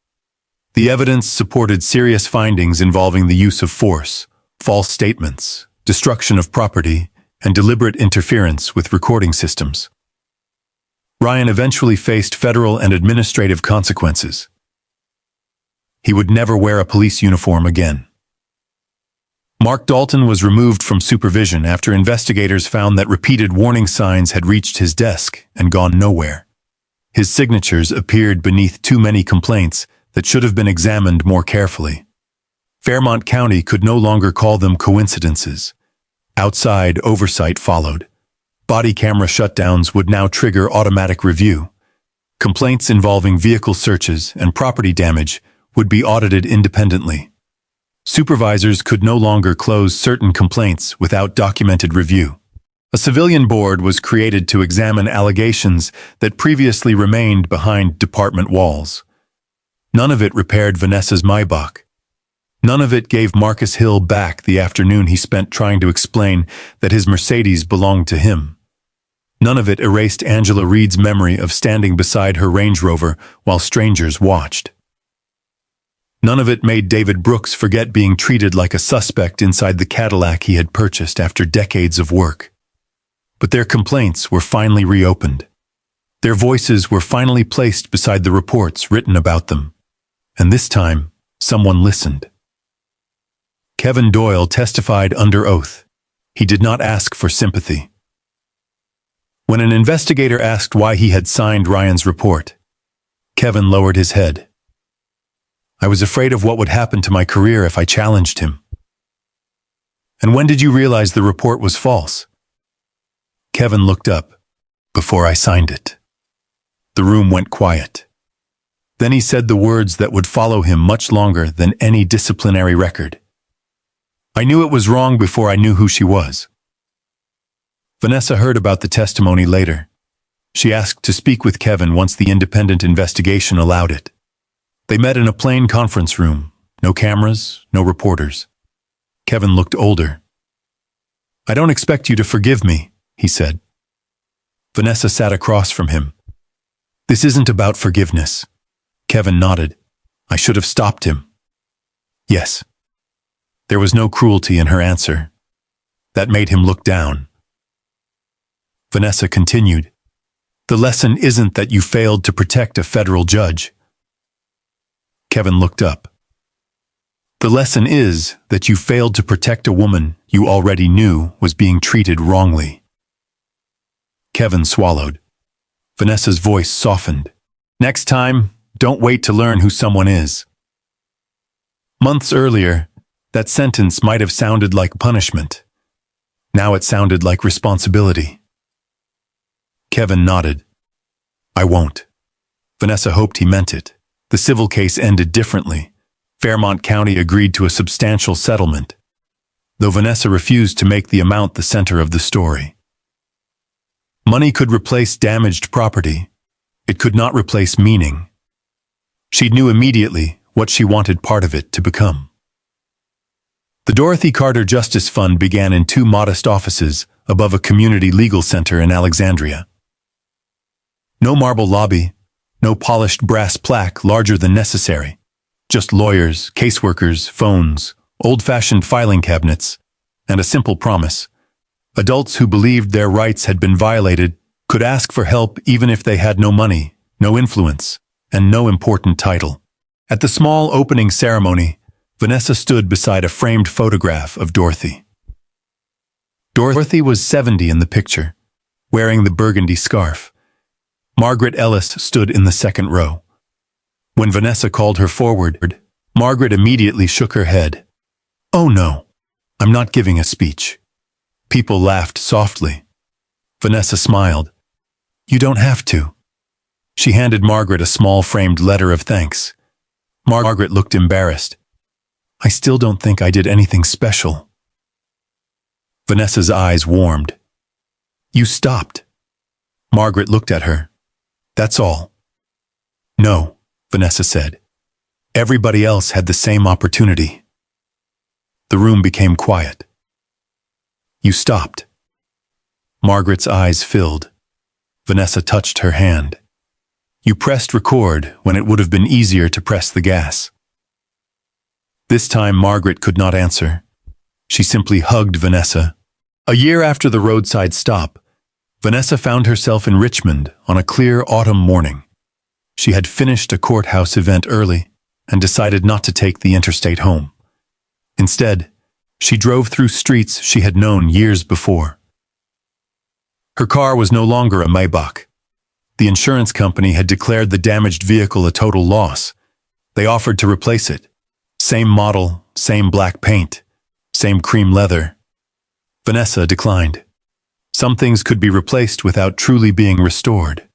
A: The evidence supported serious findings involving the use of force, false statements, destruction of property, and deliberate interference with recording systems. Ryan eventually faced federal and administrative consequences. He would never wear a police uniform again. Mark Dalton was removed from supervision after investigators found that repeated warning signs had reached his desk and gone nowhere. His signatures appeared beneath too many complaints that should have been examined more carefully. Fairmont County could no longer call them coincidences. Outside, oversight followed. Body camera shutdowns would now trigger automatic review. Complaints involving vehicle searches and property damage would be audited independently. Supervisors could no longer close certain complaints without documented review. A civilian board was created to examine allegations that previously remained behind department walls. None of it repaired Vanessa's Maybach. None of it gave Marcus Hill back the afternoon he spent trying to explain that his Mercedes belonged to him. None of it erased Angela Reed's memory of standing beside her Range Rover while strangers watched. None of it made David Brooks forget being treated like a suspect inside the Cadillac he had purchased after decades of work. But their complaints were finally reopened. Their voices were finally placed beside the reports written about them. And this time, someone listened. Kevin Doyle testified under oath. He did not ask for sympathy. When an investigator asked why he had signed Ryan's report, Kevin lowered his head. I was afraid of what would happen to my career if I challenged him. And when did you realize the report was false? Kevin looked up. Before I signed it. The room went quiet. Then he said the words that would follow him much longer than any disciplinary record. I knew it was wrong before I knew who she was. Vanessa heard about the testimony later. She asked to speak with Kevin once the independent investigation allowed it. They met in a plain conference room. No cameras, no reporters. Kevin looked older. I don't expect you to forgive me, he said. Vanessa sat across from him. This isn't about forgiveness. Kevin nodded. I should have stopped him. Yes. There was no cruelty in her answer. That made him look down. Vanessa continued. The lesson isn't that you failed to protect a federal judge. Kevin looked up. The lesson is that you failed to protect a woman you already knew was being treated wrongly. Kevin swallowed. Vanessa's voice softened. Next time, don't wait to learn who someone is. Months earlier, that sentence might have sounded like punishment. Now it sounded like responsibility. Kevin nodded. I won't. Vanessa hoped he meant it. The civil case ended differently. Fairmont County agreed to a substantial settlement, though Vanessa refused to make the amount the center of the story. Money could replace damaged property. It could not replace meaning. She knew immediately what she wanted part of it to become. The Dorothy Carter Justice Fund began in 2 modest offices above a community legal center in Alexandria. No marble lobby, no polished brass plaque larger than necessary. Just lawyers, caseworkers, phones, old-fashioned filing cabinets, and a simple promise. Adults who believed their rights had been violated could ask for help even if they had no money, no influence, and no important title. At the small opening ceremony, Vanessa stood beside a framed photograph of Dorothy. Dorothy was 70 in the picture, wearing the burgundy scarf. Margaret Ellis stood in the second row. When Vanessa called her forward, Margaret immediately shook her head. Oh no, I'm not giving a speech. People laughed softly. Vanessa smiled. You don't have to. She handed Margaret a small framed letter of thanks. Margaret looked embarrassed. I still don't think I did anything special. Vanessa's eyes warmed. You stopped. Margaret looked at her. That's all. No, Vanessa said. Everybody else had the same opportunity. The room became quiet. You stopped. Margaret's eyes filled. Vanessa touched her hand. You pressed record when it would have been easier to press the gas. This time Margaret could not answer. She simply hugged Vanessa. A year after the roadside stop, Vanessa found herself in Richmond on a clear autumn morning. She had finished a courthouse event early and decided not to take the interstate home. Instead, she drove through streets she had known years before. Her car was no longer a Maybach. The insurance company had declared the damaged vehicle a total loss. They offered to replace it. Same model, same black paint, same cream leather. Vanessa declined. Some things could be replaced without truly being restored.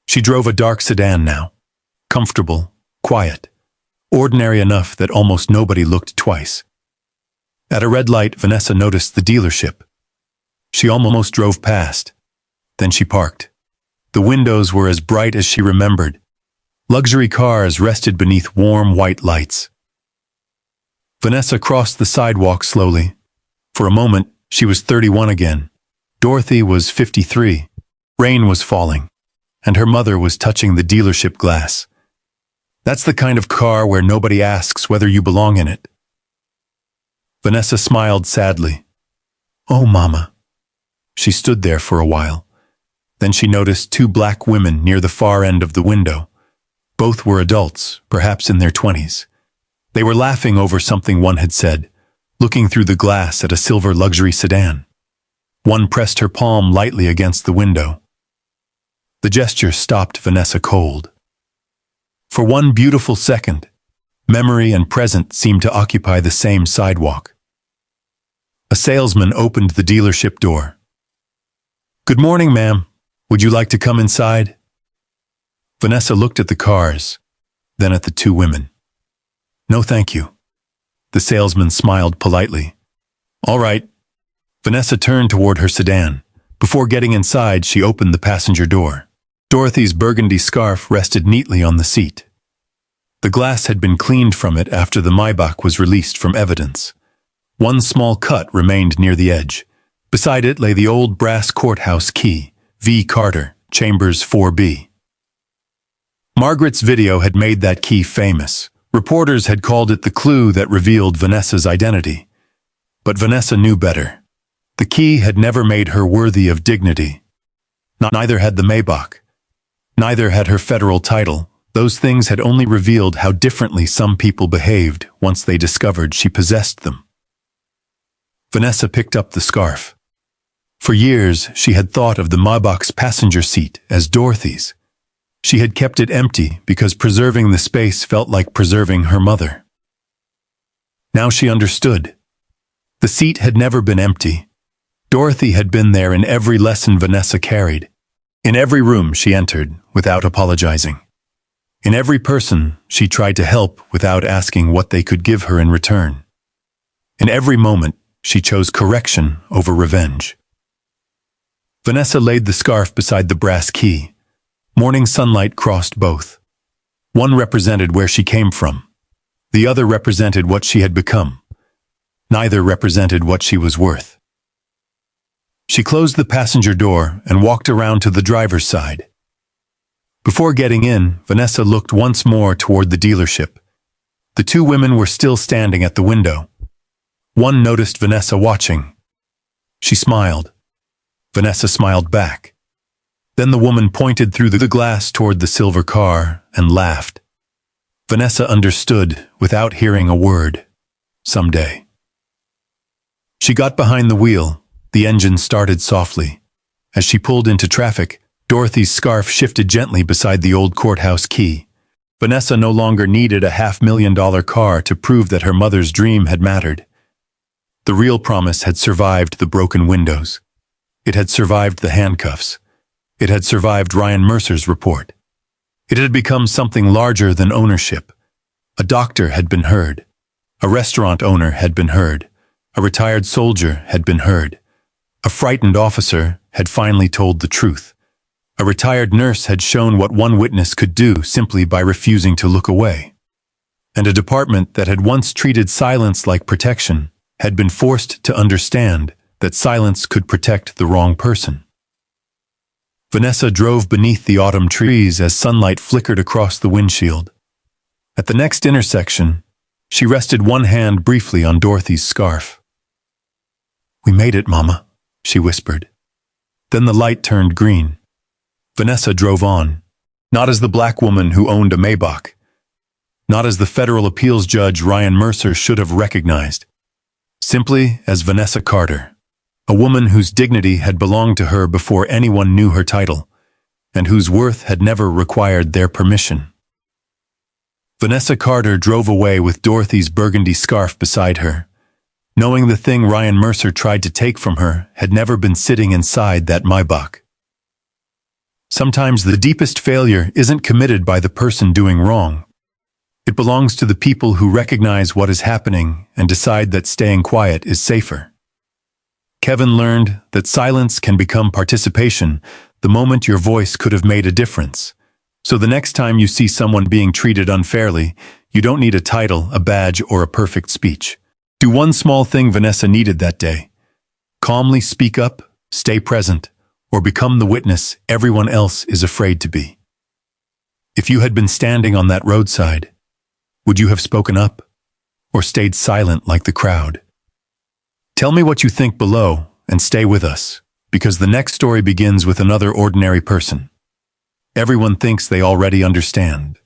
A: She drove a dark sedan now, comfortable, quiet, ordinary enough that almost nobody looked twice. At a red light, Vanessa noticed the dealership. She almost drove past. Then she parked. The windows were as bright as she remembered. Luxury cars rested beneath warm white lights. Vanessa crossed the sidewalk slowly. For a moment, she was 31 again. Dorothy was 53. Rain was falling, and her mother was touching the dealership glass. That's the kind of car where nobody asks whether you belong in it. Vanessa smiled sadly. "Oh, Mama." She stood there for a while. Then she noticed two black women near the far end of the window. Both were adults, perhaps in their 20s. They were laughing over something one had said, looking through the glass at a silver luxury sedan. One pressed her palm lightly against the window. The gesture stopped Vanessa cold. For one beautiful second, memory and present seemed to occupy the same sidewalk. A salesman opened the dealership door. "Good morning, ma'am. Would you like to come inside?" Vanessa looked at the cars, then at the two women. "No, thank you." The salesman smiled politely. "All right." Vanessa turned toward her sedan. Before getting inside, she opened the passenger door. Dorothy's burgundy scarf rested neatly on the seat. The glass had been cleaned from it after the Maybach was released from evidence. One small cut remained near the edge. Beside it lay the old brass courthouse key, V. Carter, Chambers 4B. Margaret's video had made that key famous. Reporters had called it the clue that revealed Vanessa's identity. But Vanessa knew better. The key had never made her worthy of dignity. Neither had the Maybach. Neither had her federal title. Those things had only revealed how differently some people behaved once they discovered she possessed them. Vanessa picked up the scarf. For years, she had thought of the Maybach's passenger seat as Dorothy's. She had kept it empty because preserving the space felt like preserving her mother. Now she understood. The seat had never been empty. Dorothy had been there in every lesson Vanessa carried. In every room she entered without apologizing. In every person she tried to help without asking what they could give her in return. In every moment she chose correction over revenge. Vanessa laid the scarf beside the brass key. Morning sunlight crossed both. One represented where she came from. The other represented what she had become. Neither represented what she was worth. She closed the passenger door and walked around to the driver's side. Before getting in, Vanessa looked once more toward the dealership. The two women were still standing at the window. One noticed Vanessa watching. She smiled. Vanessa smiled back. Then the woman pointed through the glass toward the silver car and laughed. Vanessa understood without hearing a word. Someday. She got behind the wheel. The engine started softly. As she pulled into traffic, Dorothy's scarf shifted gently beside the old courthouse key. Vanessa no longer needed a $500,000 car to prove that her mother's dream had mattered. The real promise had survived the broken windows. It had survived the handcuffs. It had survived Ryan Mercer's report. It had become something larger than ownership. A doctor had been heard. A restaurant owner had been heard. A retired soldier had been heard. A frightened officer had finally told the truth. A retired nurse had shown what one witness could do simply by refusing to look away. And a department that had once treated silence like protection had been forced to understand that silence could protect the wrong person. Vanessa drove beneath the autumn trees as sunlight flickered across the windshield. At the next intersection, she rested one hand briefly on Dorothy's scarf. "We made it, Mama," she whispered. Then the light turned green. Vanessa drove on, not as the black woman who owned a Maybach, not as the federal appeals judge Ryan Mercer should have recognized, simply as Vanessa Carter. A woman whose dignity had belonged to her before anyone knew her title, and whose worth had never required their permission. Vanessa Carter drove away with Dorothy's burgundy scarf beside her. knowing the thing Ryan Mercer tried to take from her had never been sitting inside that Maybach. Sometimes the deepest failure isn't committed by the person doing wrong. It belongs to the people who recognize what is happening and decide that staying quiet is safer. Kevin learned that silence can become participation the moment your voice could have made a difference. So the next time you see someone being treated unfairly, you don't need a title, a badge, or a perfect speech. Do one small thing Vanessa needed that day. Calmly speak up, stay present, or become the witness everyone else is afraid to be. If you had been standing on that roadside, would you have spoken up or stayed silent like the crowd? Tell me what you think below and stay with us, because the next story begins with another ordinary person. Everyone thinks they already understand.